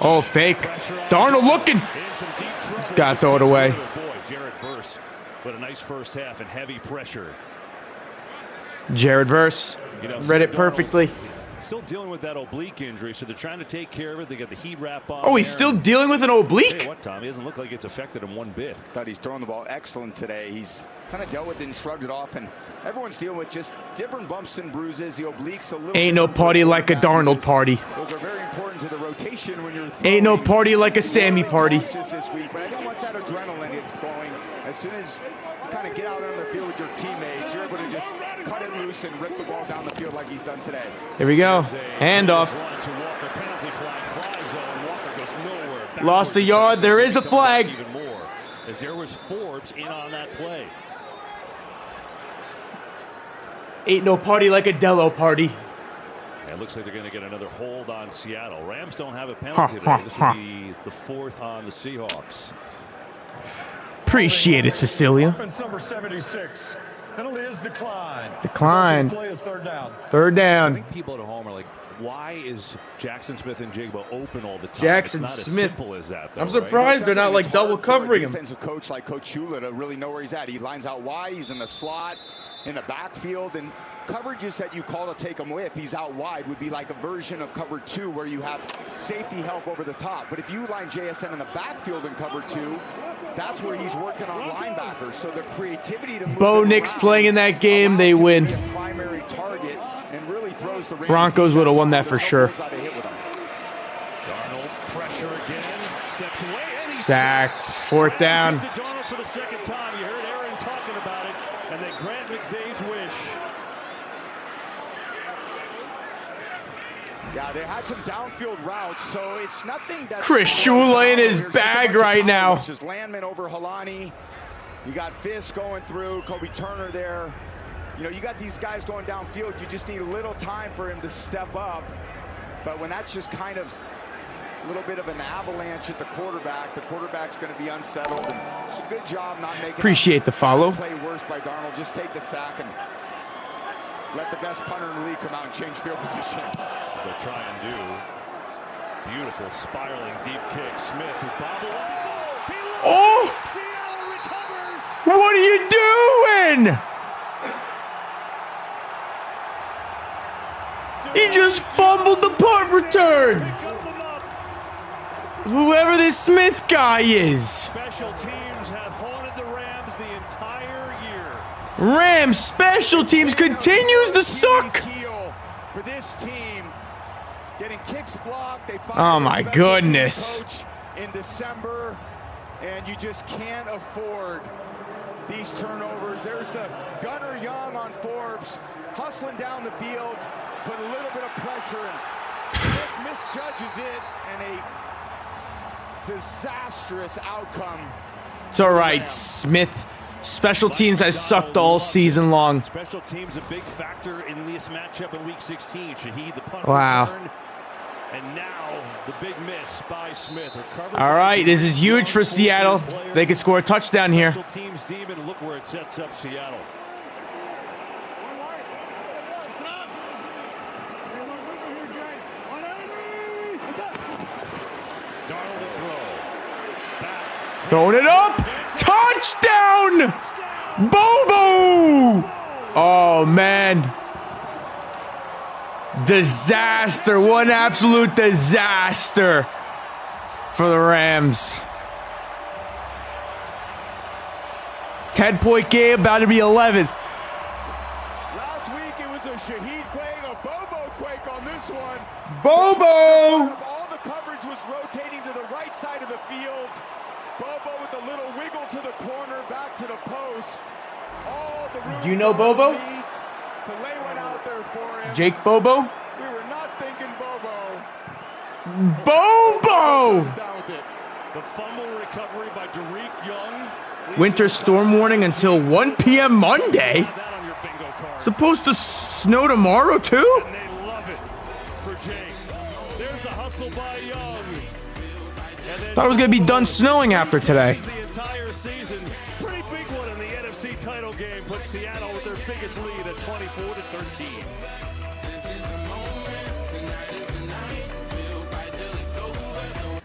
Oh, fake. Darnold looking. Got to throw it away. Jared Verse, but a nice first half and heavy pressure. Jared Verse read it perfectly. Still dealing with that oblique injury, so they're trying to take care of it. They got the heat wrap on. Oh, he's still dealing with an oblique? What, Tom? He doesn't look like it's affected him one bit. Thought he's throwing the ball excellent today. He's kind of dealt with it and shrugged it off, and everyone's dealing with just different bumps and bruises. The obliques a little. Ain't no party like a Darnold party. Those are very important to the rotation when you're. Ain't no party like a Sammy party. This week, but I think once that adrenaline gets going, as soon as you kind of get out on the field with your teammates, you're able to just cut it loose and rip the ball down the field like he's done today. Here we go. Handoff. Lost a yard. There is a flag. Even more, as there was Forbes in on that play. Ain't no party like a Dello party. It looks like they're going to get another hold on Seattle. Rams don't have a penalty today. This will be the 4th on the Seahawks. Appreciate it, Cecilia. Offense number 76. Penalty is declined. Decline. Play is third down. Third I down. think people at home are like, Why is Jackson Smith and Jigba open all the time? Jackson it's not Smith. As simple as that, though, I'm surprised they're not like double covering him. Defensive coach like Coach Shula to really know where he's at. He lines out wide. He's in the slot, in the backfield, and coverages that you call to take him away if he's out wide would be like a version of cover 2 where you have safety help over the top. But if you line JSN in the backfield in cover 2, that's where he's working on linebackers. So the creativity to move Bo Nix playing in that game, they win. Primary target and really throws the Broncos would have won that for sure. Darnold pressure again, steps away, and Sacked. 4th down. Darnold for the second time. You heard Aaron talking about it, and they grant McVay's wish. Yeah, they had some downfield routes, so it's nothing that's... Chris Shula in his bag right now. Just Landman over Halani. You got Fisk going through, Kobe Turner there. You know, you got these guys going downfield. You just need a little time for him to step up. But when that's just kind of a little bit of an avalanche at the quarterback's going to be unsettled. And it's a good job not making... Appreciate the follow. Play worse by Darnold. Just take the sack and let the best punter in the league come out and change field position. That's what they'll try and do. Beautiful spiraling deep kick. Smith who bobbled up. Oh! Seattle recovers. What are you doing? He just fumbled the punt return. Whoever this Smith guy is. Special teams have haunted the Rams the entire year. Rams special teams continues to suck. For this team, getting kicks blocked. Oh my goodness. In December, and you just can't afford these turnovers. There's the Gunnar Young on Forbes, hustling down the field, put a little bit of pressure, and Smith misjudges it, and a disastrous outcome. It's all right, Smith. Special teams has sucked all season long. Special teams a big factor in this matchup in Week 16. Shaheed the punt return, and now the big miss by Smith. All right, this is huge for Seattle. They could score a touchdown here. Special teams demon. Look where it sets up Seattle. Throwing it up. Touchdown! Bobo! Oh, man. Disaster. One absolute disaster for the Rams. 10-point game, about to be 11. Last week it was a Shaheed quake, a Bobo quake on this one. Bobo! All the coverage was rotating to the right side of the field. Bobo with a little wiggle to the corner, back to the post. All the Do you know Bobo? to lay one out there for him. Jake Bobo? We were not thinking Bobo. Bobo! The fumble recovery by Derek Young. Winter storm warning until 1 p.m. Monday. Supposed to snow tomorrow, too? And they love it for Jake. There's the hustle by Young. Thought it was going to be done snowing after today. The entire season. Pretty big one in the NFC title game. Puts Seattle with their biggest lead at 24-13.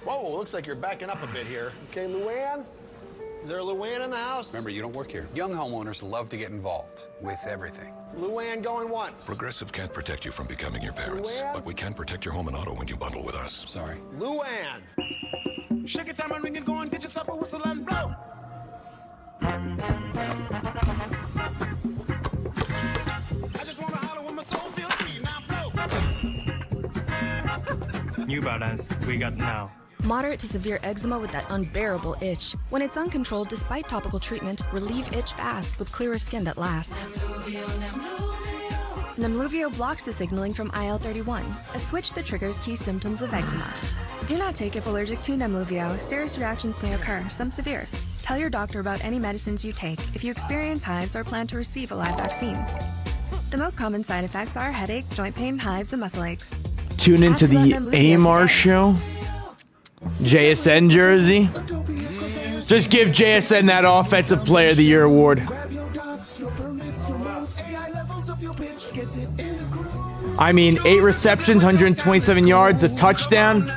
Whoa, looks like you're backing up a bit here. Okay, Luann? Is there a Luann in the house? Remember, you don't work here. Young homeowners love to get involved with everything. Luann going once. Progressive can't protect you from becoming your parents, Luann? but we can protect your home and auto when you bundle with us. Sorry. Luann! Shake it, time and ring it, go and get yourself a whistle and blow. I just wanna holler when my soul feels free. Now blow. New Balance, we got now. Moderate to severe eczema with that unbearable itch. When it's uncontrolled despite topical treatment, relieve itch fast with clearer skin that lasts. Nemluvio blocks the signaling from IL-31, a switch that triggers key symptoms of eczema. Do not take if allergic to Nemluvio. Serious reactions may occur, some severe. Tell your doctor about any medicines you take if you experience hives or plan to receive a live vaccine. The most common side effects are headache, joint pain, hives, and muscle aches. Tune into the AMR show. JSN jersey. Just give JSN that Offensive Player of the Year award. I mean, 8 receptions, 127 yards, a touchdown.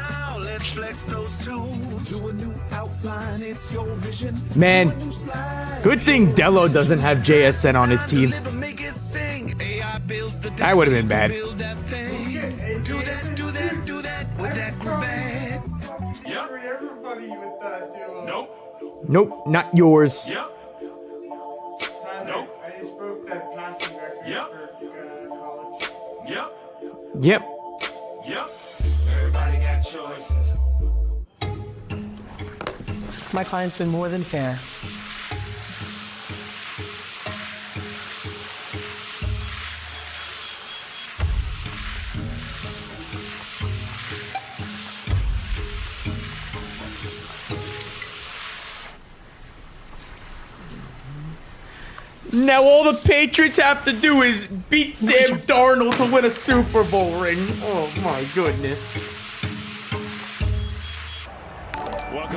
Man, good thing Dello doesn't have JSN on his team. That would have been bad. Nope, not yours. Yep. Nope. I just broke that passing record for college. Yep. Yep. Yep. Everybody got choices. My client's been more than fair. Now all the Patriots have to do is beat Sam Darnold to win a Super Bowl ring. Oh my goodness.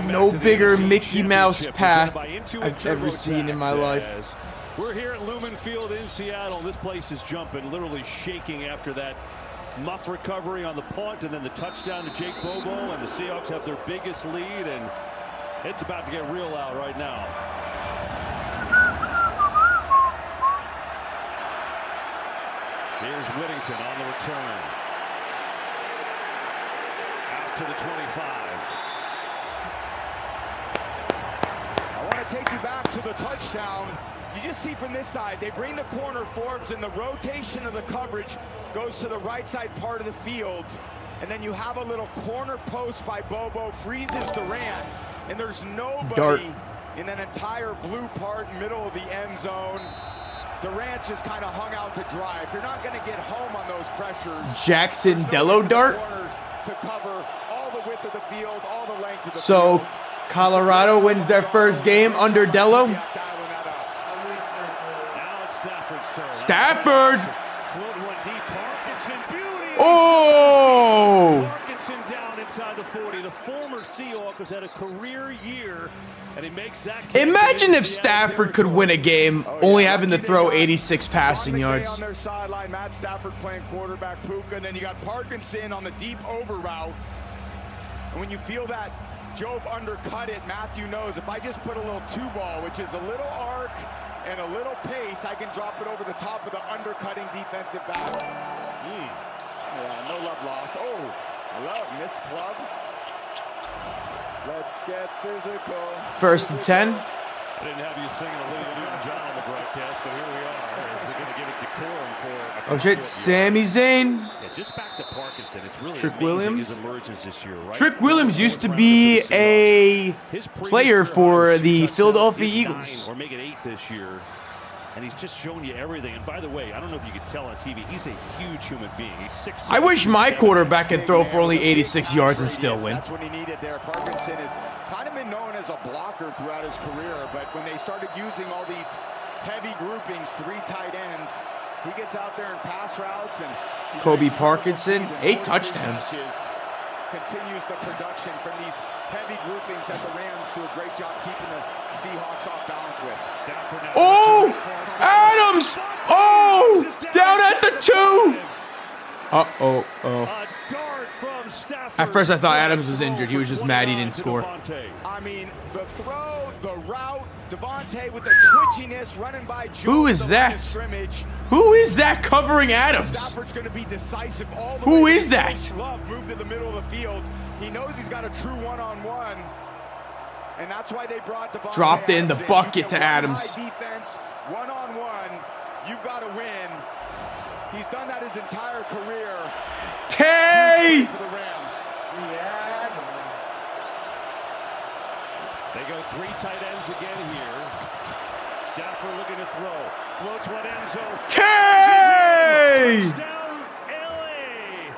No bigger Mickey Mouse path I've ever seen in my life. We're here at Lumen Field in Seattle. This place is jumping, literally shaking after that muff recovery on the punt and then the touchdown to Jake Bobo, and the Seahawks have their biggest lead, and it's about to get real out right now. Here's Whittington on the return. Out to the 25. I want to take you back to the touchdown. You just see from this side, they bring the corner Forbes, and the rotation of the coverage goes to the right side part of the field. And then you have a little corner post by Bobo, freezes Durant, and there's nobody in that entire blue part, middle of the end zone. Durant just kind of hung out to dry. If you're not going to get home on those pressures, Jackson Dello dart. To cover all the width of the field, all the length of the So Colorado wins their first game under Dello. Now it's Stafford's turn. Stafford. Float one deep. Parkinson, beauty. Oh! Parkinson down inside the 40. The former Seahawk has had a career year, and he makes that. Imagine if Stafford could win a game only having to throw 86 passing yards. On their sideline, Matt Stafford playing quarterback, Puka, and then you got Parkinson on the deep over route. And when you feel that Job undercut it, Matthew knows if I just put a little two ball, which is a little arc and a little pace, I can drop it over the top of the undercutting defensive back. Yeah, no love lost. Oh, I love missed club. Let's get physical. 1st and 10. I didn't have you singing Olivia Newton-John on the broadcast, but here we are. They're going to give it to Corum for. Oh shit, Sami Zayn. Yeah, just back to Parkinson. It's really Trick amazing Williams. his emergence this year, right? Trick Williams used to be a player for the Philadelphia Eagles. Or make it 8 this year. And he's just showing you everything. And by the way, I don't know if you could tell on TV, he's a huge human being. He's 6'6". I wish my quarterback could throw for only 86 yards and still win. That's what he needed there. Parkinson has kind of been known as a blocker throughout his career, but when they started using all these heavy groupings, 3 tight ends, he gets out there in pass routes. And Kobe Parkinson, 8 touchdowns. Continues the production from these heavy groupings that the Rams do a great job keeping the Seahawks off balance with. Oh! Adams! Oh! Down at the 2! Uh-oh. At first I thought Adams was injured. He was just mad he didn't score. I mean, the throw, the route, Devontae with the twitchiness running by Joe. Who is that? Who is that covering Adams? Stafford's going to be decisive all the Who way. is that? Love moved to the middle of the field. He knows he's got a true one-on-one, and that's why they brought Devontae Dropped in the Adams bucket to Adams. Defense, one-on-one, you've got to win. He's done that his entire career. Tay! For the Rams. They go 3 tight ends again here. Stafford looking to throw. Floats one end zone. Tay! Touchdown, LA.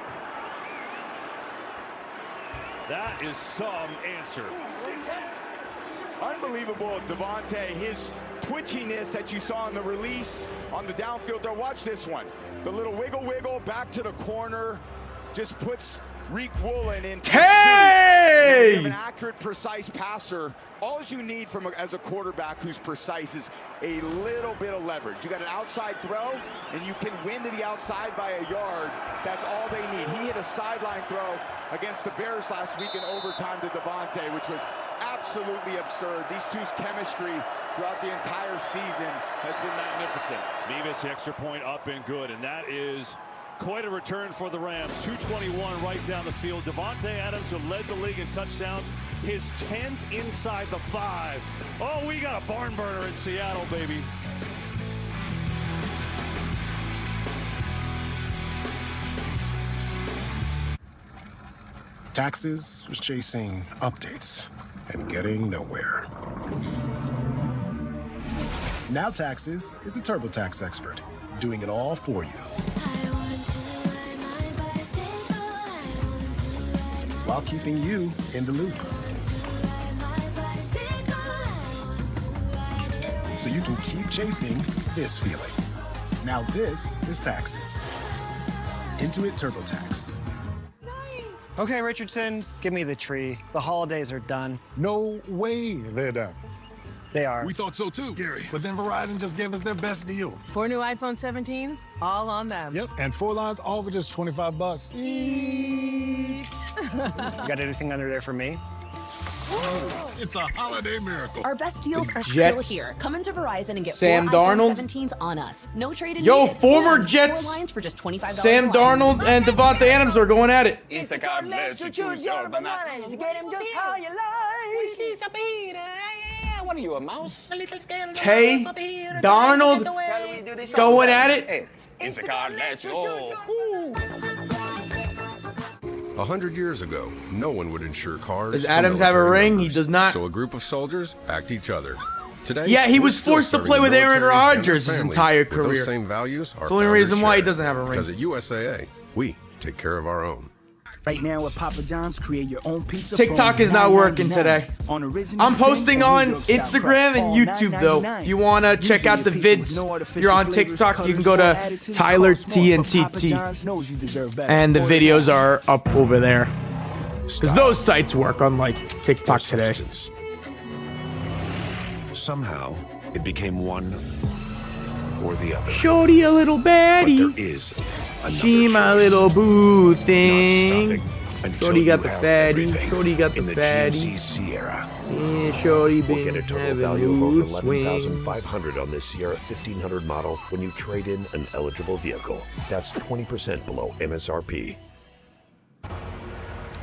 That is some answer. Unbelievable, Devontae. His twitchiness that you saw in the release on the downfield there. Watch this one. The little wiggle back to the corner just puts Reek Woolen in Tay! an accurate, precise passer. All you need as a quarterback who's precise is a little bit of leverage. You got an outside throw, and you can win to the outside by a yard. That's all they need. He hit a sideline throw against the Bears last week in overtime to Devontae, which was absolutely absurd. These two's chemistry throughout the entire season has been magnificent. Mevis, extra point up and good, and that is quite a return for the Rams. 221 right down the field. Davante Adams, who led the league in touchdowns, his 10th inside the 5. Oh, we got a barn burner in Seattle, baby. Taxes was chasing updates and getting nowhere. Now Taxes is a TurboTax expert, doing it all for you. While keeping you in the loop. So you can keep chasing this feeling. Now this is Taxes. Intuit TurboTax. Okay, Richardson, give me the tree. The holidays are done. No way they're done. They are. We thought so too, Gary. But then Verizon just gave us their best deal. 4 new iPhone 17s, all on them. Yep, and 4 lines, all for just $25. You got anything under there for me? It's a holiday miracle. Our best deals are Jets. still here. Come into Verizon and get Sam 4 Darnold. iPhone 17s on us. No trade-in Yo, needed. former And Jets 4 lines for just $25 Sam a line. Darnold and Davante Adams are going at it. Instacart lets you choose your bananas. Get them just how you like. What are you, a mouse? Tay, Darnold going at it. Instacart lets you. 100 years ago, no one would insure cars. Does for Adams have a military ring? members. He does not. So a group of soldiers backed each other. Today, Yeah, he we're was still forced to serving play the with Aaron military and their Rodgers his families entire with career. Those same values our It's the only founders reason why he shared. doesn't have a ring. Because at USAA, we take care of our own. Right now at Papa John's, create your own pizza. TikTok is not working today. I'm posting on Instagram and YouTube though. If you want to check out the vids, if you're on TikTok, you can go to Tyler TNTT. And the videos are up over there. Because those sites work unlike TikTok today. Somehow, it became one or the other. Shorty a little baddie. But there is another She my choice. little boo thing. Until Shorty got you the have fatty. everything Shorty got the in the fatty. GMC Sierra. Yeah, Shorty We'll been get a total having value of over mood swings. $11,500 on this Sierra 1500 model when you trade in an eligible vehicle. That's 20% below MSRP.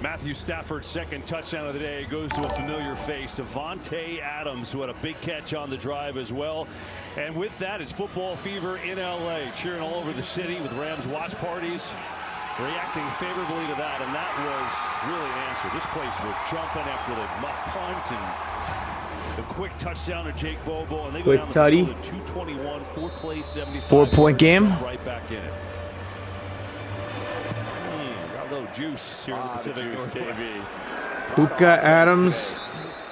Matthew Stafford's second touchdown of the day goes to a familiar face, Davante Adams, who had a big catch on the drive as well. And with that, it's football fever in L.A. Cheering all over the city with Rams watch parties, reacting favorably to that. And that was really an answer. This place was jumping after the muff punt and the quick touchdown to Jake Bobo. And they Quick go down tutty. the field at 2:21, 4 plays, 75. 4-point game. Right back in it. Little juice here in the Pacific Northwest. Puka Adams.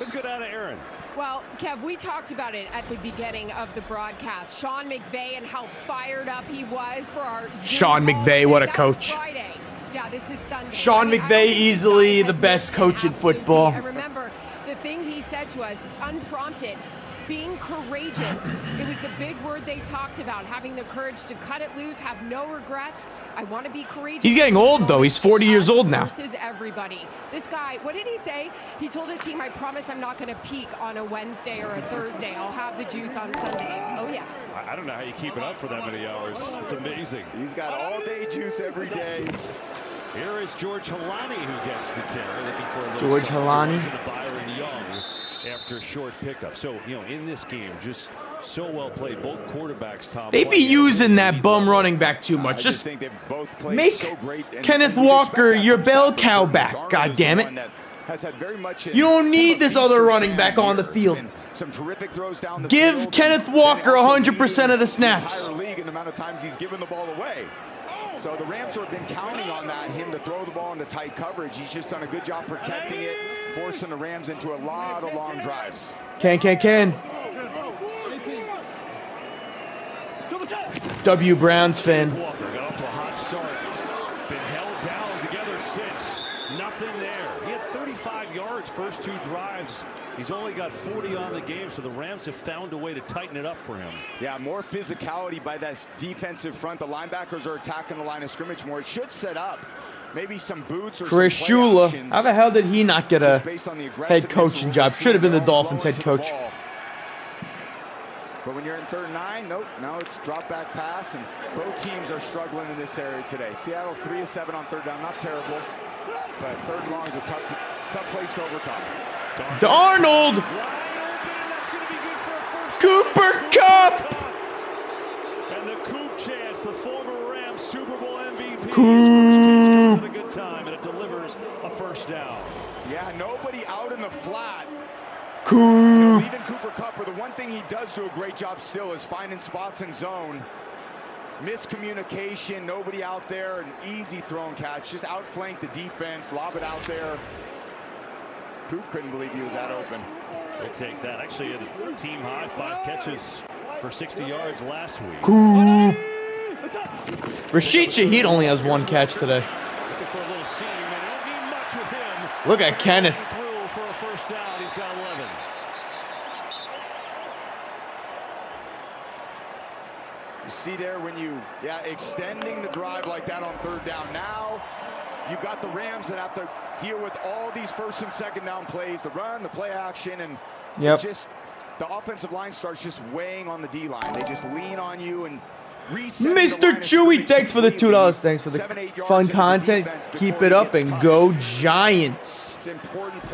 Let's go down to Aaron. Well, Kev, we talked about it at the beginning of the broadcast. Sean McVay and how fired up he was for our Zoom Sean call. McVay, what a That was coach. Friday. Yeah, this is Sunday. Sean I mean, McVay, easily the best coach in football. I remember the thing he said to us, unprompted, being courageous. It was the big word they talked about, having the courage to cut it loose, have no regrets. I want to be courageous. He's getting old though. He's 40 years old now. Versus everybody. This guy, what did he say? He told his team, I promise I'm not going to peak on a Wednesday or a Thursday. I'll have the juice on Sunday. Oh, yeah. I don't know how you keep it up for that many hours. It's amazing. He's got all-day juice every day. Here is George Halani who gets the carry. Looking for a little George Halani. to the Byron Young after a short pickup. So, you know, in this game, just so well played. Both quarterbacks, Tom. They be using that bum running back too much. Just think they've both played make so great, and Kenneth you'd Walker expect that your from bell Stafford. cow back. Darnold God is damn the it. one that has had very much You don't need this other running back on the field. Some terrific throws down the Give field, Kenneth and Walker also 100% of the leading snaps. The entire league in the amount of times he's given the ball away. So the Rams have been counting on that, him to throw the ball into tight coverage. He's just done a good job protecting it, forcing the Rams into a lot of long drives. Ken. W. Browns fan. Walker got off to a hot start. Been held down together since. Nothing there. He had 35 yards first 2 drives. He's only got 40 on the game, so the Rams have found a way to tighten it up for him. Yeah, more physicality by that defensive front. The linebackers are attacking the line of scrimmage more. It should set up maybe some boots or Chris some play Shula. actions. How the hell did he not get a head coaching job? Should have been the Dolphins head coach. But when you're in 3rd and 9, nope. Now it's drop back pass, and both teams are struggling in this area today. Seattle 3 of 7 on 3rd down, not terrible, but 3rd and long is a tough place to overcome. Darnold. Cooper Kupp. And the Coop chance, the former Rams Super Bowl MVP. Coop. A good time, and it delivers a first down. Yeah, nobody out in the flat. Coop. Even Cooper Kupp, the one thing he does do a great job still is finding spots in zone. Miscommunication, nobody out there, an easy throw and catch. Just outflank the defense, lob it out there. Coop couldn't believe he was that open. We'll take that. Actually, had a team high 5 catches for 60 yards last week. Coop. Rashid Shaheed only has 1 catch today. Looking for a little seam, and it don't need much with him. Look at Kenneth. Through for a first down. He's got 11. You see there when you, extending the drive like that on 3rd down. Now you've got the Rams that have to deal with all these 1st and 2nd down plays, the run, the play action, and just the offensive line starts just weighing on the D-line. They just lean on you and reset. Mr. Chewy, thanks for the $2. Thanks for the fun content. Keep it up and go Giants.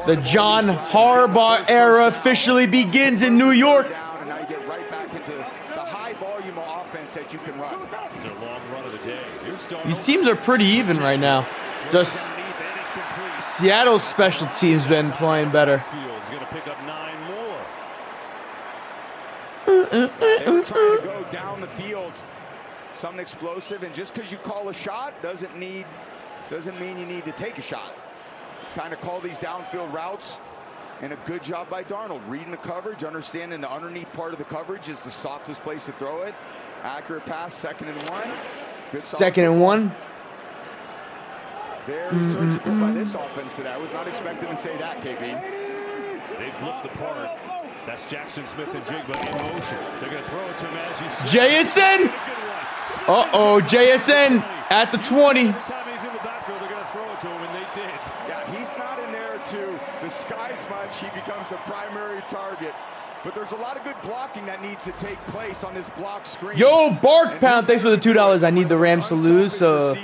The John Harbaugh era officially begins in New York. And now you get right back into the high volume of offense that you can run. It's a long run of the day. These teams are pretty even right now. Just Seattle's special teams been playing better. He's going to pick up 9 more. They were trying to go down the field, something explosive, and just because you call a shot doesn't mean you need to take a shot. Kind of call these downfield routes, and a good job by Darnold reading the coverage, understanding the underneath part of the coverage is the softest place to throw it. Accurate pass, 2nd and 1. Good 2nd and 1. Very surgical by this offense today. I was not expecting to say that, KP. They've looked the part. That's Jackson Smith and Jigba in motion. They're going to throw it to him as you see. JSN. Uh-oh, JSN at the 20. Every time he's in the backfield, they're going to throw it to him, and they did. Yeah, he's not in there to disguise much. He becomes the primary target. But there's a lot of good blocking that needs to take place on this block screen. Yo, Bark Pound, thanks for the $2. I need the Rams to lose, so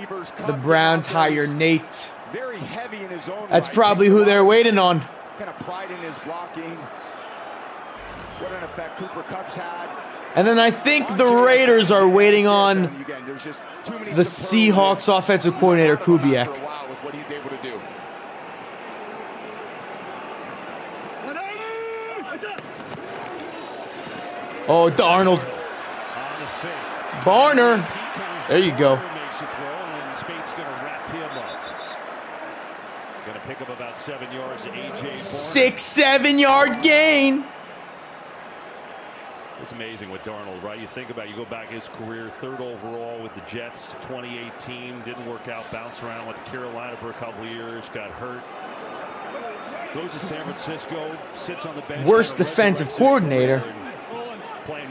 the Browns hire Nate. Very heavy in his own. That's probably who they're waiting on. Kind of pride in his blocking. What an effect Cooper Kupp's had. And then I think the Raiders are waiting on the Seahawks offensive coordinator, Kubiak. With what he's able to do. Oh, Darnold. Barner. There you go. Makes a throw, and then Spate's going to wrap him up. Going to pick up about 7 yards. AJ 6-7 yard gain. It's amazing with Darnold, right? You think about, you go back his career, 3rd overall with the Jets, 2018, didn't work out, bounced around, went to Carolina for a couple of years, got hurt. Goes to San Francisco, sits on the bench. Worst defensive coordinator.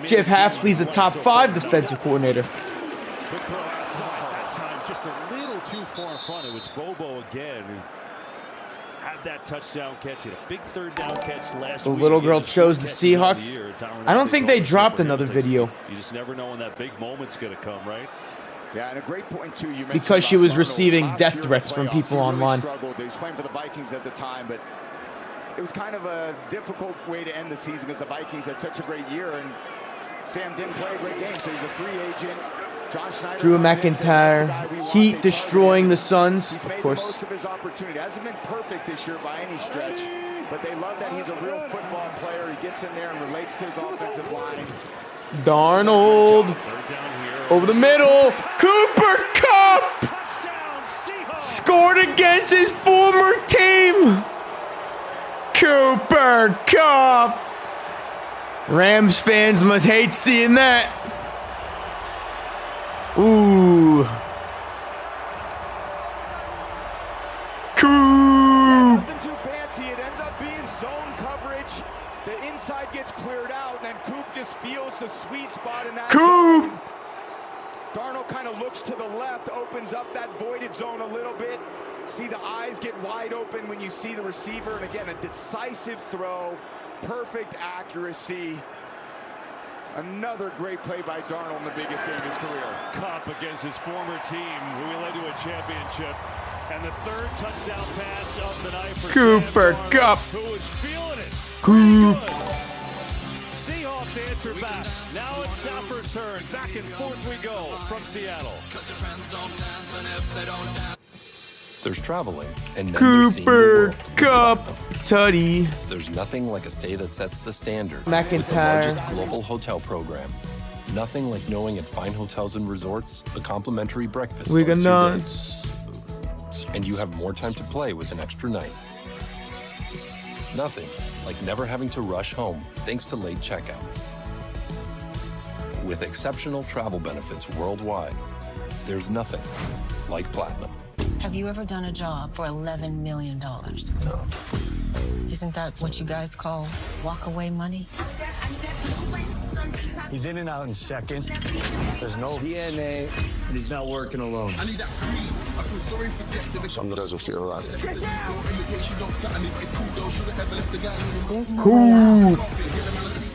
Jeff Hafley's a top 5 defensive coordinator. Good throw outside that time, just a little too far in front. It was Bobo again who had that touchdown catch. He had a big 3rd down catch last The week. little girl chose the Seahawks. I don't think they dropped another video. You just never know when that big moment's going to come, right? Yeah, and a great point too. You mentioned because she was Darnold. receiving Last death year in threats the from playoffs, people he really online. struggled. He was playing for the Vikings at the time, but it was kind of a difficult way to end the season because the Vikings had such a great year, and Sam didn't play a great game, so he's a free agent. John Schneider, Drew McIntyre, Heat destroying the Suns, he's of made course. the most of his opportunity. Hasn't been perfect this year by any stretch, but they love that he's a real football player. He gets in there and relates to his offensive line. Darnold over the middle. Cooper Kupp scored against his former team. Cooper Kupp. Rams fans must hate seeing that. Ooh. Cool. That's the sweet spot in that Coop. zone. Darnold kind of looks to the left, opens up that voided zone a little bit. See the eyes get wide open when you see the receiver. And again, a decisive throw, perfect accuracy. Another great play by Darnold in the biggest game of his career. Cup against his former team, who he led to a championship. And the third touchdown pass of the night for Cooper Sam Darnold, Kupp. who was feeling it. Coop. Seahawks answer back. Now it's Stafford's turn. Back and forth we go from Seattle. There's traveling and then there's seeing the Cooper world. Kupp. Tutty. There's nothing like a stay that sets the standard. McIntyre. With the largest global hotel program. Nothing like knowing at fine hotels and resorts, the complimentary breakfast We got starts your day. nuts. And you have more time to play with an extra night. Nothing like never having to rush home thanks to late checkout. With exceptional travel benefits worldwide, there's nothing like Platinum. Have you ever done a job for $11 million? No. Isn't that what you guys call walk-away money? He's in and out in seconds. There's no DNA, and he's not working alone. Something doesn't feel right. Coop.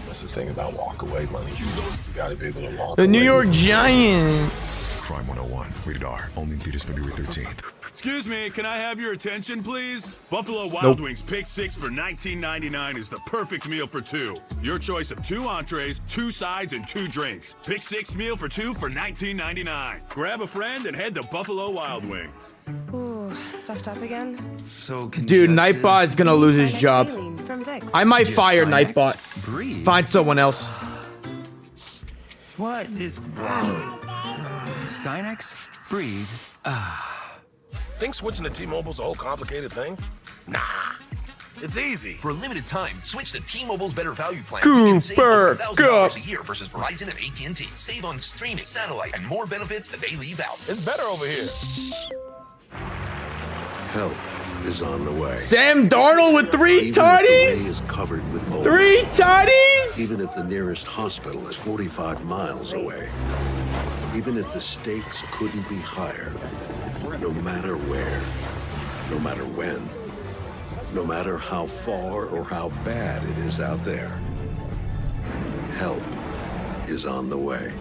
That's the thing about walk-away money. You gotta be able to walk The away. New York Giants. Crime 101, rated R, only in theaters February 13th. Excuse me, can I have your attention, please? Buffalo Wild Wings Pick 6 for $19.99 is the perfect meal for two. Your choice of 2 entrees, 2 sides, and 2 drinks. Pick 6 meal for 2 for $19.99. Grab a friend and head to Buffalo Wild Wings. Ooh, stuffed up again? So Dude, Nightbot is gonna lose his job. I might fire Nightbot. Breathe. Find someone else. What is wrong? Sinex? Breathe. Think switching to T-Mobile's a whole complicated thing? Nah. It's easy. For a limited time, switch to T-Mobile's Better Value Plan. Cooper You can save over $1,000 Kupp. a year versus Verizon and AT&T. Save on streaming, satellite, and more benefits that they leave out. It's better over here. Help is on the way. Sam Darnold with 3 Even if the way tutties? is covered with mold. 3 tutties? Even if the nearest hospital is 45 miles away. Even if the stakes couldn't be higher. No matter where. No matter when. No matter how far or how bad it is out there. Help is on the way.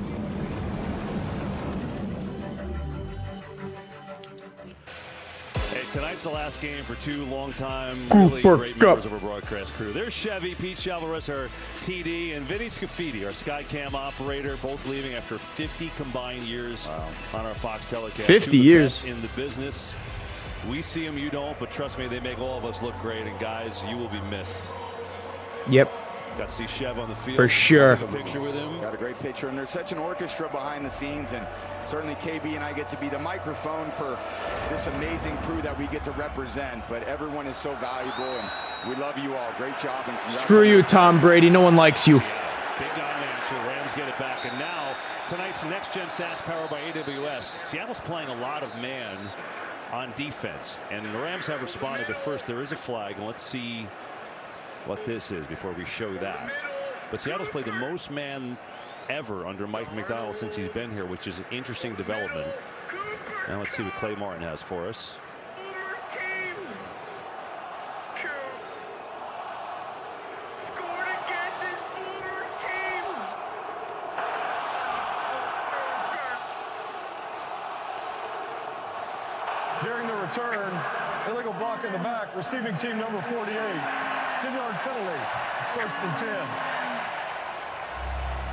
Hey, tonight's the last game for 2 longtime, really Cooper great Kupp. members of our broadcast crew. There's Chevy, Pete Chalvarez, our TD, and Vinny Scafidi, our Skycam operator, both leaving after 50 combined years on our Fox telecast. 50 2 of the years. best in the business. We see them, you don't, but trust me, they make all of us look great. And guys, you will be missed. Yep. Got to see Chev on the field. For sure. Took a picture with him. Got a great picture, and there's such an orchestra behind the scenes, and certainly KB and I get to be the microphone for this amazing crew that we get to represent, but everyone is so valuable, and we love you all. Great job. And Screw you, Tom Brady. No one likes you. Big time answer. Rams get it back. And now, tonight's Next Gen Stats powered by AWS. Seattle's playing a lot of man on defense, and the Rams have responded. But first, there is a flag, and let's see what this is before we show that. But Seattle's played the most man ever under Mike McDonald since he's been here, which is an interesting development. Now let's see what Clay Martin has for us. Scored against his former team. During the return, illegal block in the back, receiving team number 48. 10-yard penalty. It's 1st and 10.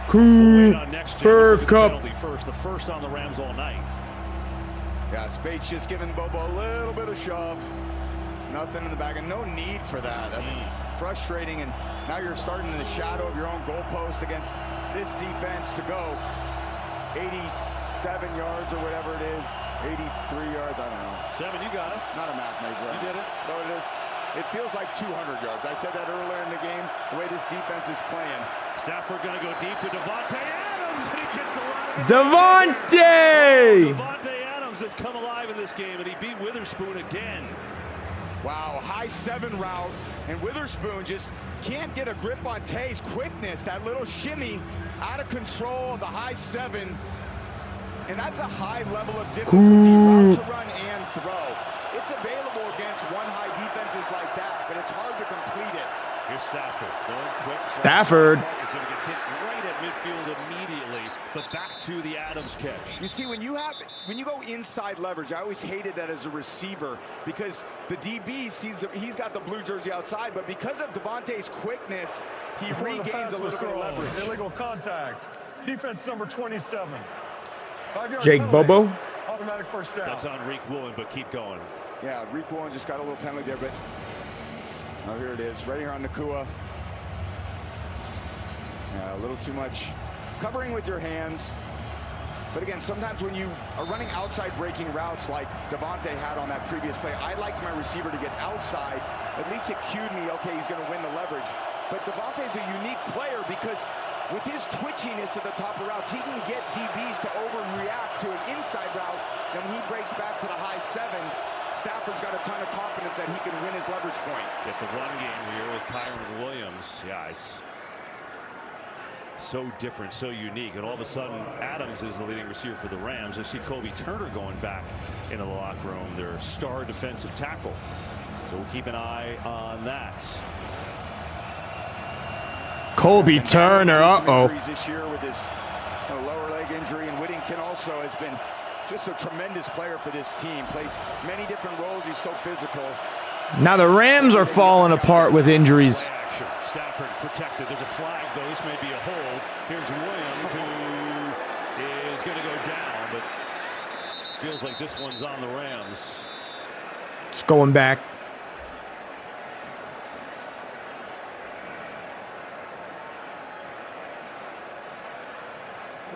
Cooper Kupp. Penalty first, the first on the Rams all night. Yeah, Spate's just giving Bobo a little bit of shove. Nothing in the back, and no need for that. That's frustrating, and now you're starting in the shadow of your own goalpost against this defense to go 87 yards or whatever it is, 83 yards, I don't know. 7, you got it. Not a math major. You did it. No, it is. It feels like 200 yards. I said that earlier in the game, the way this defense is playing. Stafford going to go deep to Devontae Adams, and he gets a lot of it. Devontae! Devontae Adams has come alive in this game, and he beat Witherspoon again. Wow, high 7 route, and Witherspoon just can't get a grip on Tay's quickness. That little shimmy out of control of the high 7, and that's a high level of difficulty, route to run and throw. It's available against one-high defenses like that, but it's hard to complete it. Here's Stafford going quick. Stafford. It's going to get hit right at midfield immediately, but back to the Adams catch. You see, when you go inside leverage, I always hated that as a receiver because the DB sees he's got the blue jersey outside, but because of Devontae's quickness, he regains a little bit of leverage. Illegal contact. Defense number 27. Jake Bobo. Automatic first down. That's on Reek Woolen, but keep going. Yeah, Reek Woolen just got a little penalty there, but oh, here it is, right here on Nakua. Yeah, a little too much covering with your hands. But again, sometimes when you are running outside breaking routes like Devontae had on that previous play, I like my receiver to get outside. At least it cued me, okay, he's going to win the leverage. But Devontae's a unique player because with his twitchiness at the top of routes, he can get DBs to overreact to an inside route. And when he breaks back to the high 7, Stafford's got a ton of confidence that he can win his leverage point. Get the run game here with Kyron Williams. Yeah, it's so different, so unique. And all of a sudden, Adams is the leading receiver for the Rams. I see Kobe Turner going back into the locker room, their star defensive tackle. So we'll keep an eye on that. Kobe Turner, uh-oh. This year with his lower leg injury, and Whittington also has been just a tremendous player for this team. Plays many different roles. He's so physical. Now the Rams are falling apart with injuries. Action. Stafford protected. There's a flag, though. This may be a hold. Here's Williams, who is going to go down, but feels like this one's on the Rams. It's going back.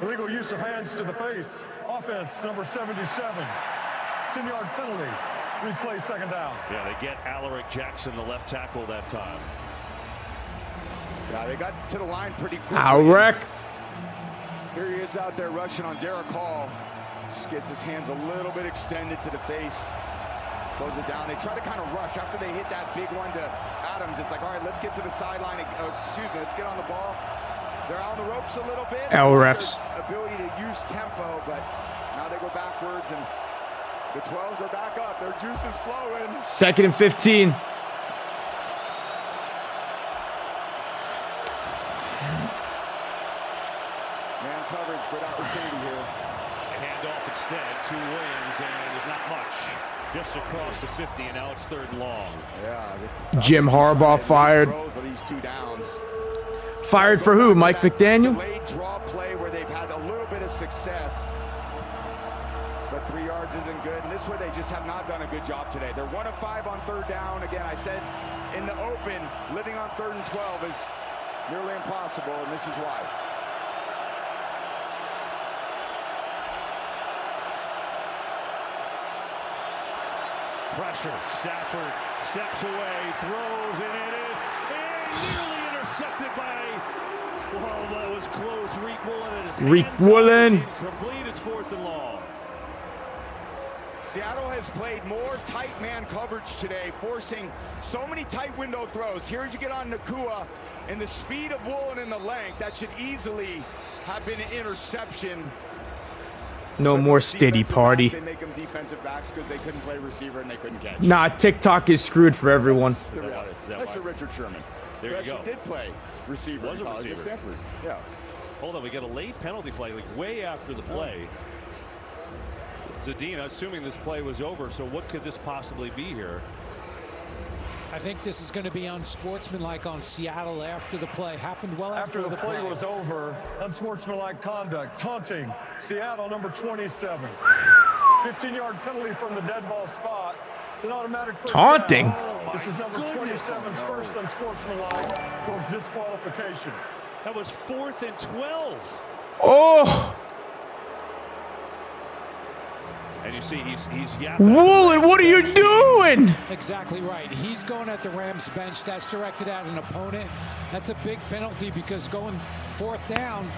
Illegal use of hands to the face. Offense number 77. 10-yard penalty. Replay second down. Yeah, they get Alaric Jackson, the left tackle, that time. Yeah, they got to the line pretty quickly. Alaric. Here he is out there rushing on Derek Hall. Just gets his hands a little bit extended to the face. Close it down. They try to kind of rush after they hit that big one to Adams. It's like, all right, let's get to the sideline. Let's get on the ball. They're on the ropes a little bit. refs. Ability to use tempo, but now they go backwards, and the 12s are back up. Their juice is flowing. 2nd and 15. Man coverage, good opportunity here. A handoff instead to Williams, and there's not much. Just across the 50, and now it's 3rd and long. Yeah. Jim Harbaugh fired. But he's 2 downs. Fired for who? Mike McDaniel? Delayed draw play where they've had a little bit of success, but 3 yards isn't good. And this way, they just have not done a good job today. They're 1 of 5 on 3rd down. Again, I said in the open, living on 3rd and 12 is nearly impossible, and this is why. Pressure. Stafford steps away, throws, and it is nearly intercepted by. Well, that was close. Reek Woolen. Reek Woolen. Complete. It's 4th and long. Seattle has played more tight man coverage today, forcing so many tight window throws. Here you get on Nakua, and the speed of Woolen and the length, that should easily have been an interception. No more steady party. They make them defensive backs because they couldn't play receiver and they couldn't catch. Nah, TikTok is screwed for everyone. That's Richard Sherman. There you go. Did play receiver. Was a receiver. Stanford. Yeah. Hold on, we get a late penalty flag, like way after the play. Zadina, assuming this play was over, so what could this possibly be here? I think this is going to be unsportsmanlike on Seattle after the play. Happened well after the play was over. Unsportsmanlike conduct. Taunting. Seattle number 27. 15-yard penalty from the dead ball spot. It's an automatic first taunting. Down. This is number 27's first unsportsmanlike towards disqualification. That was 4th and 12. Oh. And you see, he's yapping. Woolen, what are you doing? Exactly right. He's going at the Rams bench. That's directed at an opponent. That's a big penalty because going 4th down,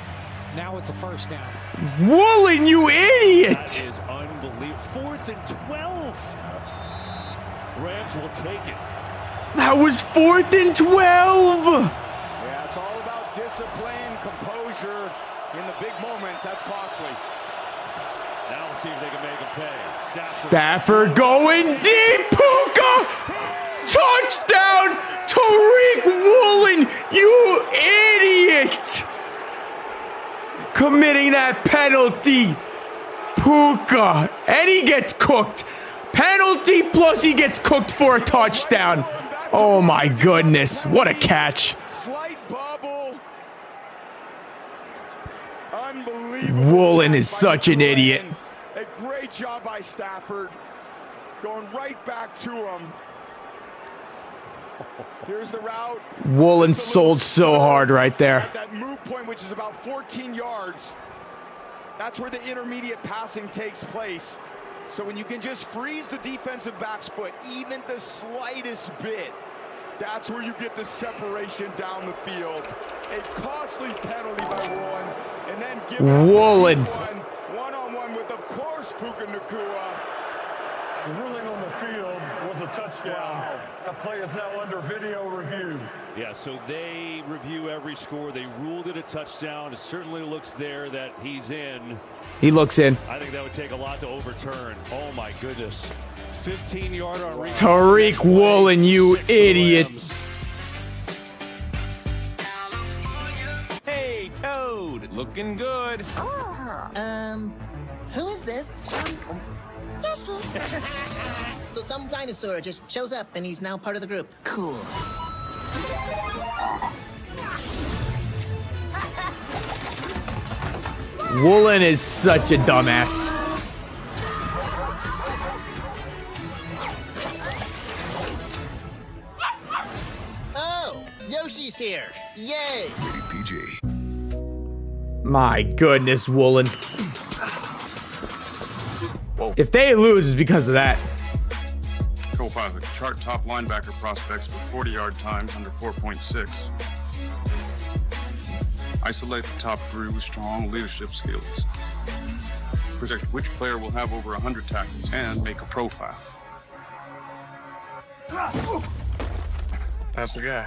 now it's a 1st down. Woolen, you idiot! That is unbelievable. 4th and 12. Rams will take it. That was 4th and 12. Yeah, it's all about discipline, composure in the big moments. That's costly. Now we'll see if they can make him pay. Stafford going deep. Puka! Touchdown! Tariq Woolen, you idiot! Committing that penalty. Puka. And he gets cooked. Penalty plus he gets cooked for a touchdown. Oh my goodness. What a catch. Slight bubble. Unbelievable. Woolen is such an idiot. A great job by Stafford. Going right back to him. Here's the route. Woolen sold so hard right there. That move point, which is about 14 yards. That's where the intermediate passing takes place. So when you can just freeze the defensive back's foot, even the slightest bit, that's where you get the separation down the field. A costly penalty by Woolen, and then give Woolen. One-on-one with, of course, Puka Nacua. The ruling on the field was a touchdown. Wow. That play is now under video review. Yeah, so they review every score. They ruled it a touchdown. It certainly looks there that he's in. He looks in. I think that would take a lot to overturn. Oh, my goodness. 15-yard on reach. Tariq Woolen, you idiot. Hey, Toad, looking good. Who is this? So some dinosaur just shows up and he's now part of the group. Cool. Woolen is such a dumbass. Oh, Yoshi's here. Yay. PG. My goodness, Woolen. If they lose, it's because of that. Copilot, chart top linebacker prospects with 40-yard times under 4.6. Isolate the top 3 with strong leadership skills. Project which player will have over 100 tackles and make a profile. That's the guy.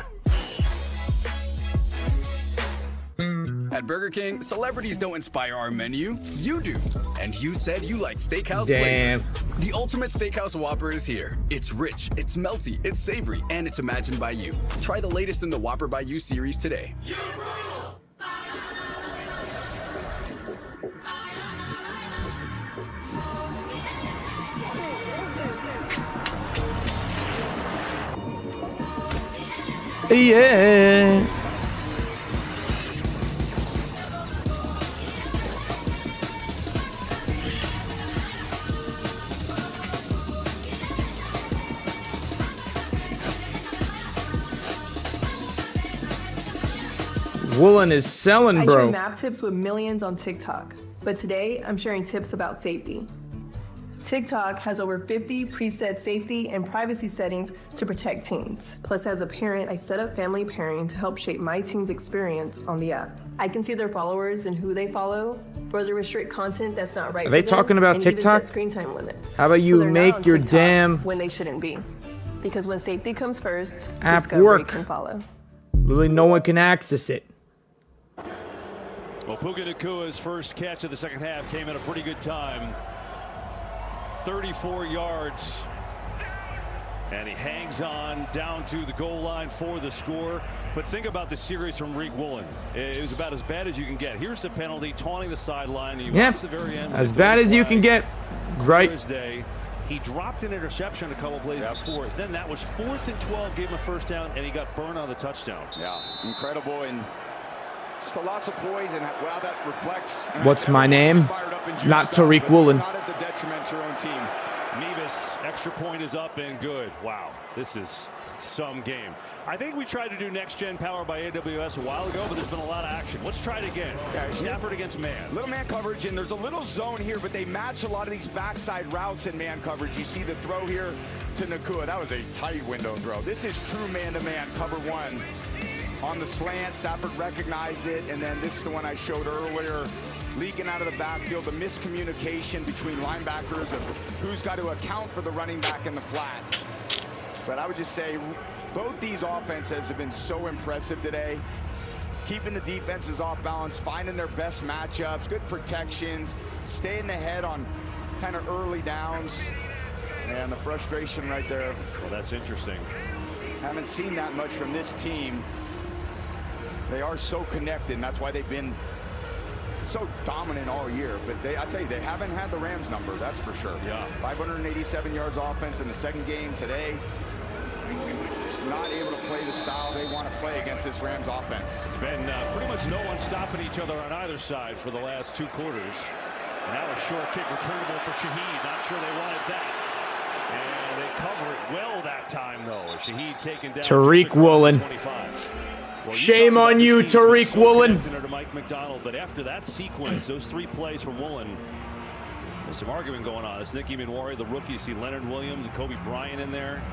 At Burger King, celebrities don't inspire our menu. You do. And you said you like steakhouse Damn. flavors. The ultimate steakhouse Whopper is here. It's rich, it's melty, it's savory, and it's imagined by you. Try the latest in the Whopper by You series today. Yeah. Woolen is selling, I bro. share map tips with millions on TikTok, but today I'm sharing tips about safety. TikTok has over 50 preset safety and privacy settings to protect teens. Plus, as a parent, I set up family pairing to help shape my teen's experience on the app. I can see their followers and who they follow, further restrict content that's not right Are they for them, talking about and TikTok? even set screen time limits. How about So you they're not make on your TikTok damn when they shouldn't be. Because when safety comes first, app discovery work? can follow. Literally no one can access it. Well, Puka Nacua's first catch of the second half came at a pretty good time. 34 yards. And he hangs on down to the goal line for the score. But think about the series from Tariq Woolen. It was about as bad as you can get. Here's the penalty, taunting the sideline. Yeah, as bad as you can get. Right. Thursday, he dropped an interception a couple plays before. Then that was 4th and 12, gave him a first down, and he got burned on the touchdown. Yeah, incredible, and just a lots of poise, and wow, that reflects. What's my name? Not Tariq Woolen. Not at the detriment to your own team. Nevis, extra point is up and good. Wow, this is some game. I think we tried to do Next Gen Power by AWS a while ago, but there's been a lot of action. Let's try it again. Yeah, Stafford against man. Little man coverage, and there's a little zone here, but they match a lot of these backside routes in man coverage. You see the throw here to Nacua. That was a tight window throw. This is true man-to-man, cover one. On the slant, Stafford recognized it, and then this is the one I showed earlier. Leaking out of the backfield, the miscommunication between linebackers of who's got to account for the running back in the flat. But I would just say both these offenses have been so impressive today. Keeping the defenses off balance, finding their best matchups, good protections, staying ahead on kind of early downs. And the frustration right there. Well, that's interesting. Haven't seen that much from this team. They are so connected, and that's why they've been so dominant all year. But I tell you, they haven't had the Rams number, that's for sure. Yeah. 587 yards offense in the second game today. Just not able to play the style they want to play against this Rams offense. It's been pretty much no one stopping each other on either side for the last 2 quarters. Now a short kick returnable for Shaheed. Not sure they wanted that. And they cover it well that time, though. Shaheed taken down. Tariq Woolen. Well, shame on you, Tariq Woolen. To Mike McDonald, but after that sequence, those 3 plays from Woolen, there's some argument going on. It's Nicky Minwari, the rookie. You see Leonard Williams and Kobe Bryant in there.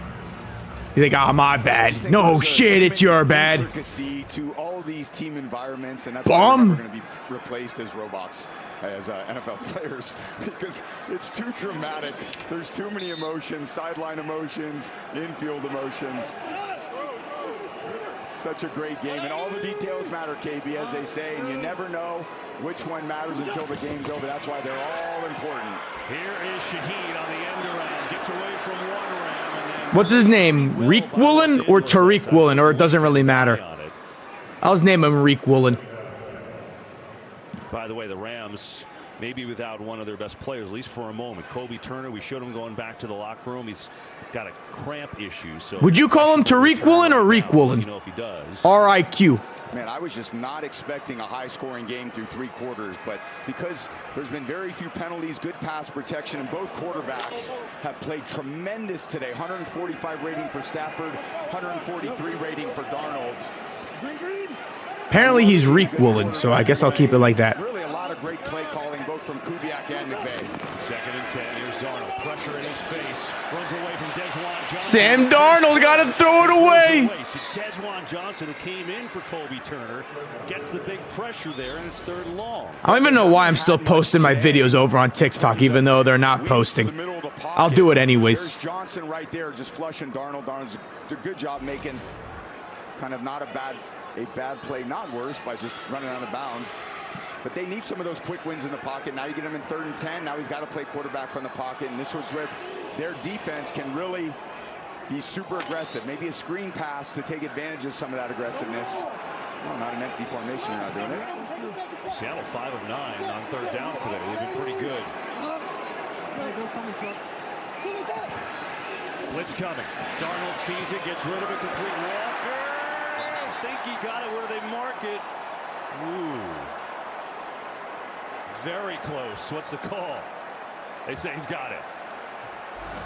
You think, oh, my bad. No shit, it's your bad. To all these team environments, and that's why they're going to be replaced as robots, as NFL players, because it's too dramatic. There's too many emotions, sideline emotions, infield emotions. Such a great game, and all the details matter, KB, as they say, and you never know which one matters until the game's over. That's why they're all important. Here is Shaheed on the end around, gets away from one Ram, and then What's his name? Reek Woolen or Tariq Woolen, or it doesn't really matter. I'll just name him Reek Woolen. By the way, the Rams maybe without one of their best players, at least for a moment. Kobe Turner, we showed him going back to the locker room. He's got a cramp issue. So would you call him Tariq Woolen or Reek Woolen? You know if he does. R-I-Q. Man, I was just not expecting a high-scoring game through 3 quarters, but because there's been very few penalties, good pass protection, and both quarterbacks have played tremendous today. 145 rating for Stafford, 143 rating for Darnold. Apparently he's Reek Woolen, so I guess I'll keep it like that. Really a lot of great play calling, both from Kubiak and McVay. 2nd and 10, here's Darnold. Pressure in his face. Runs away from Desjuan Johnson. Sam Darnold got to throw it away. So Desjuan Johnson, who came in for Kobe Turner, gets the big pressure there, and it's 3rd and long. I don't even know why I'm still posting my videos over on TikTok, even though they're not posting. I'll do it anyways. There's Johnson right there, just flushing Darnold. Darnold's did a good job making kind of not a bad play, not worse, by just running out of bounds. But they need some of those quick wins in the pocket. Now you get him in 3rd and 10. Now he's got to play quarterback from the pocket. And this was where their defense can really be super aggressive. Maybe a screen pass to take advantage of some of that aggressiveness. Well, not an empty formation. You're not doing it. Seattle 5 of 9 on 3rd down today. They've been pretty good. Blitz coming. Darnold sees it, gets rid of it, complete Walker. I think he got it. Where do they mark it? Ooh. Very close. What's the call? They say he's got it.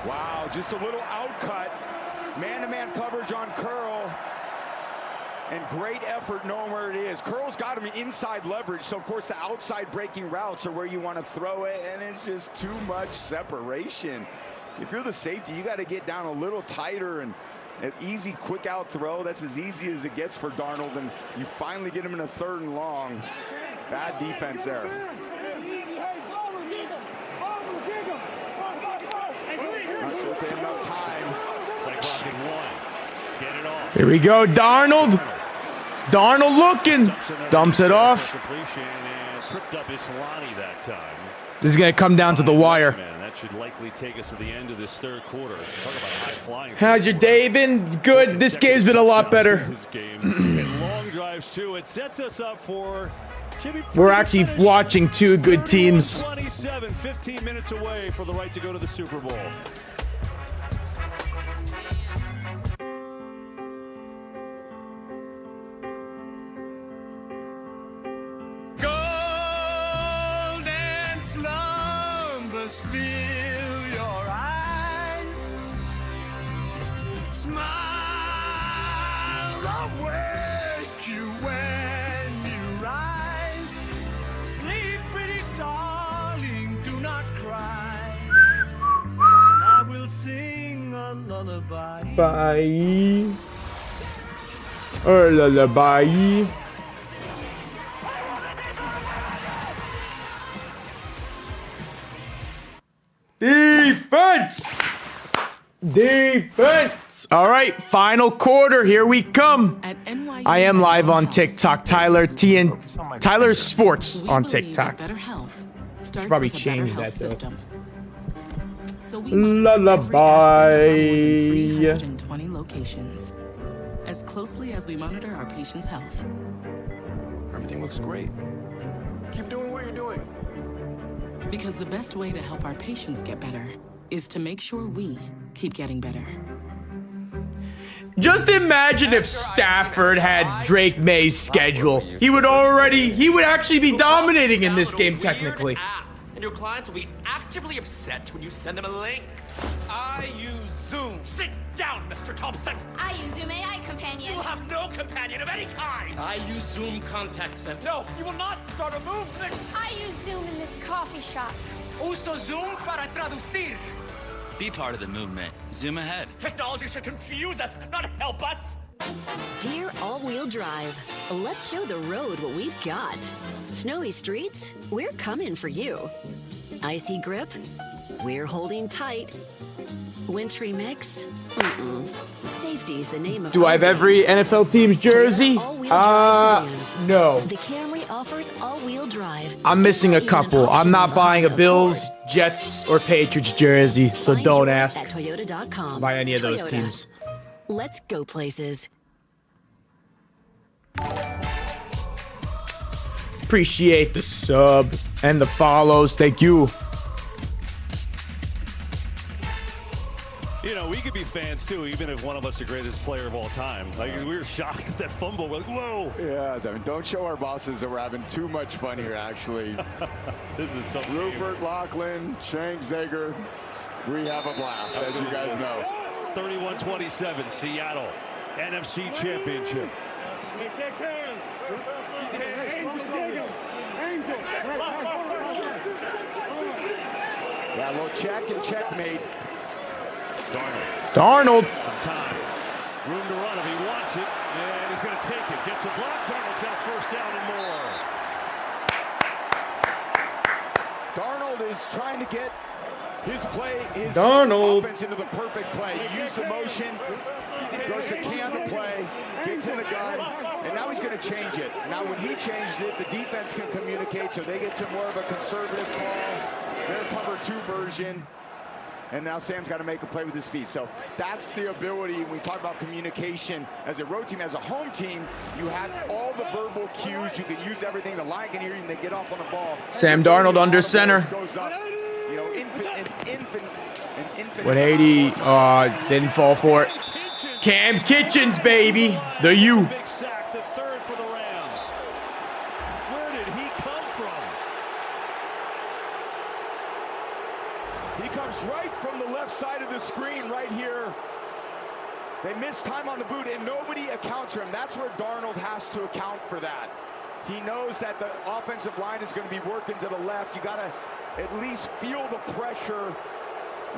Wow, just a little outcut. Man-to-man coverage on Curl. And great effort knowing where it is. Curl's got him inside leverage, so of course the outside breaking routes are where you want to throw it, and it's just too much separation. If you're the safety, you got to get down a little tighter, and an easy quick out throw. That's as easy as it gets for Darnold, and you finally get him in a 3rd and long. Bad defense there. Not sure if they have enough time. Play clock in 1. Get it off. Here we go, Darnold. Darnold looking. Dumps it off. And tripped up Islani that time. This is going to come down to the wire. Man, that should likely take us to the end of this 3rd quarter. Talk about high flying. How's your day been? Good. This game's been a lot better. This game. And long drives too. It sets us up for. We're actually watching 2 good teams. 27, 15 minutes away for the right to go to the Super Bowl. Golden slumbers fill your eyes. Smiles awake you when you rise. Sleep pretty darling, do not cry. And I will sing a lullaby. Bye. Lullaby. Defense! Defense. All right, final quarter. Here we come. I am live on TikTok. Tyler Sports on TikTok. Should probably change that though. So we Lullaby. 320 locations, as closely as we monitor our patients' health. Everything looks great. Keep doing what you're doing. Because the best way to help our patients get better is to make sure we keep getting better. Just imagine if Stafford had Drake May's schedule. He would actually be dominating in this game technically. And your clients will be actively upset when you send them a link. I use Zoom. Sit down, Mr. Thompson. I use Zoom AI Companion. You have no companion of any kind. I use Zoom Contact Center. No, you will not start a movement. I use Zoom in this coffee shop. Uso Zoom para traducir. Be part of the movement. Zoom ahead. Technology should confuse us, not help us. Dear all-wheel drive, let's show the road what we've got. Snowy streets, we're coming for you. Icy grip, we're holding tight. Wintry mix, Safety's the name of. Do I have every NFL team's jersey? No. The Camry offers all-wheel drive. I'm missing a couple. I'm not buying a Bills, Jets, or Patriots jersey, so don't ask. At Toyota.com. Buy any of those teams. Let's go places. Appreciate the sub and the follows. Thank you. You know, we could be fans too, even if one of us the greatest player of all time. Like, we were shocked at that fumble. We're like, whoa. Yeah, I mean, don't show our bosses that we're having too much fun here, actually. This is something. Rupert, Lachlan, Shank, Zager. We have a blast, as you guys know. 31-27, Seattle, NFC Championship. Yeah, a little check and checkmate. Darnold. Some time. Room to run if he wants it. And he's going to take it. Gets a block. Darnold's got a first down and more. Darnold is trying to get his offense into the perfect play. He used the motion, goes to Cam to play, gets in the gun, and now he's going to change it. Now when he changes it, the defense can communicate, so they get to more of a conservative call, their cover 2 version. And now Sam's got to make a play with his feet. So that's the ability. When we talk about communication as a road team, as a home team, you have all the verbal cues. You can use everything. The line can hear you and they get off on the ball. Sam Darnold under center. Goes up, you know, infant. 180. Didn't fall for it. Cam Kitchens, baby. The U. Big sack, the third for the Rams. Where did he come from? He comes right from the left side of the screen right here. They miss time on the boot, and nobody accounts for him. That's where Darnold has to account for that. He knows that the offensive line is going to be working to the left. You got to at least feel the pressure,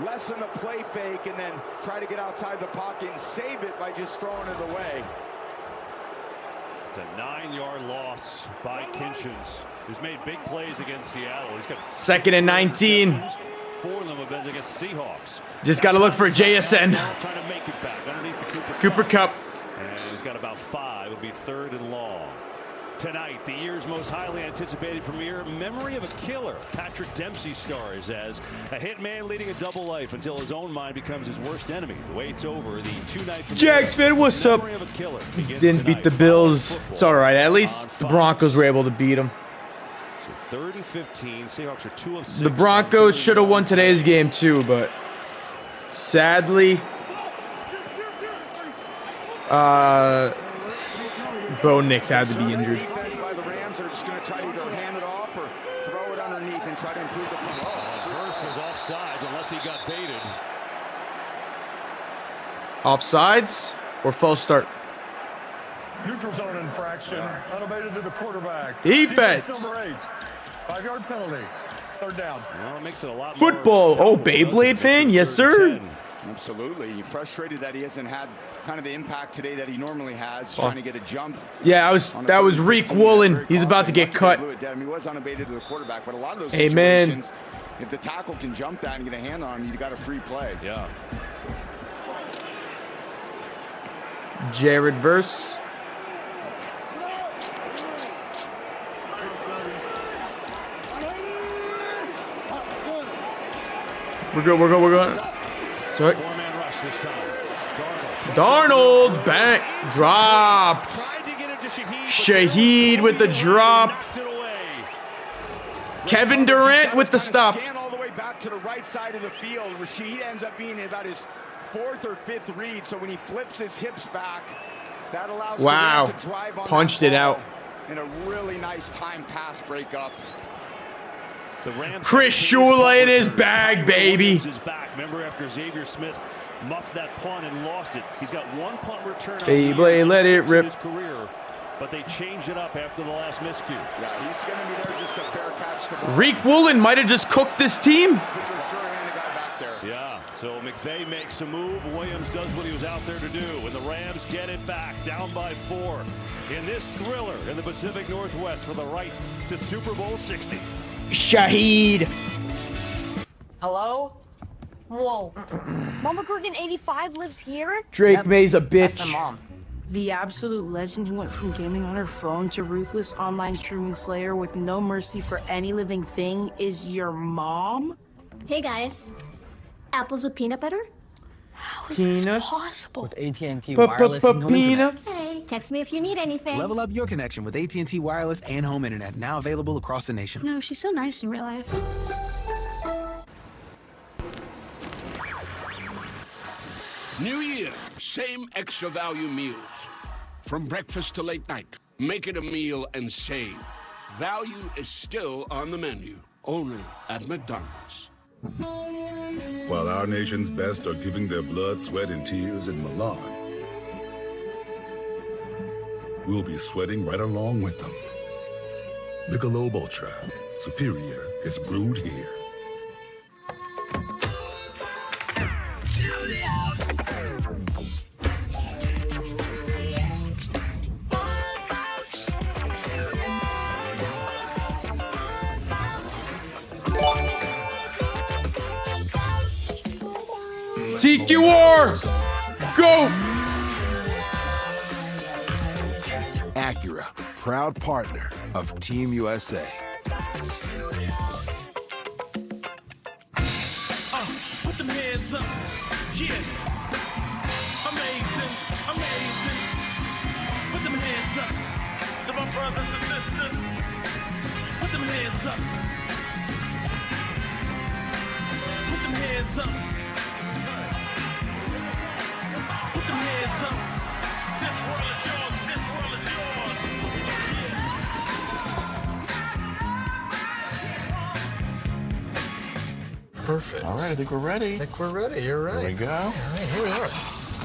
lessen the play fake, and then try to get outside the pocket and save it by just throwing it away. It's a 9-yard loss by Kitchens, who's made big plays against Seattle. He's got 2nd and 19. 4 of them have been against Seahawks. Just got to look for JSN. Trying to make it back underneath the Cooper Kupp. And he's got about 5. It'll be 3rd and long. Tonight, the year's most highly anticipated premiere, Memory of a Killer. Patrick Dempsey stars as a hitman leading a double life until his own mind becomes his worst enemy. The wait's over. The 2-night premiere. Jags fan, what's up? Didn't beat the Bills. It's all right. At least the Broncos were able to beat them. So 3rd and 15. Seahawks are 2 of 6. The Broncos should have won today's game too, but sadly, Bo Nix had to be injured. By the Rams are just going to try to either hand it off or throw it underneath and try to improve the play. Hurst was offsides unless he got baited. Offsides or false start? Neutral zone infraction, unabated to the quarterback. Defense. Number 8, 5-yard penalty. 3rd down. Well, it makes it a lot Football. More Beyblade fan? Yes, sir. Absolutely. He's frustrated that he hasn't had kind of the impact today that he normally has, trying to get a jump. Yeah, that was Reek Woolen. He's about to get cut. I mean, he was unabated to the quarterback, but a lot of those situations, if the tackle can jump that and get a hand on him, you got a free play. Yeah. Jared Verse. We're good, we're good, we're good. Sorry. Darnold, bang, dropped. Shaheed with the drop. Kevin Durant with the stop. All the way back to the right side of the field. Rashid ends up being about his 4th or 5th read, so when he flips his hips back, that allows Durant to drive on punched it out. In a really nice time pass breakup. Chris Shula in his bag, baby. Remember after Xavier Smith muffed that punt and lost it. He's got 1 punt return Beyblade, let it rip. in his career, but they changed it up after the last miscue. Yeah, he's going to be there just to fair catch the ball. Reek Woolen might have just cooked this team. Yeah, so McVay makes a move. Williams does what he was out there to do, and the Rams get it back, down by 4 in this thriller in the Pacific Northwest for the right to Super Bowl 60. Shaheed. Hello? Whoa. Mama Kurgan 85 lives here? Drake May's a bitch. That's my mom. The absolute legend who went from gaming on her phone to ruthless online streaming slayer with no mercy for any living thing is your mom? Hey guys. Apples with peanut butter? How is this Peanuts. possible? With AT&T Wireless and Home Peanuts. Hey, text me if you need anything. Level up your connection with AT&T Wireless and Home Internet, now available across the nation. No, she's so nice in real life. New year, same extra value meals. From breakfast to late night, make it a meal and save. Value is still on the menu, only at McDonald's. While our nation's best are giving their blood, sweat, and tears in Milan, we'll be sweating right along with them. Michelob Ultra, superior is brewed here. TQR! Go! Acura, proud partner of Team USA. Put them hands up. Yeah. Amazing. Amazing. Put them hands up. To my brothers and sisters. Put them hands up. Put them hands up. Put them hands up. This world is yours. This world is yours. Perfect. All right, I think we're ready. I think we're ready. You're right. Here we go. All right, here we are.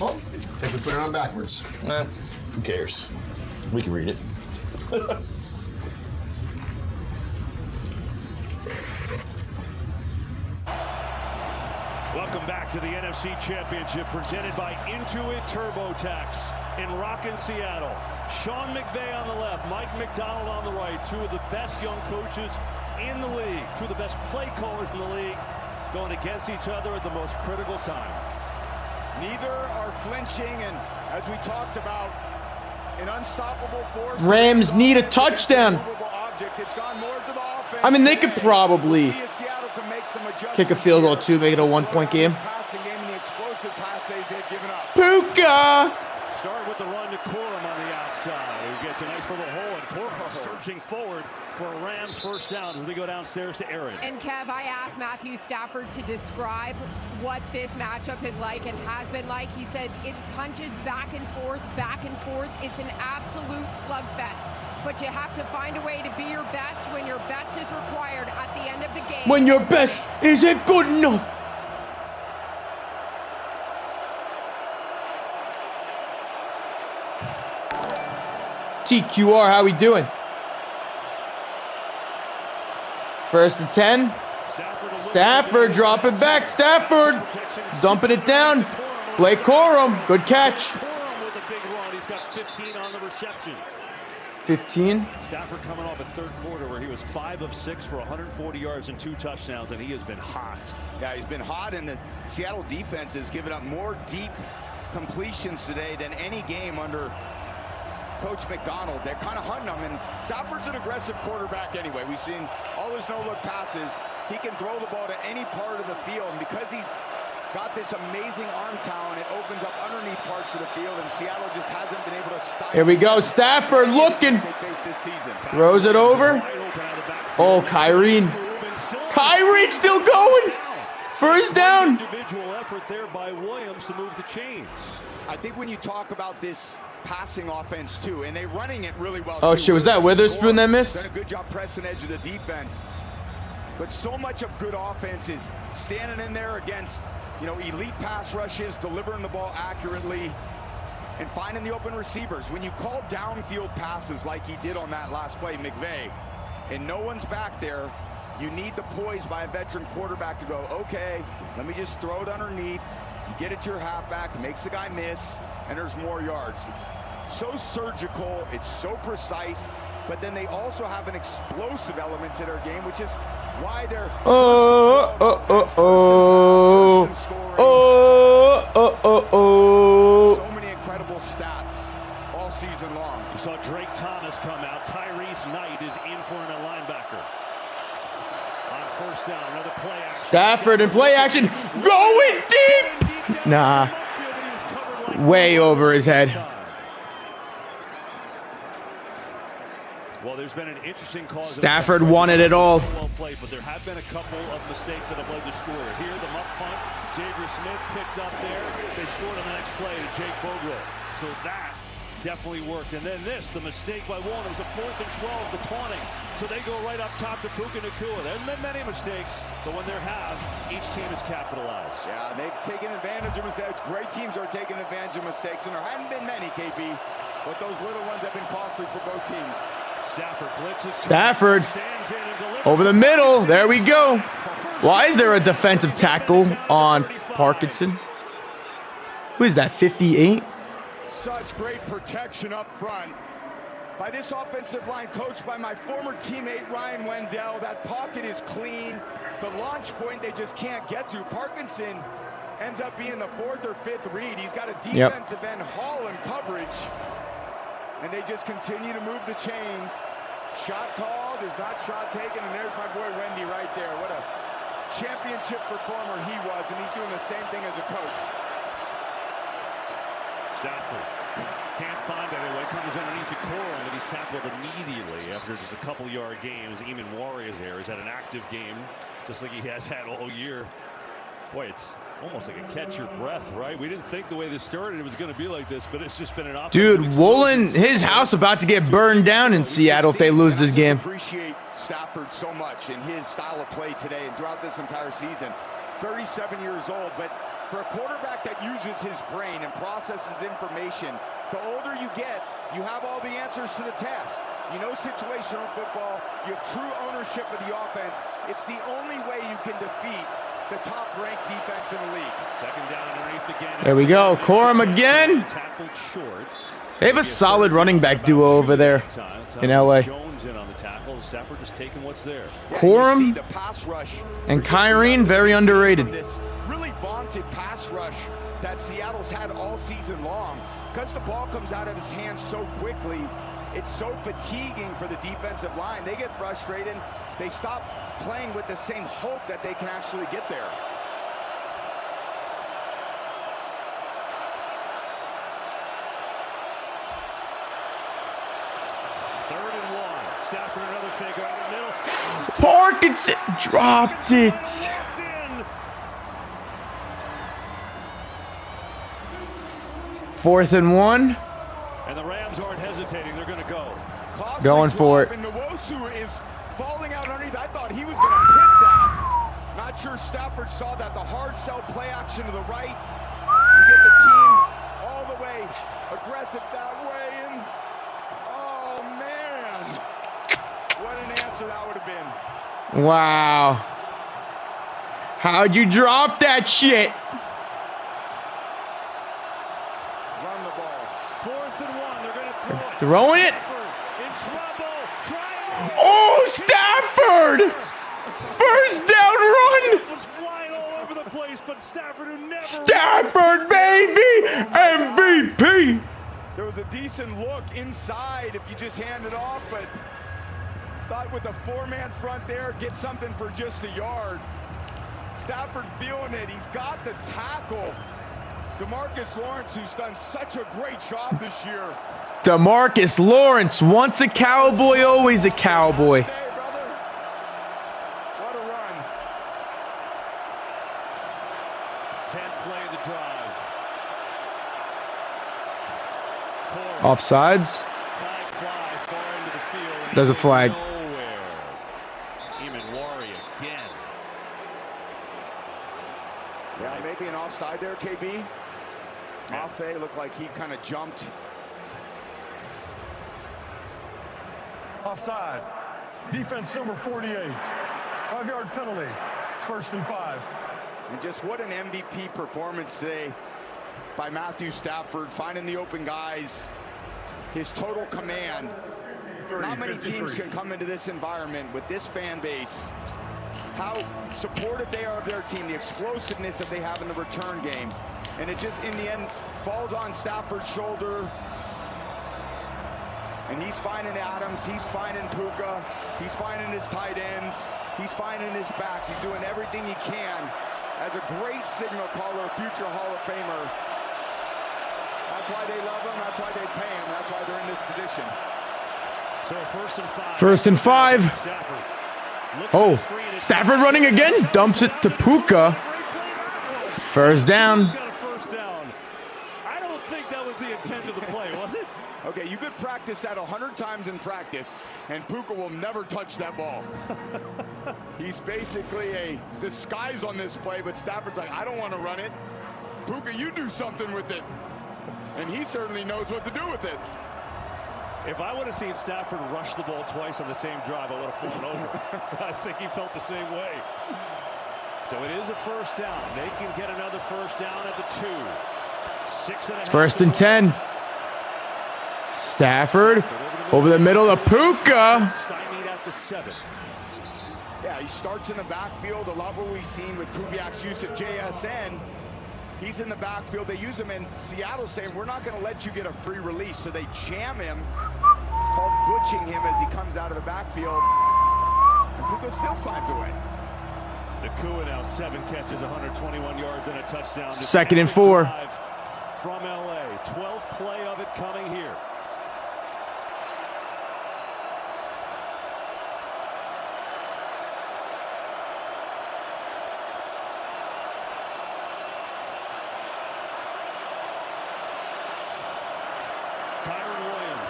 Oh, I think we put it on backwards. Nah, who cares? We can read it. Welcome back to the NFC Championship presented by Intuit TurboTax in Rockin' Seattle. Sean McVay on the left, Mike McDonald on the right. Two of the best young coaches in the league. Two of the best play callers in the league going against each other at the most critical time. Neither are flinching, and as we talked about, an unstoppable force. Rams need a touchdown. I mean, they could probably kick a field goal too, make it a 1-point game. Puka! Start with the run to Corum on the outside, who gets a nice little hole, and Corum searching forward for a Rams first down as we go downstairs to Aaron. And Kev, I asked Matthew Stafford to describe what this matchup is like and has been like. He said it's punches back and forth, back and forth. It's an absolute slugfest. But you have to find a way to be your best when your best is required at the end of the game. When your best isn't good enough. TQR, how we doing? First and 10. Stafford dropping back. Stafford dumping it down. Blake Corum, good catch. Corum with a big run. He's got 15 on the reception. 15. Stafford coming off a third quarter where he was 5 of 6 for 140 yards and 2 touchdowns, and he has been hot. Yeah, he's been hot, and the Seattle defense has given up more deep completions today than any game under Coach McDonald. They're kind of hunting him, and Stafford's an aggressive quarterback anyway. We've seen all his no-look passes. He can throw the ball to any part of the field, and because he's got this amazing arm talent, it opens up underneath parts of the field, and Seattle just hasn't been able to stop. Here we go. Stafford looking. Throws it over. Oh, Kyrene. Kyrene still going. First down. Individual effort there by Williams to move the chains. I think when you talk about this passing offense too, and they're running it really well. Oh shit, was that Witherspoon that missed? Done a good job pressing edge of the defense. But so much of good offense is standing in there against, you know, elite pass rushes, delivering the ball accurately, and finding the open receivers. When you call downfield passes like he did on that last play, McVay, and no one's back there, you need the poise by a veteran quarterback to go, okay, let me just throw it underneath. You get it to your halfback, makes the guy miss, and there's more yards. It's so surgical, it's so precise, but then they also have an explosive element to their game, which is why they're so many incredible stats all season long. We saw Drake Thomas come out. Tyrese Knight is in for a linebacker. On first down, another play action. Stafford in play action, going deep. Nah, way over his head. Well, there's been an interesting call. Stafford wanted it all. Well played, but there have been a couple of mistakes that have led to score. Here, the muff punt. Xavier Smith picked up there. They scored on the next play to Jake Bogle. So that definitely worked. And then this, the mistake by Warren. It was a 4th and 12, the taunting. So they go right up top to Puka Nacua. There haven't been many mistakes, but when there have, each team has capitalized. Yeah, they've taken advantage of mistakes. Great teams are taking advantage of mistakes, and there haven't been many, KB, but those little ones have been costly for both teams. Stafford over the middle. There we go. Why is there a defensive tackle on Parkinson? Who is that, 58? Such great protection up front by this offensive line, coached by my former teammate Ryan Wendell. That pocket is clean. The launch point they just can't get to. Parkinson ends up being the 4th or 5th read. He's got a defensive end haul in coverage. And they just continue to move the chains. Shot called, is not shot taken, and there's my boy Wendy right there. What a championship performer he was, and he's doing the same thing as a coach. Stafford can't find it anyway. Comes underneath the Corum, but he's tackled immediately after just a couple-yard gain. As Eamon Warriors there has had an active game, just like he has had all year. Boy, it's almost like a catch your breath, right? We didn't think the way this started it was going to be like this, but it's just been an offensive. Dude, Woolen, his house about to get burned down in Seattle if they lose this game. Appreciate Stafford so much in his style of play today and throughout this entire season. 37 years old, but for a quarterback that uses his brain and processes information, the older you get, you have all the answers to the test. You know situational football, you have true ownership of the offense. It's the only way you can defeat the top-ranked defense in the league. Second down underneath again. There we go. Corum again. They have a solid running back duo over there in LA. Jones in on the tackle. Stafford just taking what's there. Corum and Kyrene, very underrated. This really vaunted pass rush that Seattle's had all season long. Because the ball comes out of his hands so quickly, it's so fatiguing for the defensive line. They get frustrated. They stop playing with the same hope that they can actually get there. Third and 1. Stafford another fake out the middle. Parkinson dropped it. Fourth and 1. And the Rams aren't hesitating. They're going to go. Going for it. And Nwosu is falling out underneath. I thought he was going to pick that. Not sure Stafford saw that. The hard sell play action to the right. You get the team all the way aggressive that way. And oh, man. What an answer that would have been. Wow. How'd you drop that shit? Run the ball. 4th and 1. They're going to throw it. Throwing it. In trouble. Oh, Stafford! First down run! Was flying all over the place. but Stafford who never... Stafford, baby! MVP! There was a decent look inside if you just hand it off, but thought with a four-man front there, get something for just a yard. Stafford feeling it. He's got the tackle. DeMarcus Lawrence, who's done such a great job this year. DeMarcus Lawrence, once a Cowboy, always a Cowboy. Hey, brother. What a run. 10th play of the drive. Offsides. Flag flies far into the field. There's a flag. Nowhere. Eamon again. Yeah, maybe an offside there, KB. Mafe looked like he kind of jumped. Offside. Defense number 48. 5-yard penalty. It's 1st and 5. And just what an MVP performance today by Matthew Stafford, finding the open guys, his total command. Not many teams can come into this environment with this fan base. How supportive they are of their team, the explosiveness that they have in the return game. And it just, in the end, falls on Stafford's shoulder. And he's finding Adams, he's finding Puka, he's finding his tight ends, he's finding his backs. He's doing everything he can as a great signal caller, future Hall of Famer. That's why they love him, that's why they pay him, that's why they're in this position. So 1st and 5. 1st and 5. Oh, Stafford running again. Dumps it to Puka. First down. I don't think that was the intent of the play, was it? Okay, you could practice that 100 times in practice, and Puka will never touch that ball. He's basically a disguise on this play, but Stafford's like, I don't want to run it. Puka, you do something with it. And he certainly knows what to do with it. If I would have seen Stafford rush the ball twice on the same drive, I would have fallen over. I think he felt the same way. So it is a first down. They can get another first down at the 2. 6.5. 1st and 10. Stafford over the middle of Puka. Stymied at the 7. Yeah, he starts in the backfield. A lot what we've seen with Kubiak's use of JSN. He's in the backfield. They use him in Seattle, saying, we're not going to let you get a free release. So they jam him. It's called butching him as he comes out of the backfield. And Puka still finds a way. Nakua now 7 catches, 121 yards and a touchdown. 2nd and 4. From LA. 12th play of it coming here.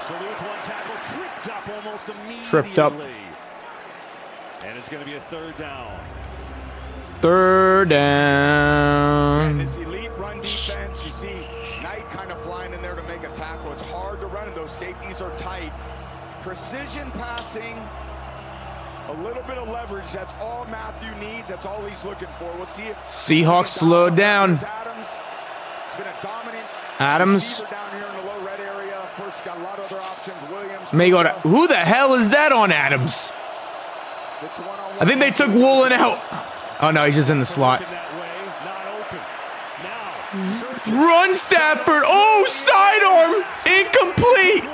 Salutes one tackle, tripped up almost immediately. Tripped up. And it's going to be a 3rd down. 3rd down. And this elite run defense, you see Knight kind of flying in there to make a tackle. It's hard to run, and those safeties are tight. Precision passing, a little bit of leverage. That's all Matthew needs. That's all he's looking for. We'll see if Seahawks slowed down. Adams. It's been a dominant Adams. down here in the low red area. Of course, got a lot of other options. Williams. May go to, who the hell is that on Adams? I think they took Woolen out. Oh no, he's just in the slot. Run, Stafford. Oh, sidearm. Incomplete.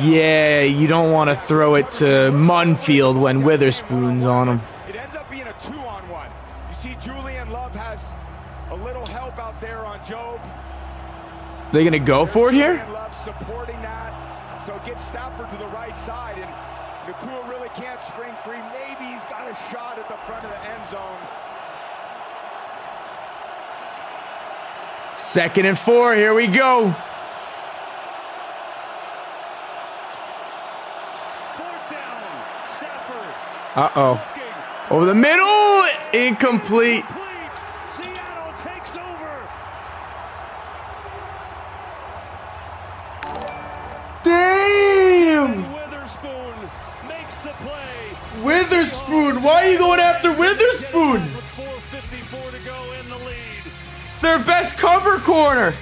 Yeah, you don't want to throw it to Munfield when Witherspoon's on him. It ends up being a 2-on-1. You see Julian Love has a little help out there on Job. They gonna go for it here? Julian Love supporting that. So it gets Stafford to the right side, and Nakua really can't spring free. Maybe he's got a shot at the front of the end zone. 2nd and 4, here we go. 4th down, Stafford. Uh-oh. Over the middle, incomplete. Seattle takes over. Damn! Witherspoon makes the play. Witherspoon, why are you going after Witherspoon? With 4:54 to go in the lead. It's their best cover corner.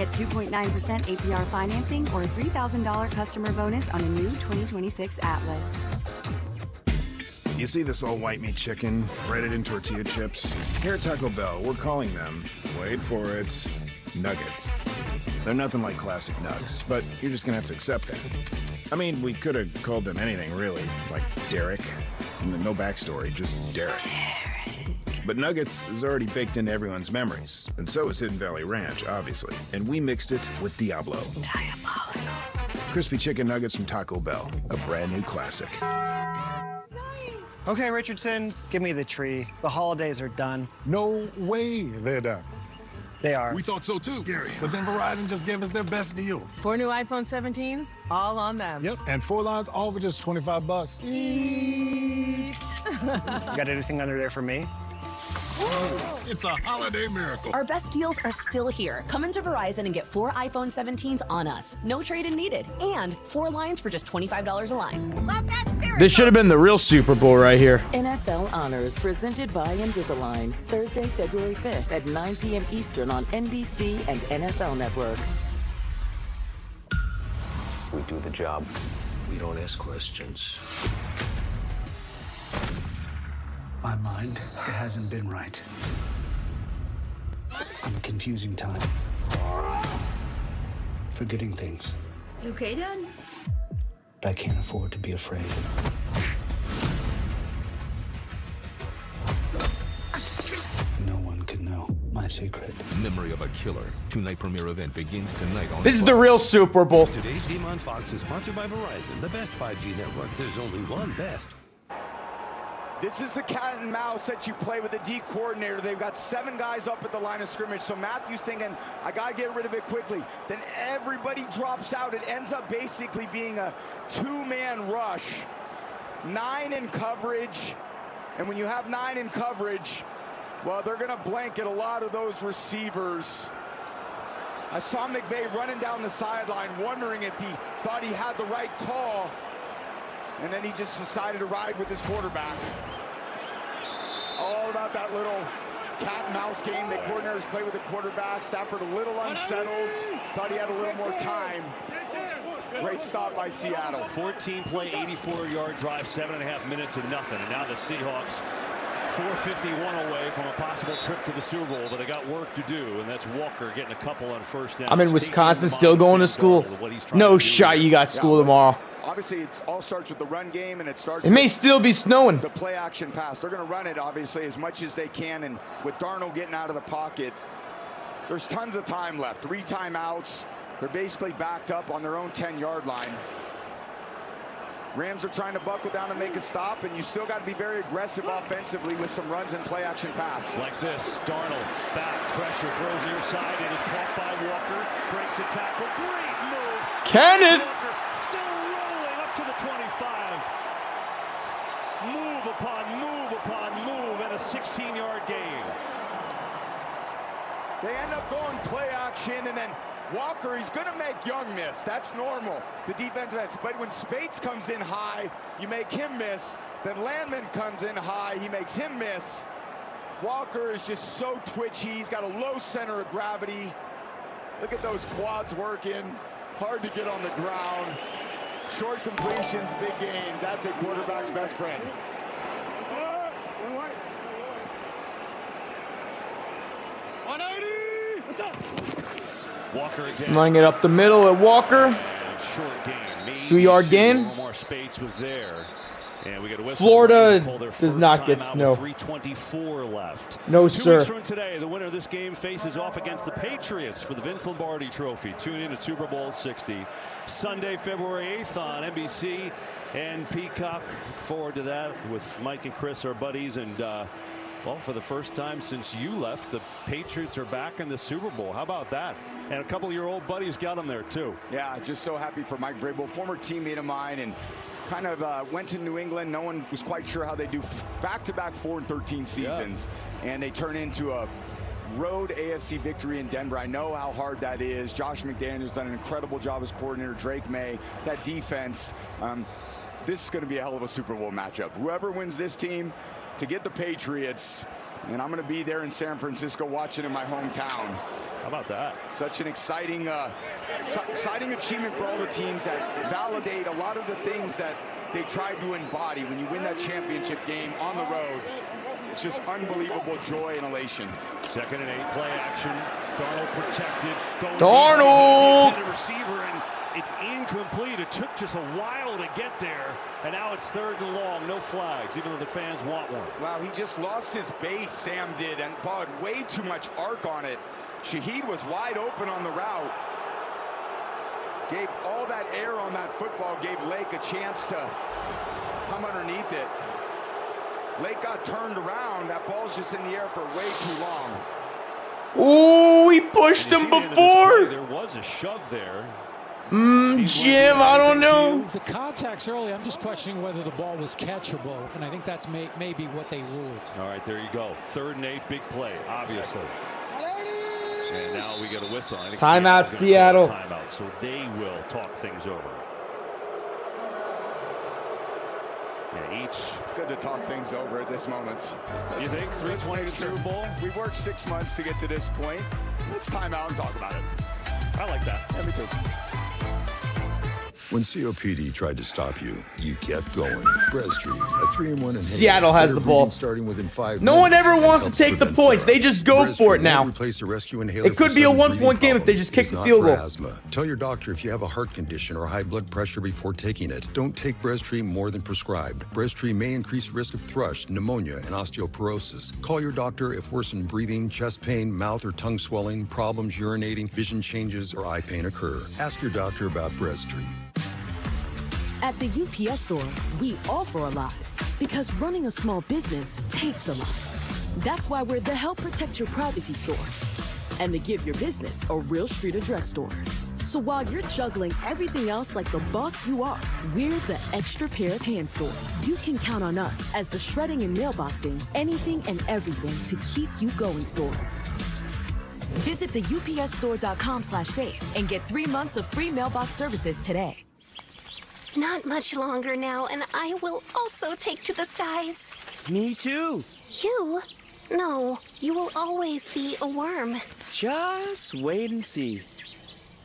Get 2.9% APR financing or a $3,000 customer bonus on a new 2026 Atlas. You see this all white meat chicken, breaded in tortilla chips? Here at Taco Bell, we're calling them, wait for it, nuggets. They're nothing like classic nugs, but you're just gonna have to accept that. I mean, we could have called them anything, really, like Derek. No backstory, just Derek. But nuggets is already baked into everyone's memories, and so is Hidden Valley Ranch, obviously. And we mixed it with Diablo. Diabolical. Crispy chicken nuggets from Taco Bell, a brand new classic. Okay, Richardson, give me the tree. The holidays are done. No way they're done. They are. We thought so too, Gary. But then Verizon just gave us their best deal. 4 new iPhone 17s, all on them. Yep, and 4 lines, all for just $25. You got anything under there for me? It's a holiday miracle. Our best deals are still here. Come into Verizon and get 4 iPhone 17s on us. No trade-in needed. And 4 lines for just $25 a line. Love that spirit. This should have been the real Super Bowl right here. NFL Honors presented by Invisalign. Thursday, February 5th at 9 p.m. Eastern on NBC and NFL Network. We do the job. We don't ask questions. My mind, it hasn't been right. I'm a confusing time. Forgetting things. You okay, Dad? I can't afford to be afraid. No one can know my secret. Memory of a Killer. 2-night premiere event begins tonight on This is the real Super Bowl. Today's game on Fox is sponsored by Verizon, the best 5G network. There's only one best. This is the cat and mouse that you play with the D coordinator. They've got 7 guys up at the line of scrimmage. So Matthew's thinking, I got to get rid of it quickly. Then everybody drops out. It ends up basically being a 2-man rush. 9 in coverage. And when you have 9 in coverage, well, they're going to blanket a lot of those receivers. I saw McVay running down the sideline, wondering if he thought he had the right call. And then he just decided to ride with his quarterback. It's all about that little cat and mouse game that coordinators play with the quarterback. Stafford a little unsettled. Thought he had a little more time. Great stop by Seattle. 14-play, 84-yard drive, 7.5 minutes and nothing. And now the Seahawks 4:51 away from a possible trip to the Super Bowl, but they got work to do, and that's Walker getting a couple on first down. I'm in Wisconsin, still going to school. No shot you got school tomorrow. Obviously, it all starts with the run game, and it starts. It may still be snowing. The play action pass. They're going to run it, obviously, as much as they can, and with Darnold getting out of the pocket, there's tons of time left. 3 timeouts. They're basically backed up on their own 10-yard line. Rams are trying to buckle down and make a stop, and you still got to be very aggressive offensively with some runs and play action pass. Like this, Darnold, back, pressure, throws near side, and is caught by Walker, breaks the tackle, great move. Kenneth! Walker still rolling up to the 25. Move upon move, and a 16-yard gain. They end up going play action, and then Walker, he's going to make Young miss. That's normal, the defensive ends. But when Spates comes in high, you make him miss. Then Landman comes in high, he makes him miss. Walker is just so twitchy. He's got a low center of gravity. Look at those quads working. Hard to get on the ground. Short completions, big gains. That's a quarterback's best friend. Walker again. Running it up the middle at Walker. Short gain. 2-yard gain. More Spates was there. And we got a whistle. Florida does not get snow. 3:24 left. No, 2 sir. weeks from today, the winner of this game faces off against the Patriots for the Vince Lombardi Trophy. Tune in to Super Bowl 60. Sunday, February 8th on NBC and Peacock. Forward to that with Mike and Chris, our buddies. And, well, for the first time since you left, the Patriots are back in the Super Bowl. How about that? And a couple of your old buddies got them there, too. Yeah, just so happy for Mike Vrabel, former teammate of mine, and kind of went to New England. No one was quite sure how they do back-to-back 4-13 seasons, and they turn into a road AFC victory in Denver. I know how hard that is. Josh McDaniels done an incredible job as coordinator. Drake May, that defense. This is going to be a hell of a Super Bowl matchup. Whoever wins this team to get the Patriots, and I'm going to be there in San Francisco watching in my hometown. How about that? Such an exciting achievement for all the teams that validate a lot of the things that they tried to embody when you win that championship game on the road. It's just unbelievable joy and elation. 2nd and 8, play action. Darnold protected. Darnold! Intended receiver, and it's incomplete. It took just a while to get there, and now it's 3rd and long. No flags, even though the fans want one. Wow, he just lost his base, Sam did, and Bud, way too much arc on it. Shaheed was wide open on the route. Gave all that air on that football, gave Lake a chance to come underneath it. Lake got turned around. That ball's just in the air for way too long. Ooh, he pushed him before. There was a shove there. Jim, I don't know. The contacts early, I'm just questioning whether the ball was catchable, and I think that's maybe what they ruled. All right, there you go. 3rd and 8, big play, obviously. And now we get a whistle. I think Timeout, Seattle. Timeout, so they will talk things over. Yeah, It's good to talk things over at this moment. You think 320 to Super Bowl? We've worked 6 months to get to this point. Let's time out and talk about it. I like that. Yeah, me too. When COPD tried to stop you, you kept going. Breztri, a 3-in-1 inhaler. Seattle has the ball. Starting within 5 no one ever wants to take the points. They just go for it now. Replace a rescue inhaler. It could be a 1-point game if they just kick the field goal. Asthma. Tell your doctor if you have a heart condition or high blood pressure before taking it. Don't take Breztri more than prescribed. Breztri may increase risk of thrush, pneumonia, and osteoporosis. Call your doctor if worsened breathing, chest pain, mouth or tongue swelling, problems urinating, vision changes, or eye pain occur. Ask your doctor about Breztri. At the UPS store, we offer a lot because running a small business takes a lot. That's why we're the Help Protect Your Privacy store and the Give Your Business a Real Street Address store. So while you're juggling everything else like the boss you are, we're the extra pair of hands store. You can count on us as the shredding and mailboxing, anything and everything to keep you going store. Visit the upsstore.com/save and get 3 months of free mailbox services today. Not much longer now, and I will also take to the skies. Me too. You? No, you will always be a worm. Just wait and see.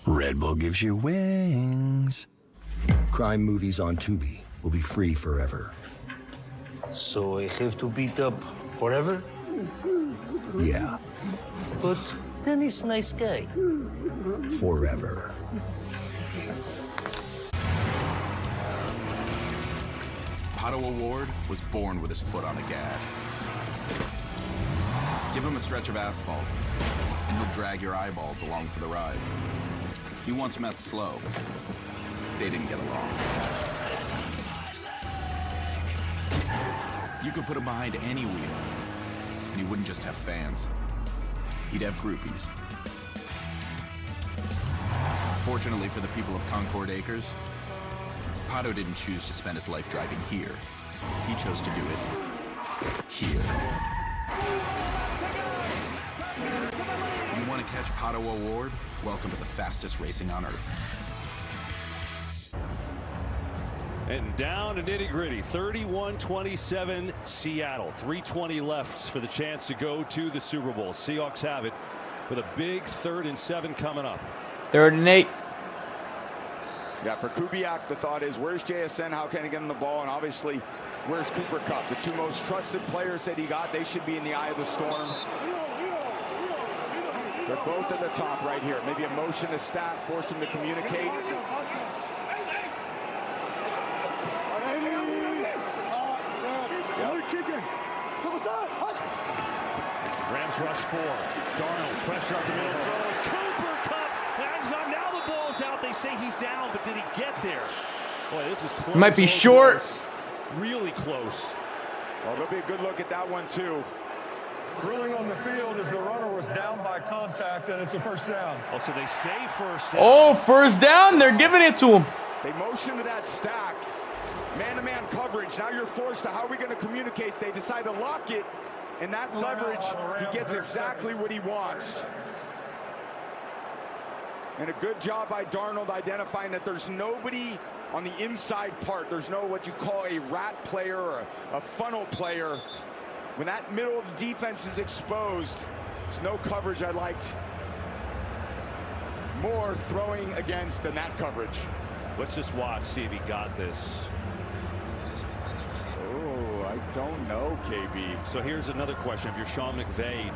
Red Bull gives you wings. Crime movies on Tubi will be free forever. So I have to beat up forever? Yeah, But then he's a nice guy. forever. Pato Award was born with his foot on the gas. Give him a stretch of asphalt, and he'll drag your eyeballs along for the ride. He once met Slow. They didn't get along. You could put him behind any wheel, and he wouldn't just have fans. He'd have groupies. Fortunately for the people of Concord Acres, Pato didn't choose to spend his life driving here. He chose to do it here. You want to catch Pato Award? Welcome to the fastest racing on Earth. And down to nitty-gritty, 31-27 Seattle. 3:20 left for the chance to go to the Super Bowl. Seahawks have it with a big 3rd and 7 coming up. 3rd and 8. Yeah, for Kubiak, the thought is, where's JSN? How can he get him the ball? And obviously, where's Cooper Kupp? The two most trusted players that he got, they should be in the eye of the storm. They're both at the top right here. Maybe a motion to stack, force him to communicate. Rams rush 4. Darnold, pressure up the middle, throws. Cooper Kupp hangs on. Now the ball's out. They say he's down, but did he get there? Boy, this is close. It might be short. Close. Really close. Well, there'll be a good look at that one, too. Ruling on the field as the runner was down by contact, and it's a first down. Oh, so they say first down. Oh, first down. They're giving it to him. They motion to that stack. Man-to-man coverage. Now you're forced to, how are we going to communicate? They decide to lock it, and that leverage, he gets exactly what he wants. And a good job by Darnold identifying that there's nobody on the inside part. There's no what you call a rat player or a funnel player. When that middle of the defense is exposed, there's no coverage I liked more throwing against than that coverage. Let's just watch, see if he got this. Oh, I don't know, KB. So here's another question. If you're Sean McVay,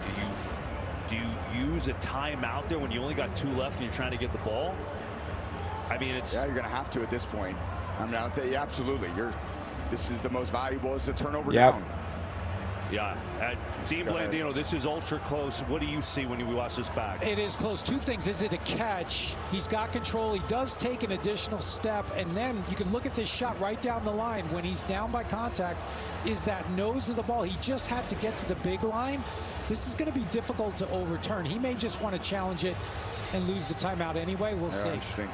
do you use a timeout there when you only got 2 left and you're trying to get the ball? I mean, it's... Yeah, you're going to have to at this point. I mean, yeah, absolutely. This is the most valuable is the turnover Yep. down. Yeah. Dean Blandino, this is ultra close. What do you see when you watch this back? It is close. 2 things. Is it a catch? He's got control. He does take an additional step. And then you can look at this shot right down the line. When he's down by contact, is that nose of the ball. He just had to get to the big line. This is going to be difficult to overturn. He may just want to challenge it and lose the timeout anyway. We'll see. Interesting.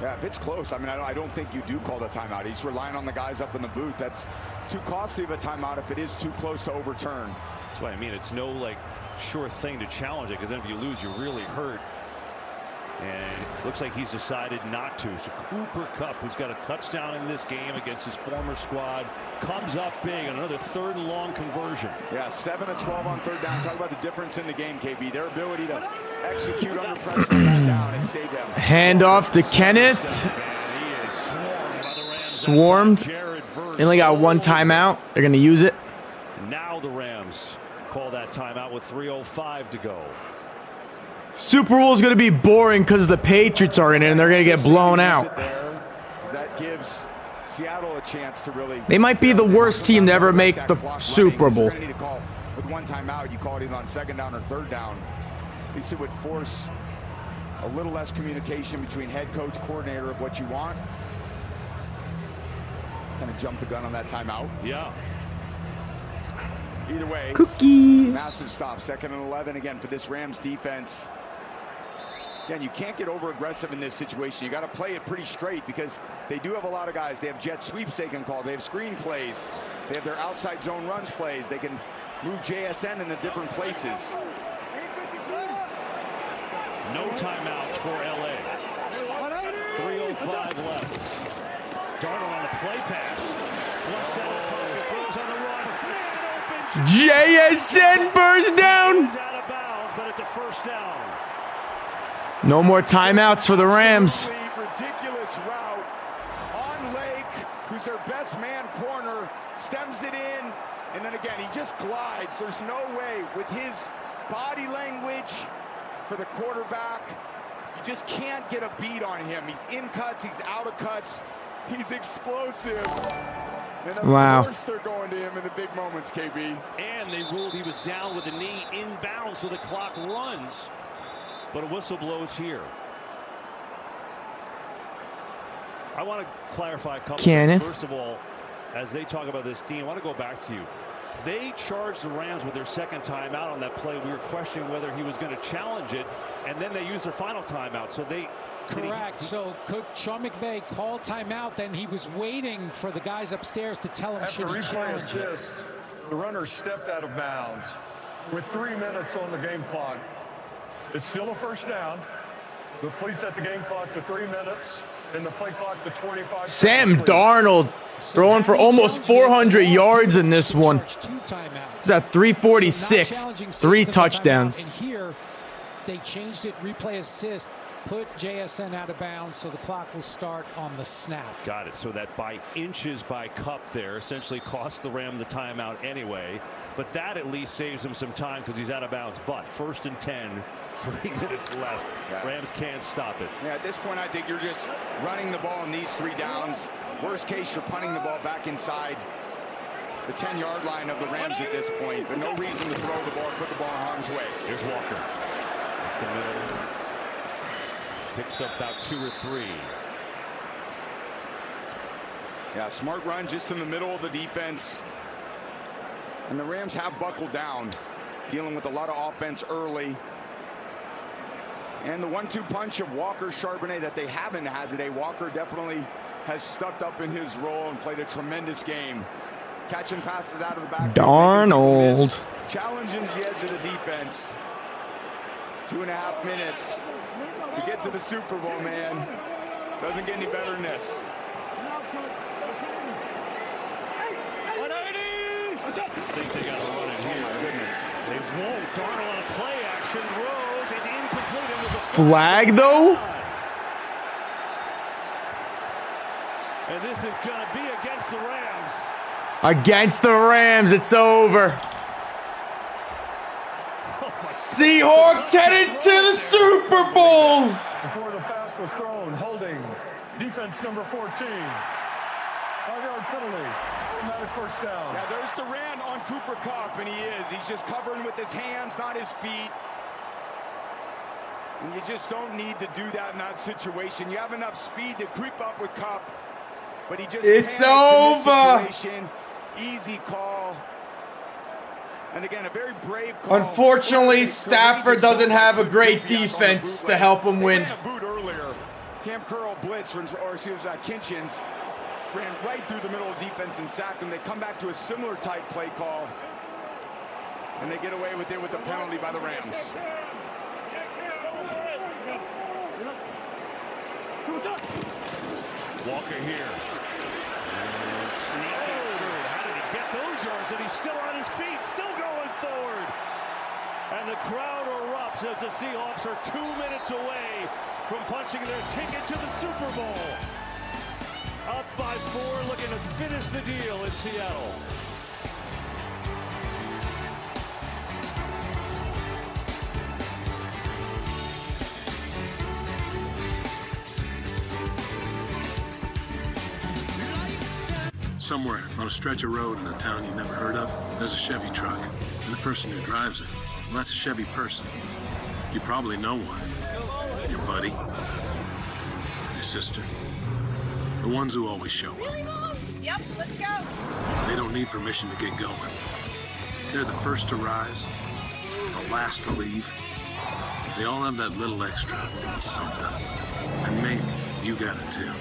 Yeah, if it's close, I mean, I don't think you do call the timeout. He's relying on the guys up in the booth. That's too costly of a timeout if it is too close to overturn. That's what I mean. It's no, like, sure thing to challenge it, because then if you lose, you're really hurt. And it looks like he's decided not to. So Cooper Kupp, who's got a touchdown in this game against his former squad, comes up big on another 3rd and long conversion. Yeah, 7 of 12 on 3rd down. Talk about the difference in the game, KB. Their ability to execute under pressure on that down and save them. Handoff to Kenneth. Swarmed. They only got 1 timeout. They're going to use it. Now the Rams call that timeout with 3:05 to go. Super Bowl is going to be boring because the Patriots are in it and they're going to get blown out. That gives Seattle a chance to really... They might be the worst team to ever make the Super Bowl. You're going to need to call with 1 timeout. You call it either on 2nd down or 3rd down. At least it would force a little less communication between head coach, coordinator of what you want. Kind of jump the gun on that timeout. Yeah. Either way, cookies. Massive stop. 2nd and 11 again for this Rams defense. Again, you can't get over aggressive in this situation. You got to play it pretty straight because they do have a lot of guys. They have jet sweeps they can call. They have screen plays. They have their outside zone runs plays. They can move JSN into different places. No timeouts for LA. 3:05 left. Darnold on a play pass. Flushed down the pocket, throws on the run. Man open. JSN first down. He's out of bounds, but it's a 1st down. No more timeouts for the Rams. Ridiculous route on Lake, who's their best man corner, stems it in, and then again, he just glides. There's no way with his body language for the quarterback. You just can't get a beat on him. He's in cuts, he's out of cuts. He's explosive. And of course they're going to him in the big moments, KB. And they ruled he was down with the knee inbound, so the clock runs. But a whistle blows here. I want to clarify a couple things. First of all, as they talk about this, Dean, I want to go back to you. They charged the Rams with their 2nd timeout on that play. We were questioning whether he was going to challenge it, and then they used their final timeout. So they... Correct. So could Sean McVay call timeout, then he was waiting for the guys upstairs to tell him should he challenge assist, the runner stepped out of bounds with 3 minutes on the game clock. It's still a 1st down, but please set the game clock to 3 minutes and the play clock to 25. Sam Darnold throwing for almost 400 yards in this one. He's at 346, 3 touchdowns. And here they changed it, replay assist, put JSN out of bounds, so the clock will start on the snap. Got it. So that by inches by Kupp there essentially cost the Ram the timeout anyway. But that at least saves him some time because he's out of bounds. But 1st and 10, 3 minutes left. Yeah. Rams can't stop it. Yeah, at this point, I think you're just running the ball in these 3 downs. Worst case, you're punting the ball back inside the 10-yard line of the Rams at this point. But no reason to throw the ball, put the ball in harm's way. Here's Walker. The middle. Picks up about 2 or 3. Yeah, smart run just in the middle of the defense. And the Rams have buckled down, dealing with a lot of offense early. And the 1-2 punch of Walker Charbonnet that they haven't had today. Walker definitely has stepped up in his role and played a tremendous game. Catching passes out of the back. Darnold. Challenging the edge of the defense. 2.5 minutes to get to the Super Bowl, man. Doesn't get any better than this. I think they got to run it here. Goodness. They won't. Darnold on a play action. Rose. It's incomplete into the Flag, though? And this is going to be against the Rams. Against the Rams, it's over. Seahawks headed to the Super Bowl. Before the pass was thrown, holding defense number 14. 5-yard penalty. Automatic first down. Yeah, there's Durant on Cooper Kupp, and he is. He's just covering with his hands, not his feet. And you just don't need to do that in that situation. You have enough speed to creep up with Kupp, but he just it's over. Easy call. And again, a very brave call. Unfortunately, Stafford doesn't have a great defense to help him win. Cam Curl blitz, or excuse me, Kinchins ran right through the middle of defense and sacked him. They come back to a similar type play call, and they get away with it with the penalty by the Rams. Walker here. And sneaking through. How did he get those yards? And he's still on his feet, still going forward. And the crowd erupts as the Seahawks are 2 minutes away from punching their ticket to the Super Bowl. Up by 4, looking to finish the deal in Seattle. Somewhere on a stretch of road in a town you never heard of, there's a Chevy truck. And the person who drives it, well, that's a Chevy person. You probably know one. Your buddy. Your sister. The ones who always show up. Really, Mom? Yep, let's go. They don't need permission to get going. They're the first to rise, the last to leave. They all have that little extra something. And maybe you got it too.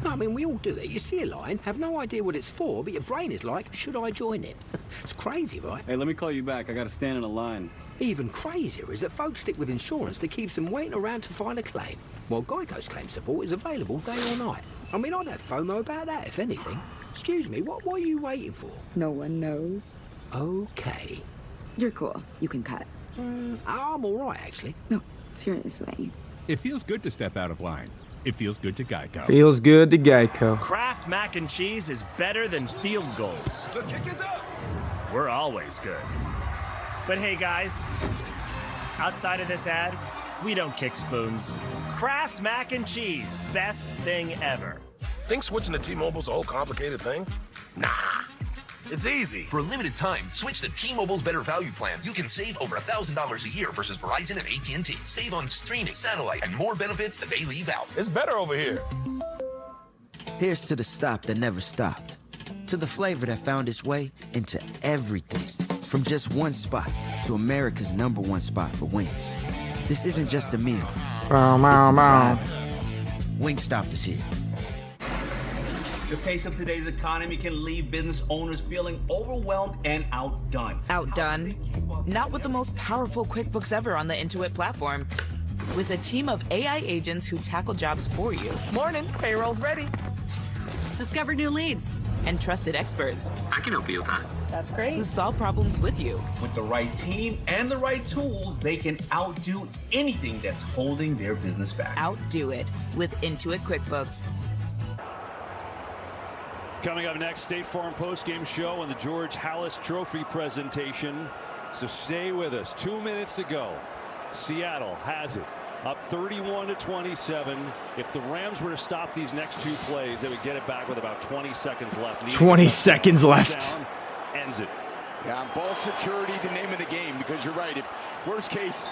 I mean, we all do it. You see a line, have no idea what it's for, but your brain is like, should I join it? It's crazy, right? Hey, let me call you back. I gotta stand in a line. Even crazier is that folks stick with insurance that keeps them waiting around to file a claim, while Geico's claim support is available day or night. I mean, I'd have FOMO about that, if anything. Excuse me, what are you waiting for? No one knows. Okay. You're cool. You can cut. I'm all right, actually. No, seriously. It feels good to step out of line. It feels good to Geico. Feels good to Geico. Kraft mac and cheese is better than field goals. The kick is up. We're always good. But hey, guys, outside of this ad, we don't kick spoons. Kraft mac and cheese, best thing ever. Think switching to T-Mobile's a whole complicated thing? Nah. It's easy. For a limited time, switch to T-Mobile's Better Value Plan. You can save over $1,000 a year versus Verizon and AT&T. Save on streaming, satellite, and more benefits that they leave out. It's better over here. Here's to the stop that never stopped. To the flavor that found its way into everything. From just one spot to America's #1 spot for wings. This isn't just a meal. Wingstop is here. The pace of today's economy can leave business owners feeling overwhelmed and outdone. Outdone? Not with the most powerful QuickBooks ever on the Intuit platform. With a team of AI agents who tackle jobs for you. Morning, payroll's ready. Discover new leads. And trusted experts. I can help you with that. That's great. Who solve problems with you. With the right team and the right tools, they can outdo anything that's holding their business back. Outdo it with Intuit QuickBooks. Coming up next, State Farm Postgame Show and the George Halas Trophy presentation. So stay with us. 2 minutes to go. Seattle has it. Up 31-27. If the Rams were to stop these next 2 plays, they would get it back with about 20 seconds left. 20 seconds left. Down, ends it. Yeah, ball security, the name of the game, because you're right. If worst case,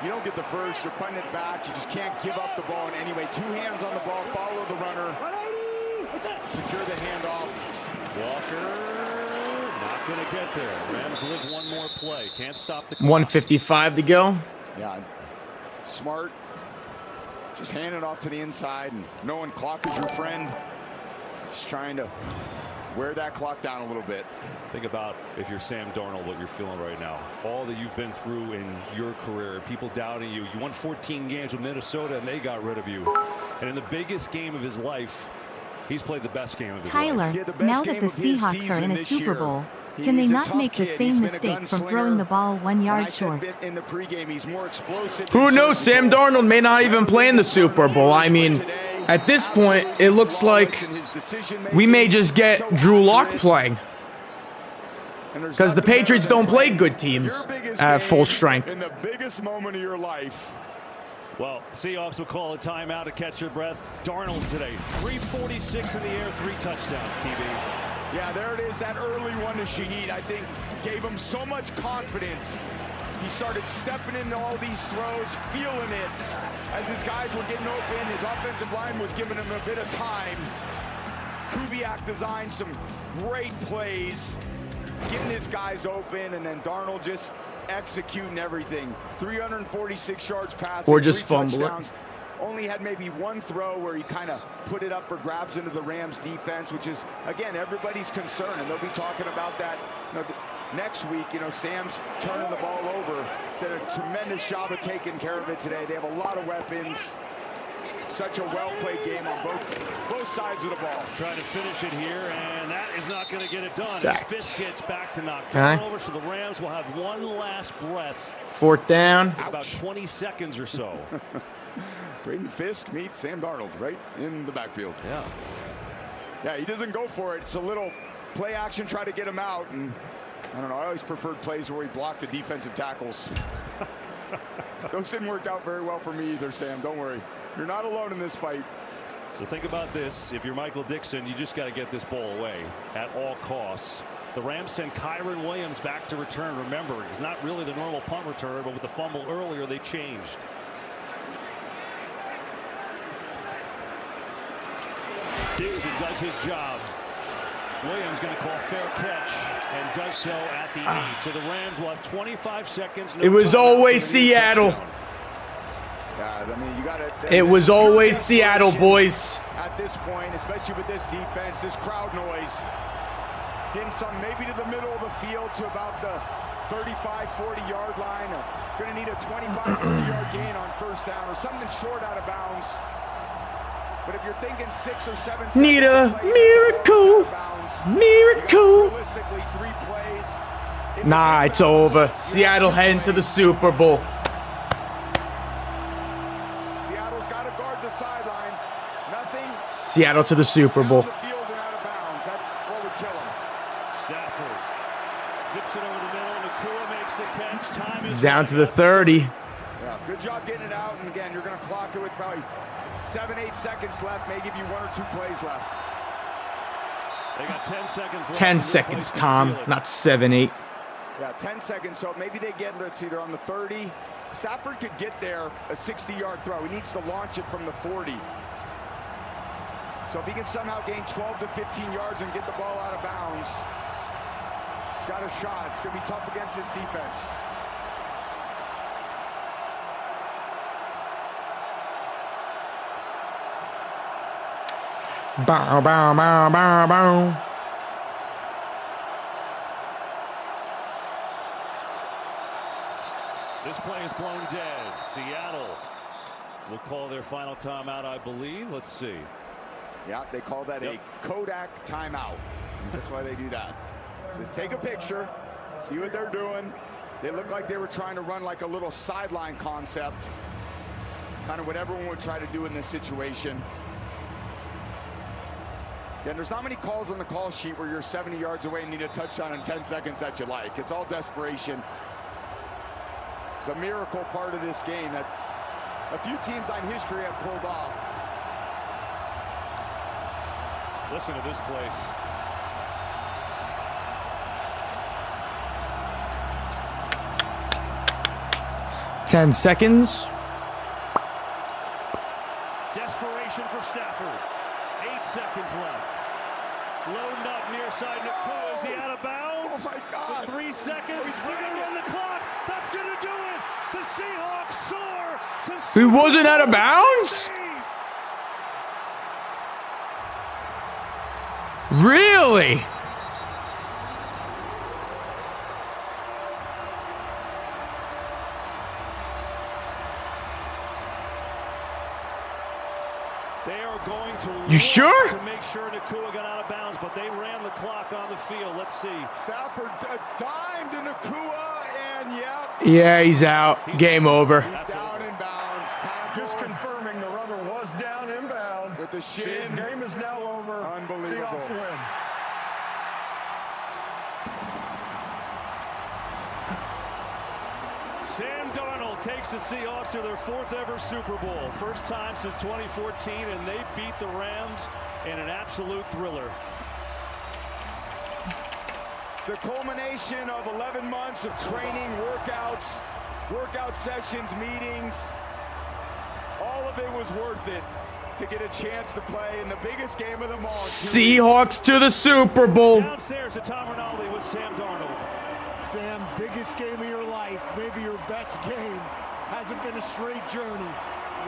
you don't get the first, you're punting it back. You just can't give up the ball in any way. 2 hands on the ball, follow the runner. Secure the handoff. Walker not going to get there. Rams live one more play. Can't stop the clock. 1:55 to go. Yeah, smart. Just hand it off to the inside and knowing clock is your friend. Just trying to wear that clock down a little bit. Think about, if you're Sam Darnold, what you're feeling right now. All that you've been through in your career, people doubting you. You won 14 games with Minnesota and they got rid of you. And in the biggest game of his life, he's played the best game of his life. Tyler, now that the Seahawks are in a Super Bowl, Can they not make the same mistake from throwing the ball 1 yard short? In the pregame, he's more explosive. Who knows? Sam Darnold may not even play in the Super Bowl. I mean, at this point, it looks like we may just get Drew Lock playing. Because the Patriots don't play good teams at full strength. In the biggest moment of your life. Well, Seahawks will call a timeout to catch your breath. Darnold today, 346 in the air, 3 touchdowns, TV. Yeah, there it is, that early one to Shaheed, I think, gave him so much confidence. He started stepping into all these throws, feeling it. As his guys were getting open, his offensive line was giving him a bit of time. Kubiak designed some great plays, getting his guys open, and then Darnold just executing everything. 346 yards passing, or just 3 fumble touchdowns. it. Only had maybe one throw where he kind of put it up for grabs into the Rams defense, which is, again, everybody's concern, and they'll be talking about that next week. Sam's turning the ball over. Did a tremendous job of taking care of it today. They have a lot of weapons. Such a well-played game on both sides of the ball. Trying to finish it here, and that is not going to get it done. Sacked. His fist gets back to knock Okay. over, so the Rams will have one last breath. 4th down. About 20 seconds or so. Braden Fisk meets Sam Darnold right in the backfield. Yeah, he doesn't go for it. It's a little play action, try to get him out. And I don't know, I always preferred plays where he blocked the defensive tackles. Those didn't work out very well for me either, Sam. Don't worry. You're not alone in this fight. So think about this. If you're Michael Dixon, you just got to get this ball away at all costs. The Rams send Kyron Williams back to return. Remember, he's not really the normal punt return, but with the fumble earlier, they changed. Dixon does his job. Williams going to call fair catch and does so at the 8. So the Rams will have 25 seconds. It was always Seattle. I mean, you gotta, it was always Seattle, boys. At this point, especially with this defense, this crowd noise, getting some maybe to the middle of the field to about the 35, 40-yard line. Going to need a 25, 30-yard gain on first down or something short out of bounds. But if you're thinking 6 or 7 need a miracle, miracle. Realistically, 3 plays. Nah, it's over. Seattle heading to the Super Bowl. Seattle's got to guard the sidelines. Nothing. Seattle to the Super Bowl. That's what would kill him. Stafford zips it over the middle. Nakua makes the catch. Time is down to the 30. Yeah, good job getting it out. And again, you're going to clock it with probably 7-8 seconds left. May give you 1 or 2 plays left. They got 10 seconds left. 10 seconds, Tom, not 7-8. Yeah, 10 seconds. So maybe they get, let's see, they're on the 30. Stafford could get there, a 60-yard throw. He needs to launch it from the 40. So if he can somehow gain 12 to 15 yards and get the ball out of bounds, he's got a shot. It's going to be tough against this defense. Bow, bow, bow, bow, bow. This play is blown dead. Seattle will call their final timeout, I believe. Let's see. Yeah, they call that a Kodak timeout. That's why they do that. Just take a picture, see what they're doing. They look like they were trying to run like a little sideline concept. Kind of what everyone would try to do in this situation. Again, there's not many calls on the call sheet where you're 70 yards away and need a touchdown in 10 seconds that you like. It's all desperation. It's a miracle part of this game that a few teams on history have pulled off. Listen to this place. Ten seconds. Desperation for Stafford. 8 seconds left. Loading up near side. Nakua, is he out of bounds? Oh my God. With 3 seconds. They're going to run the clock. That's going to do it. The Seahawks soar to He wasn't out of bounds? Really? They are going You sure? To make sure Nakua got out of bounds, but they ran the clock on the field. Let's see. Stafford dimed to Nakua, and Yeah, he's out. Game over. down in bounds. Just confirming the runner was down inbounds. With the shin. The game is now over. Unbelievable. Seahawks win. Sam Darnold takes the Seahawks to their 4th ever Super Bowl. First time since 2014, and they beat the Rams in an absolute thriller. It's the culmination of 11 months of training, workout sessions, meetings. All of it was worth it to get a chance to play in the biggest game of them all. Seahawks to the Super Bowl. Downstairs to Tom Rinaldi with Sam Darnold. Sam, biggest game of your life, maybe your best game. Hasn't been a straight journey.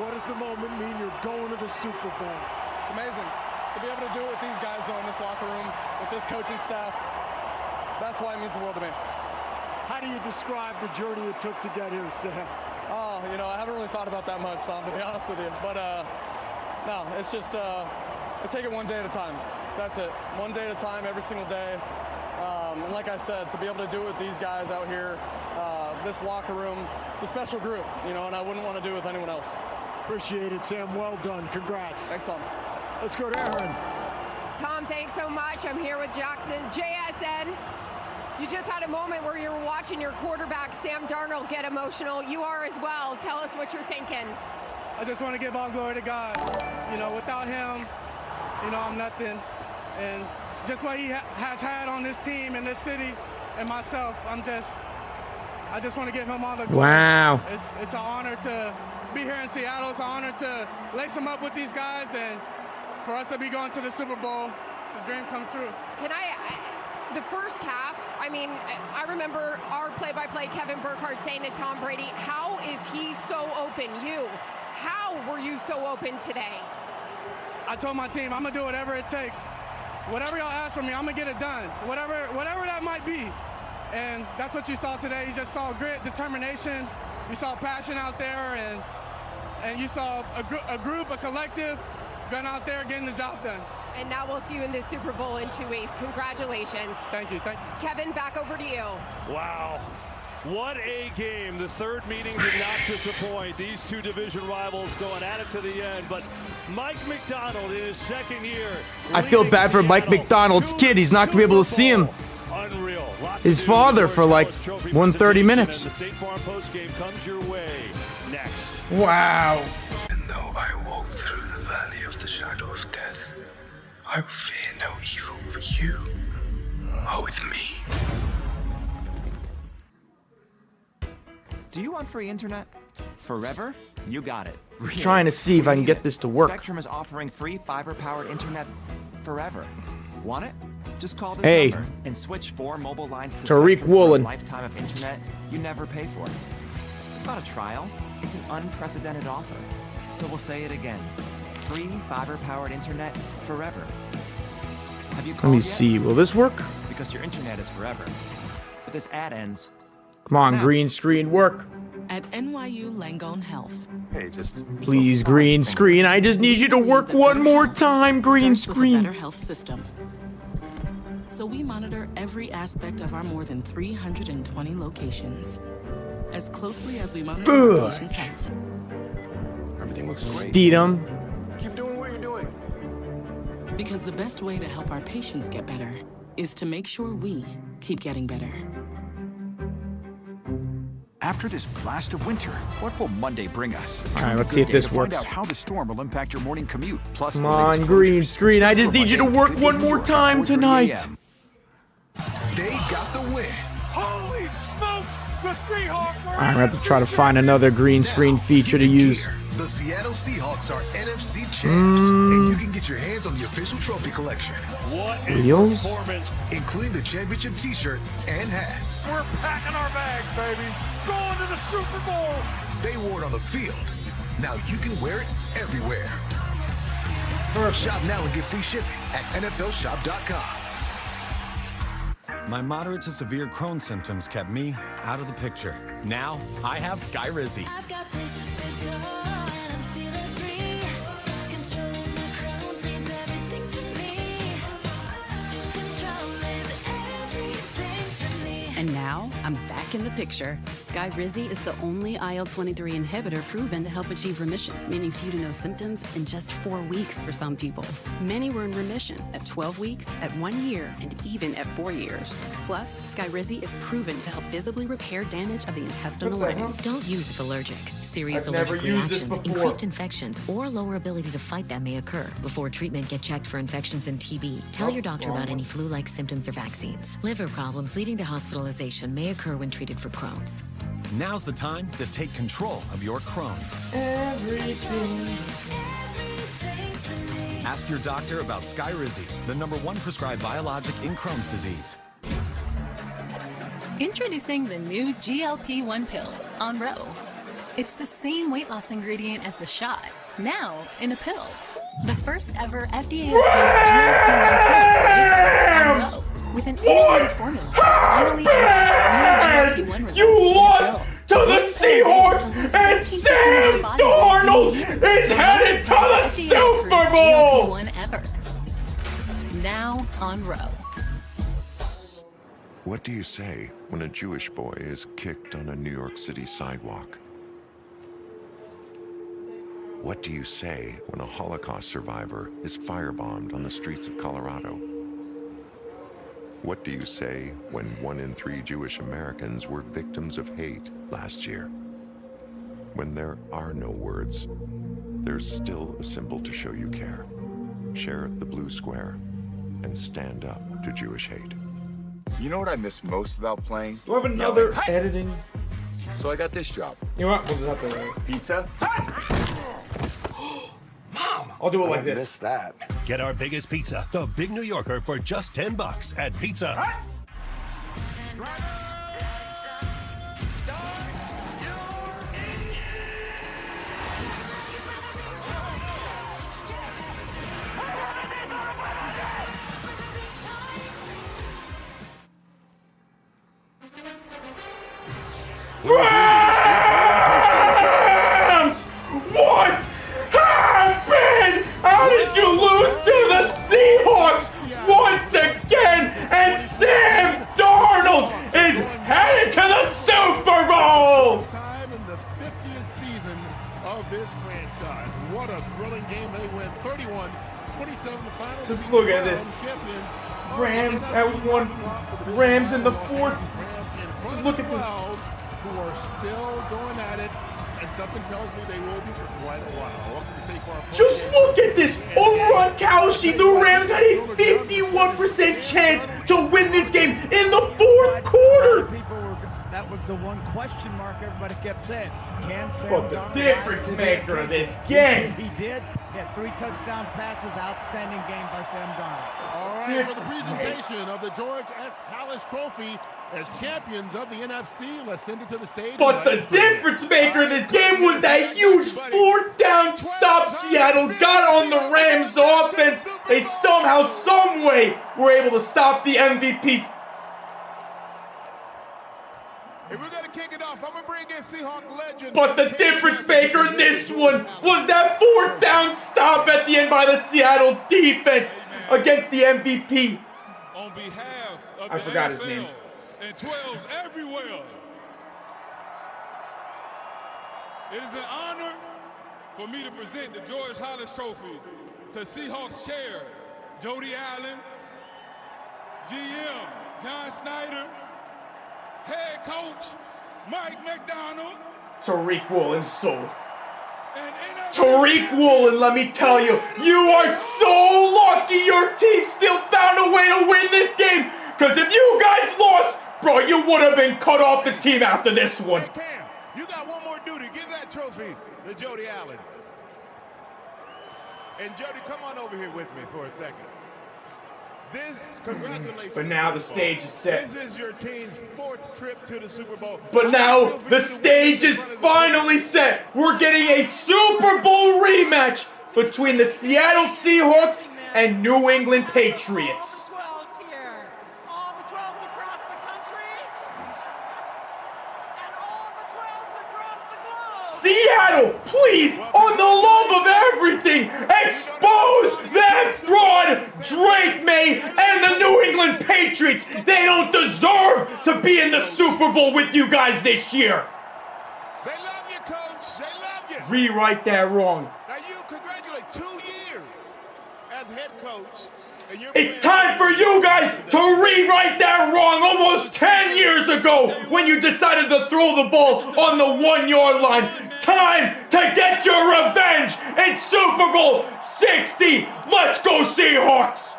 What does the moment mean you're going to the Super Bowl? It's amazing to be able to do it with these guys, though, in this locker room, with this coaching staff. That's why it means the world to me. How do you describe the journey it took to get here, Sam? Oh, you know, I haven't really thought about that much, Tom, to be honest with you. But, no, it's just, I take it one day at a time. That's it. One day at a time, every single day. And like I said, to be able to do it with these guys out here, this locker room, it's a special group, you know, and I wouldn't want to do it with anyone else. Appreciate it, Sam. Well done. Congrats. Thanks, Tom. Let's go to Aaron. Tom, thanks so much. I'm here with Jackson. JSN, you just had a moment where you were watching your quarterback, Sam Darnold, get emotional. You are as well. Tell us what you're thinking. I just want to give all glory to God. You know, without him, you know, I'm nothing. And just what he has had on this team and this city and myself, I just want to give him all the glory. Wow. It's an honor to be here in Seattle. It's an honor to lace them up with these guys, and for us to be going to the Super Bowl, it's a dream come true. The first half, I mean, I remember our play-by-play Kevin Burkhardt saying to Tom Brady, how is he so open? How were you so open today? I told my team, I'm going to do whatever it takes. Whatever y'all ask from me, I'm going to get it done. Whatever that might be. And that's what you saw today. You just saw grit, determination. You saw passion out there, and you saw a group, a collective, going out there getting the job done. And now we'll see you in the Super Bowl in 2 weeks. Congratulations. Thank you. Kevin, back over to you. Wow. What a game. The third meeting did not disappoint. These two division rivals going at it to the end. But Mike McDonald in his second year. I feel bad for Mike McDonald's kid. He's not going to be able to see him. Unreal. His father for like 130 minutes. The State Farm Postgame comes your way next. Wow. And though I walk through the valley of the shadow of death, I will fear no evil, for you are with me. Do you want free internet? Forever? You got it. Really? Trying to see if I can get this to work. Spectrum is offering free fiber-powered internet forever. Want it? Just call this number and switch 4 mobile lines to Tariq Spectrum for a Woolen. lifetime of internet you never pay for. It's not a trial. It's an unprecedented offer. So we'll say it again. Free fiber-powered internet forever. Have you called Let me yet? see. Will this work? Because your internet is forever. But this ad ends. Come on, green screen, work. At NYU Langone Health. Hey, just Please, green screen. I just need you to work one more time, green Starts with a better screen. health system. So we monitor every aspect of our more than 320 locations, as closely as we monitor our patients' health. Everything looks great. Steedham. Keep doing what you're doing. Because the best way to help our patients get better is to make sure we keep getting better. After this blast of winter, what will Monday bring us? All right, let's see if this to find works. out how the storm will impact your morning commute. Plus, Come the on, latest green closures. screen. I just need you to work one more time tonight. They got the win. Holy smoke! The Seahawks are I'm going to have to try to find another green screen feature to use. The Seattle Seahawks are NFC champs, and you can get your hands on the official trophy collection. What a Wheels? performance. Including the championship t-shirt and hat. We're packing our bags, baby. Going to the Super Bowl. They wore it on the field. Now you can wear it everywhere. Shop now and get free shipping at NFLshop.com. My moderate to severe Crohn's symptoms kept me out of the picture. Now, I have Skyrizi. I've got places to go and I'm feeling free. Controlling my Crohn's And now, I'm back in the picture. Skyrizi is the only IL-23 inhibitor proven to help achieve remission, meaning few to no symptoms in just 4 weeks for some people. Many were in remission at 12 weeks, at 1 year, and even at 4 years. Plus, Skyrizi is proven to help visibly repair damage of the intestinal lining. Don't use if allergic. Serious I've never allergic used this reactions, before. increased infections, or lower ability to fight them may occur. Before treatment, get checked for infections and TB. Tell your doctor about any flu-like symptoms or vaccines. Liver problems leading to hospitalization may occur when treated for Crohn's. Now's the time to take control of your Crohn's. Ask your doctor about Skyrizi, the #1 prescribed biologic in Crohn's disease. Introducing the new GLP-1 pill, On Row. It's the same weight loss ingredient as the shot, now in a pill. The first ever FDA-approved GLP-1 pill for weight loss, On Row. With an innovative formula that finally unlocks real GLP-1 results You in a lost pill. to the Seahawks, and Sam Darnold is headed to the Super Bowl! GLP-1 ever. Now on Row. What do you say when a Jewish boy is kicked on a New York City sidewalk? What do you say when a Holocaust survivor is firebombed on the streets of Colorado? What do you say when 1 in 3 Jewish Americans were victims of hate last year? When there are no words, there's still a symbol to show you care. Share the blue square and stand up to Jewish hate. You know what I miss most about playing? Do I have another editing? So I got this job. You know what? We'll just have to Pizza? I'll do it like this. Missed that. Get our biggest pizza, the Big New Yorker, for just $10 at Pizza Hut. Rams! What happened? How did you lose to the Seahawks once again? And Sam Darnold is headed to the Super Bowl! Time in the 50th season of this franchise. What a thrilling game. They win 31-27 the final. Just look at this. Rams at 1. Rams in the 4th. Just look at this. Who are still going at it, and something tells me they will be for quite a while. Just look at this. Over on Kalshi, the Rams had a 51% chance to win this game in the 4th quarter. That was the one question mark everybody kept saying. Can Sam But the Darnold difference maker of this game. He did. He had 3 touchdown passes. Outstanding game by Sam Darnold. All right, for the presentation of the George S. Hallis Trophy as champions of the NFC, let's send it to the stage. But the difference maker in this game was that huge 4th down stop Seattle got on the Rams offense. They somehow, some way, were able to stop the MVP. If we're going to kick it off, I'm going to bring in Seahawk legend. But the difference maker in this one was that 4th down stop at the end by the Seattle defense against the MVP. On behalf of I the forgot his NFL name. And 12s everywhere, it is an honor for me to present the George Hollis Trophy to Seahawks chair Jody Allen, GM John Snyder, head coach Mike McDonald, Tariq Woolen, Tariq Woolen, let me tell you, you are so lucky your team still found a way to win this game. Because if you guys lost, bro, you would have been cut off the team after this one. Hey, Cam, you got one more duty. Give that trophy to Jody Allen. And Jody, come on over here with me for a second. Congratulations. But now the stage is set. This is your team's 4th trip to the Super Bowl. But now the stage is finally set. We're getting a Super Bowl rematch between the Seattle Seahawks and New England Patriots. Seattle, please, on the love of everything, expose that fraud, Drake May, and the New England Patriots. They don't deserve deserve to be in the Super Bowl with you guys this year. They love you, Coach. They love you. Rewrite that wrong. Now you congratulate 2 years as head coach. And it's time for you guys to rewrite that wrong almost 10 years ago when you decided to throw the ball on the 1-yard line. Time to get your revenge in Super Bowl 60. Let's go Seahawks.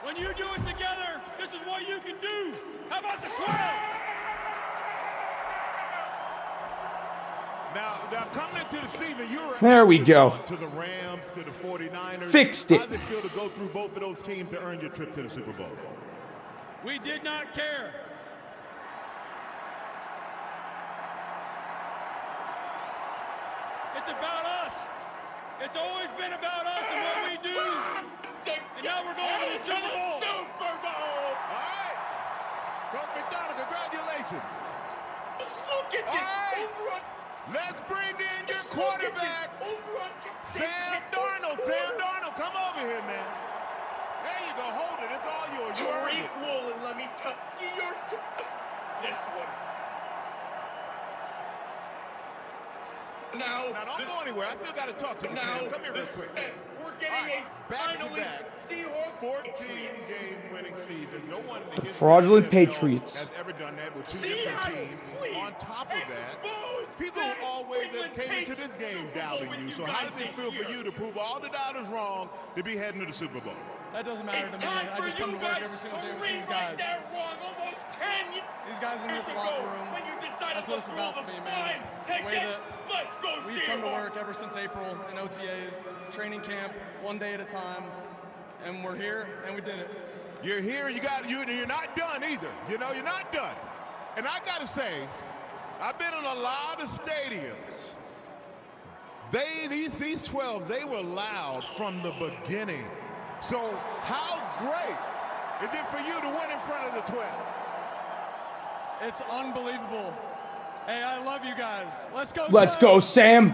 When you do it together, this is what you can do. How about the crowd? Now coming into the season, you're there we go. To the Rams, to the 49ers. Fixed it. How does it feel to go through both of those teams to earn your trip to the Super Bowl? We did not care. It's about us. It's always been about us and what we do. And now we're going to the Super Bowl. All right. Coach McDonald, congratulations. Let's look at this. Right. Let's bring in your quarterback, Sam Darnold. Sam Darnold, come over here, man. There you go. Hold it. It's all yours. Tariq Woolen, let me tuck your this one. Now don't go anywhere. I still got to talk to you. Sam. Come here real quick. We're getting a finally Seahawks 14-game winning season. No one in the history Fraudulent of the NFL Patriots. has ever done that with 2 different teams. On top of that, people always that came into this game doubting you. So how does it feel for you to prove all the doubters wrong to be heading to the Super Bowl? That doesn't matter to me. I just come to work every single day with these guys. These guys in this locker room, that's what it's about to me, man. The way that we've come to work ever since April in OTAs, training camp, 1 day at a time, and we're here, and we did it. You're here, you're not done either. You know, you're not done. And I got to say, I've been in a lot of stadiums. These 12, they were loud from the beginning. So how great is it for you to win in front of the 12? It's unbelievable. Hey, I love you guys. Let's go. Let's go, Sam.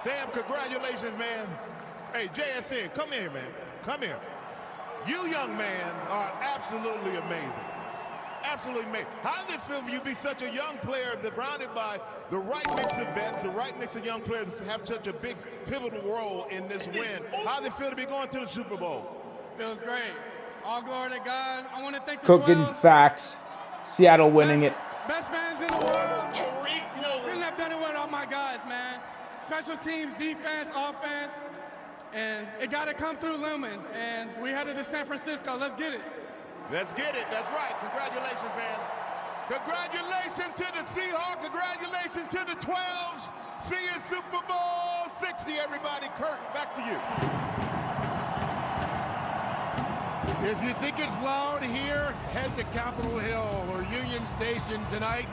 Sam, congratulations, man. Hey, JSN, come here, man. Come here. You young man are absolutely amazing. Absolutely amazing. How does it feel for you to be such a young player surrounded by the right mix of vets, the right mix of young players have such a big pivotal role in this win? How does it feel to be going to the Super Bowl? Feels great. All glory to God. I want to thank the Cooking 12. facts. Seattle winning it. Best fans in the world. Couldn't have done it without my guys, man. Special teams, defense, offense. And it got to come through Lumen. And we headed to San Francisco. Let's get it. Let's get it. That's right. Congratulations, man. Congratulations to the Seahawks. Congratulations to the 12s. See you in Super Bowl 60, everybody. Kurt, back to you. If you think it's loud here, head to Capitol Hill or Union Station tonight.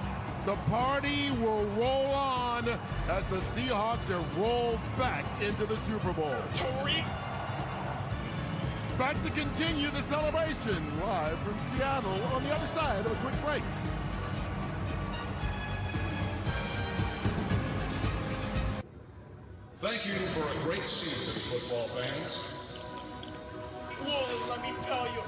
The party will roll on as the Seahawks are rolled back into the Super Bowl. Back to continue the celebration live from Seattle on the other side of a quick break. Thank you for a great season, football fans. Whoa, let me tell you.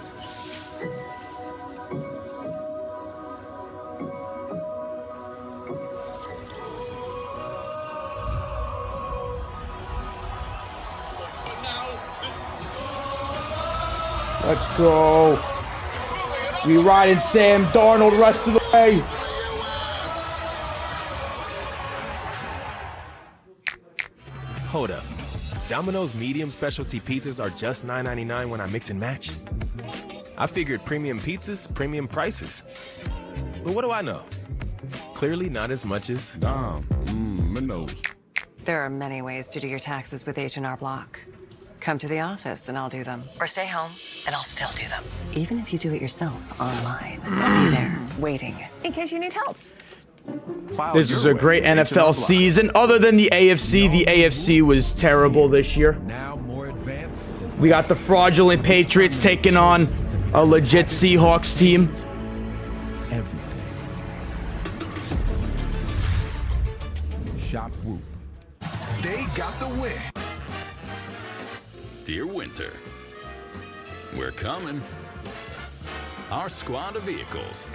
Let's go. We riding Sam Darnold the rest of the way. Hold up. Domino's medium specialty pizzas are just $9.99 when I mix and match. I figured premium pizzas, premium prices. But what do I know? Clearly not as much as Domino's. There are many ways to do your taxes with H&R Block. Come to the office and I'll do them. Or stay home and I'll still do them. Even if you do it yourself online, I'll be there waiting in case you need help. This is a great NFL season. Other than the AFC was terrible this year. We got the fraudulent Patriots taking on a legit Seahawks team. Shop Whoop. They got the win. Dear Winter, we're coming. Our squad of vehicles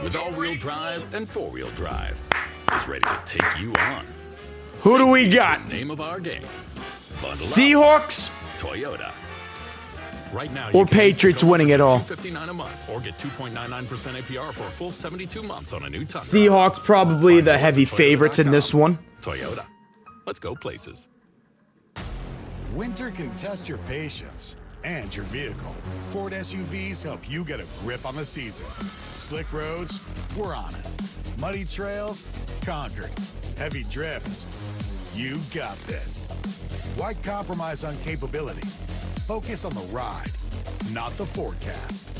with all-wheel drive and four-wheel drive is ready to take you on. Who do we got? Name of our game. Bundle Seahawks? Toyota. Right now, or Patriots winning it all? $259 a month, or get 2.99% APR for a full 72 months on a new Tundra. Seahawks probably the heavy favorites in this one. Toyota. Let's go places. Winter can test your patience and your vehicle. Ford SUVs help you get a grip on the season. Slick roads, we're on it. Muddy trails, conquered. Heavy drifts, you got this. Why compromise on capability? Focus on the ride, not the forecast.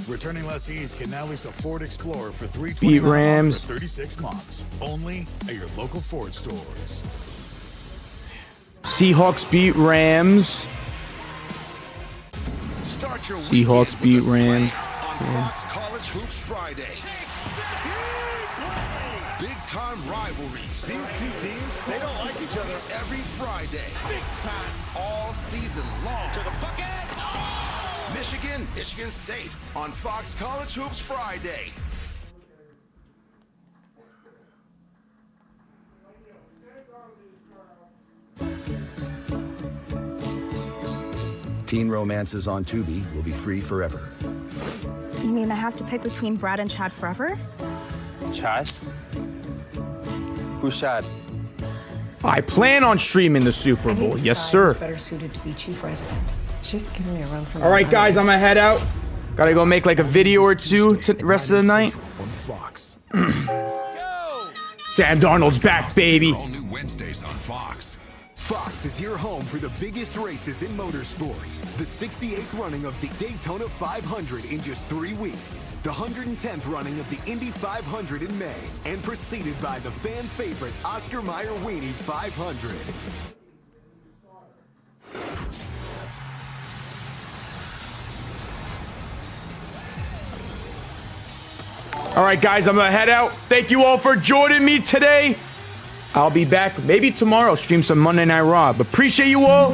Returning lessees can now lease a Ford Explorer for $329 Rams for 36 months, only at your local Ford stores. Seahawks beat Rams. Start your Seahawks beat Rams. on Fox College Hoops Friday. Big-time rivalries. These two teams, they don't like each other. Every Friday. Big time. All season long. To the bucket. Oh! Michigan State on Fox College Hoops Friday. Teen romances on Tubi will be free forever. You mean I have to pick between Brad and Chad forever? Chad? Who's Chad? I plan on streaming the Super Bowl. Yes, sir. Better suited to be chief resident. She's giving me a run from. All right, guys, I'm gonna head out. Gotta go make like a video or two to the rest of the night. On Fox. Sam Darnold's back, baby. All new Wednesdays on Fox. Fox is your home for the biggest races in motorsports. The 68th running of the Daytona 500 in just 3 weeks. The 110th running of the Indy 500 in May. And preceded by the fan favorite Oscar Mayer Weenie 500. All right, guys, I'm gonna head out. Thank you all for joining me today. I'll be back maybe tomorrow, stream some Monday Night Raw. But appreciate you all.